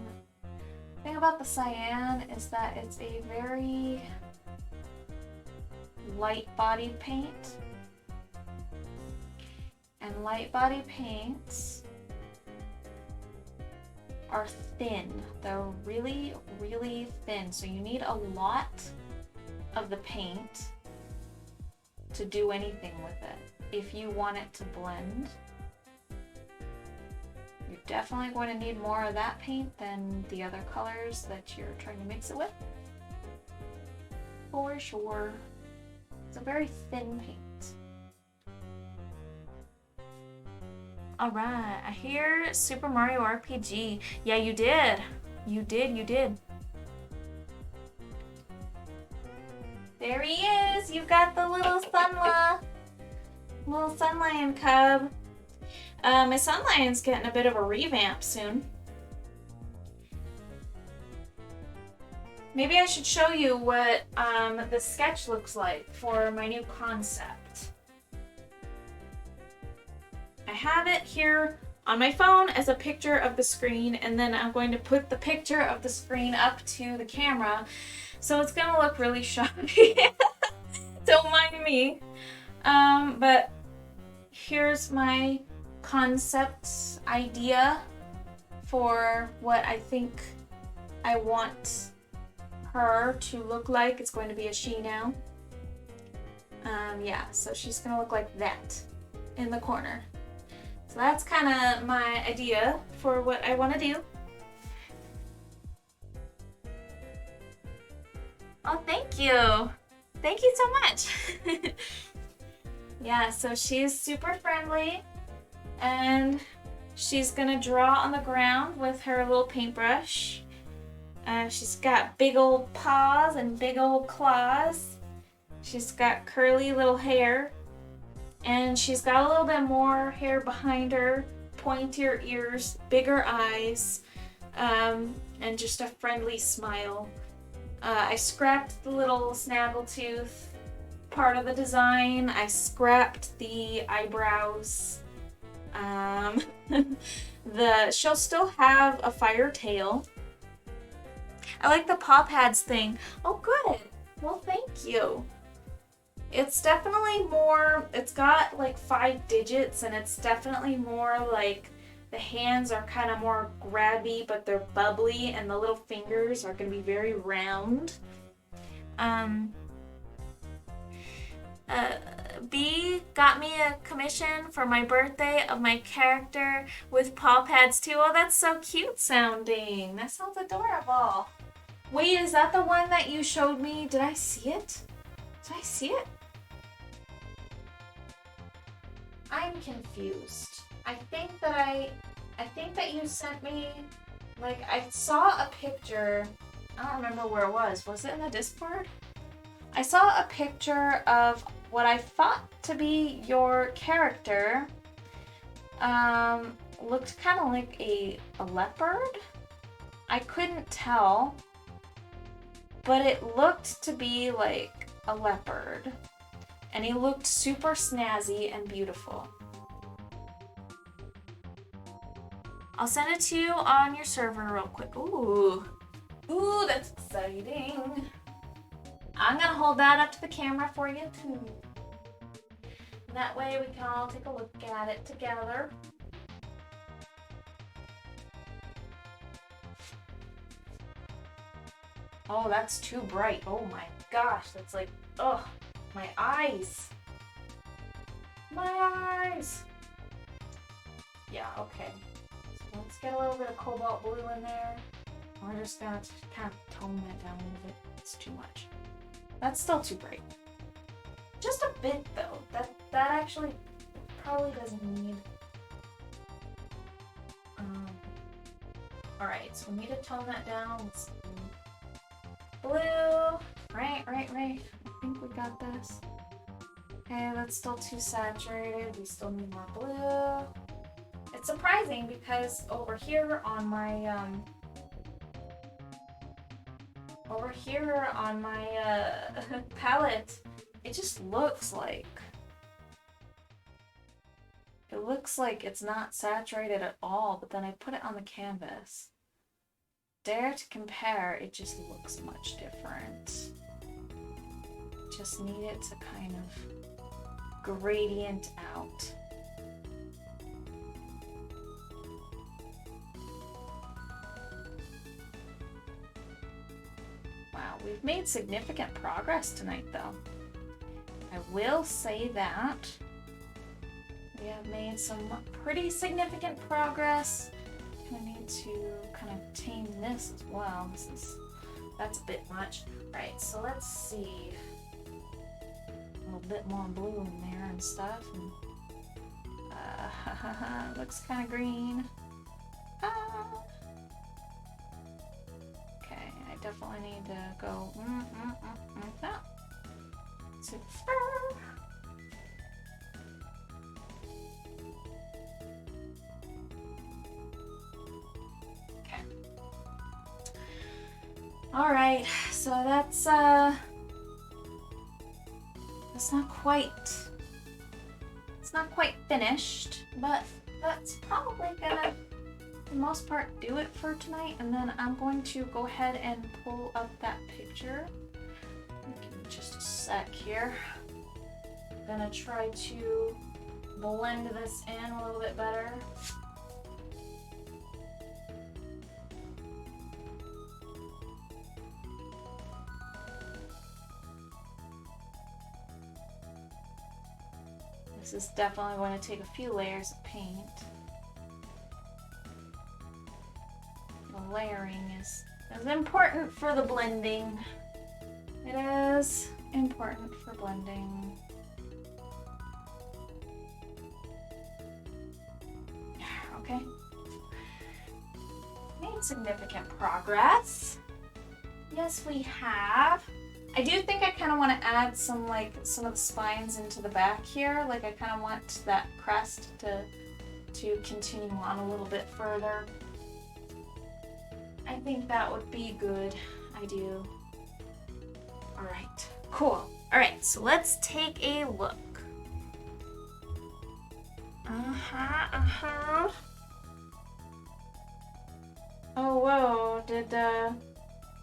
A: The thing about the cyan is that it's a very light-bodied paint. And light-bodied paints are thin. They're really, really thin. So you need a lot of the paint to do anything with it. If you want it to blend, you're definitely going to need more of that paint than the other colors that you're trying to mix it with. For sure. It's a very thin paint. Alright, I hear Super Mario RPG. Yeah, you did. You did. There he is! You've got the little Sun Lion cub. My Sun Lion's getting a bit of a revamp soon. Maybe I should show you what the sketch looks like for my new concept. I have it here on my phone as a picture of the screen, and then I'm going to put the picture of the screen up to the camera, so it's gonna look really shoddy. Don't mind me. But here's my concept idea for what I think I want her to look like. It's going to be a she now. Yeah, so she's gonna look like that in the corner. So that's kind of my idea for what I want to do. Oh, thank you. Thank you so much. Yeah, so she's super friendly, and she's gonna draw on the ground with her little paintbrush. She's got big old paws and big old claws. She's got curly little hair, and she's got a little bit more hair behind her, pointier ears, bigger eyes, and just a friendly smile. I scrapped the little snaggletooth part of the design. I scrapped the eyebrows. She'll still have a fire tail. I like the paw pads thing. Oh, good. Well, thank you. It's definitely more, it's got like 5 digits, and it's definitely more like the hands are kind of more grabby, but they're bubbly, and the little fingers are going to be very round. B got me a commission for my birthday of my character with paw pads too. Oh, that's so cute sounding. That sounds adorable. Wait, is that the one that you showed me? Did I see it? Did I see it? I'm confused. I think that you sent me, like, I saw a picture. I don't remember where it was. Was it in the Discord? I saw a picture of what I thought to be your character. Looked kind of like a leopard. I couldn't tell, but it looked to be like a leopard. And he looked super snazzy and beautiful. I'll send it to you on your server real quick. Ooh, that's exciting. I'm gonna hold that up to the camera for you too. That way we can all take a look at it together. Oh, that's too bright. Oh my gosh, that's like, ugh, my eyes. My eyes. Yeah, okay. So let's get a little bit of cobalt blue in there. We're just gonna kind of tone that down a little bit. It's too much. That's still too bright. Just a bit though. That actually probably doesn't need. Alright, so we need to tone that down. Let's do blue. Right. I think we got this. Okay, that's still too saturated. We still need more blue. It's surprising because over here on my palette, it just looks like it's not saturated at all, but then I put it on the canvas. Dare to compare, it just looks much different. Just need it to kind of gradient out. Wow, we've made significant progress tonight though. I will say that. We have made some pretty significant progress. I need to kind of tame this as well. That's a bit much. Right, so let's see. A little bit more blue in there and stuff. And, looks kind of green. Okay, I definitely need to go like that. Super. Okay. All right, so that's not quite finished, but that's probably gonna, for the most part, do it for tonight. And then I'm going to go ahead and pull up that picture. Give me just a sec here. I'm gonna try to blend this in a little bit better. This is definitely going to take a few layers of paint. The layering is important for the blending. It is important for blending. Okay. Made significant progress. Yes, we have. I do think I kind of want to add some of the spines into the back here. Like I kind of want that crest to continue on a little bit further. I think that would be good. I do. All right, cool. All right, so let's take a look. Oh, whoa, did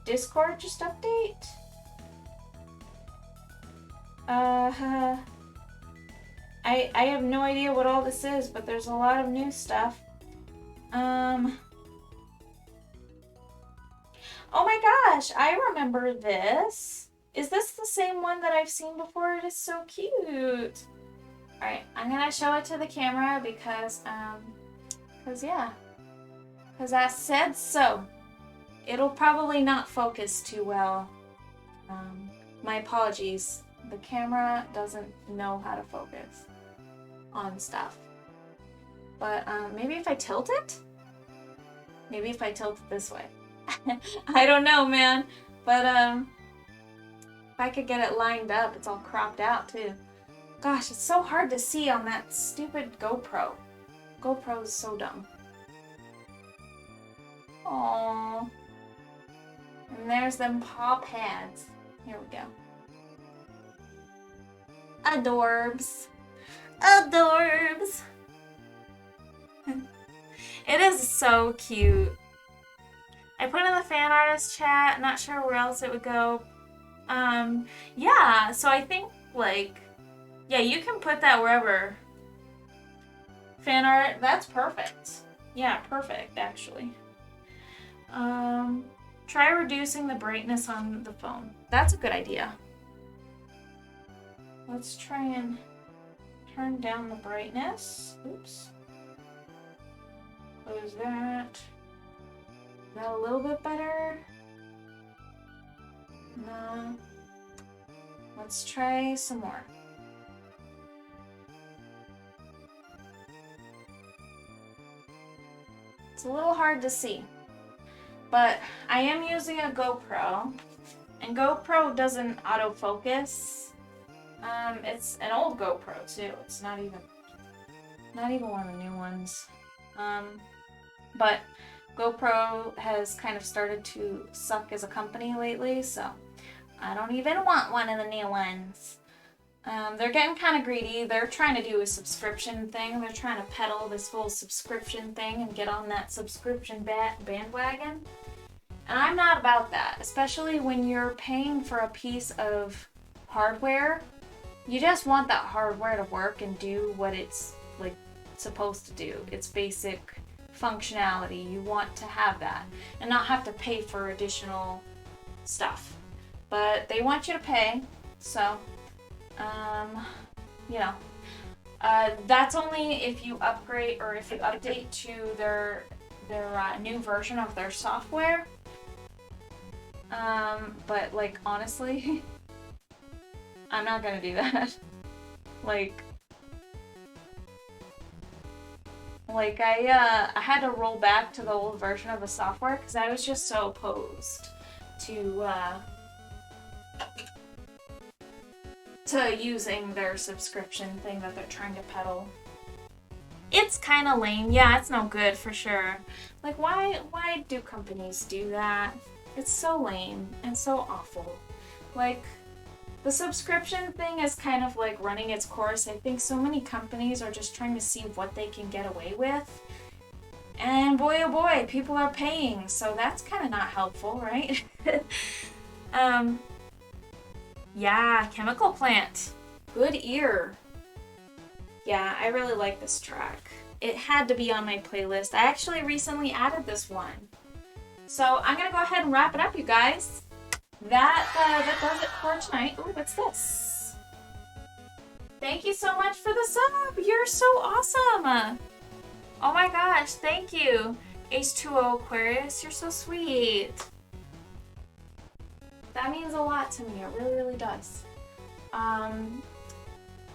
A: Discord just update? I have no idea what all this is, but there's a lot of new stuff. Oh my gosh, I remember this. Is this the same one that I've seen before? It is so cute. All right, I'm gonna show it to the camera because I said so. It'll probably not focus too well. My apologies. The camera doesn't know how to focus on stuff. But maybe if I tilt it? Maybe if I tilt it this way. I don't know, man. But if I could get it lined up, it's all cropped out too. Gosh, it's so hard to see on that stupid GoPro. GoPro is so dumb. Aww. And there's them paw pads. Here we go. Adorbs. Adorbs. It is so cute. I put it in the fan artist chat, not sure where else it would go. Yeah, so I think, like, yeah, you can put that wherever. Fan art, that's perfect. Yeah, perfect, actually. Try reducing the brightness on the phone. That's a good idea. Let's try and turn down the brightness. Oops. Close that. Is that a little bit better? No. Let's try some more. It's a little hard to see, but I am using a GoPro, and GoPro doesn't autofocus. It's an old GoPro too. It's not even one of the new ones. But GoPro has kind of started to suck as a company lately, so I don't even want one of the new ones. They're getting kind of greedy. They're trying to do a subscription thing. They're trying to peddle this whole subscription thing and get on that subscription bandwagon. And I'm not about that, especially when you're paying for a piece of hardware. You just want that hardware to work and do what it's like supposed to do. Its basic functionality. You want to have that and not have to pay for additional stuff. But they want you to pay, so you know, that's only if you upgrade or if you update to their new version of their software. But like honestly, I'm not gonna do that. Like I had to roll back to the old version of the software because I was just so opposed to using their subscription thing that they're trying to peddle. It's kind of lame. Yeah, it's no good for sure. Like, why do companies do that? It's so lame and so awful. Like, the subscription thing is kind of like running its course. I think so many companies are just trying to see what they can get away with. And boy, oh boy, people are paying. So that's kind of not helpful, right? Yeah, Chemical Plant. Good ear. Yeah, I really like this track. It had to be on my playlist. I actually recently added this one. So I'm gonna go ahead and wrap it up, you guys. That does it for tonight. Ooh, what's this? Thank you so much for the sub. You're so awesome. Oh my gosh, thank you. H2O Aquarius, you're so sweet. That means a lot to me. It really, really does.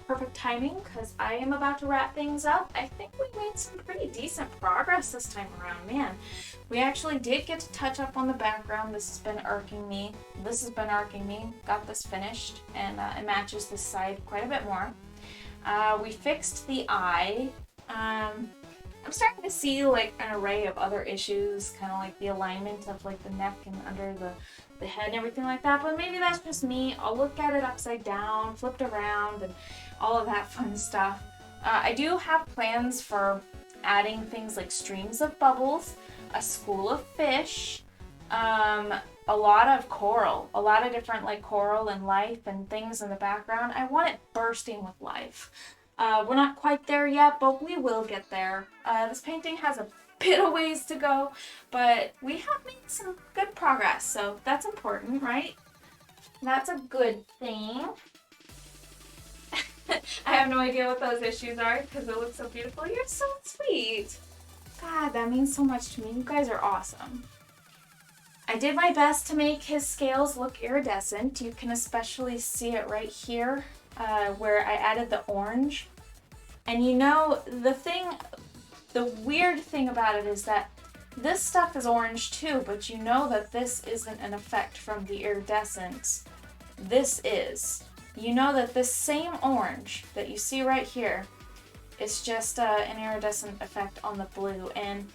A: Perfect timing because I am about to wrap things up. I think we made some pretty decent progress this time around, man. We actually did get to touch up on the background. This has been irking me. Got this finished, and it matches this side quite a bit more. We fixed the eye. I'm starting to see like an array of other issues, kind of like the alignment of like the neck and under the head and everything like that, but maybe that's just me. I'll look at it upside down, flipped around, and all of that fun stuff. I do have plans for adding things like streams of bubbles, a school of fish, a lot of coral, a lot of different like coral and life and things in the background. I want it bursting with life. We're not quite there yet, but we will get there. This painting has a bit of ways to go, but we have made some good progress, so that's important, right? That's a good thing. I have no idea what those issues are because it looks so beautiful. You're so sweet. God, that means so much to me. You guys are awesome. I did my best to make his scales look iridescent. You can especially see it right here where I added the orange. And you know, the weird thing about it is that this stuff is orange too, but you know that this isn't an effect from the iridescence. This is. You know that this same orange that you see right here is just an iridescent effect on the blue. And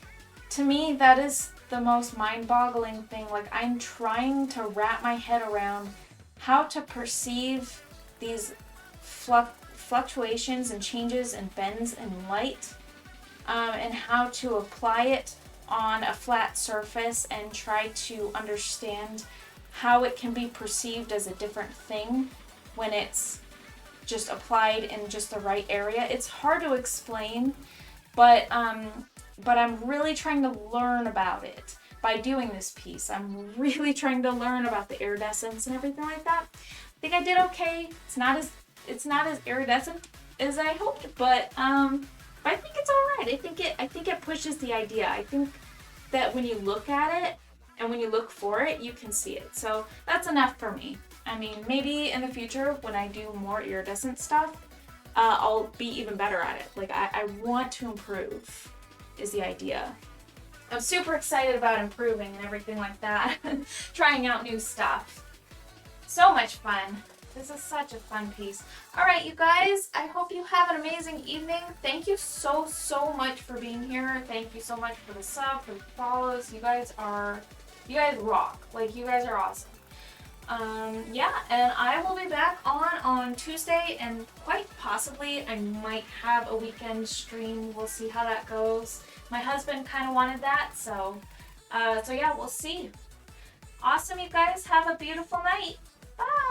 A: to me, that is the most mind-boggling thing. Like, I'm trying to wrap my head around how to perceive these fluctuations and changes and bends in light, and how to apply it on a flat surface and try to understand how it can be perceived as a different thing when it's just applied in just the right area. It's hard to explain, but I'm really trying to learn about it by doing this piece. I'm really trying to learn about the iridescence and everything like that. I think I did okay. It's not as iridescent as I hoped, but I think it's all right. I think it pushes the idea. I think that when you look at it and when you look for it, you can see it. So that's enough for me. I mean, maybe in the future when I do more iridescent stuff, I'll be even better at it. Like, I want to improve is the idea. I'm super excited about improving and everything like that. Trying out new stuff. So much fun. This is such a fun piece. All right, you guys, I hope you have an amazing evening. Thank you so, so much for being here. Thank you so much for the sub, for the follows. You guys rock. Like, you guys are awesome. Yeah, and I will be back on Tuesday, and quite possibly I might have a weekend stream. We'll see how that goes. My husband kind of wanted that, so yeah, we'll see. Awesome, you guys. Have a beautiful night. Bye.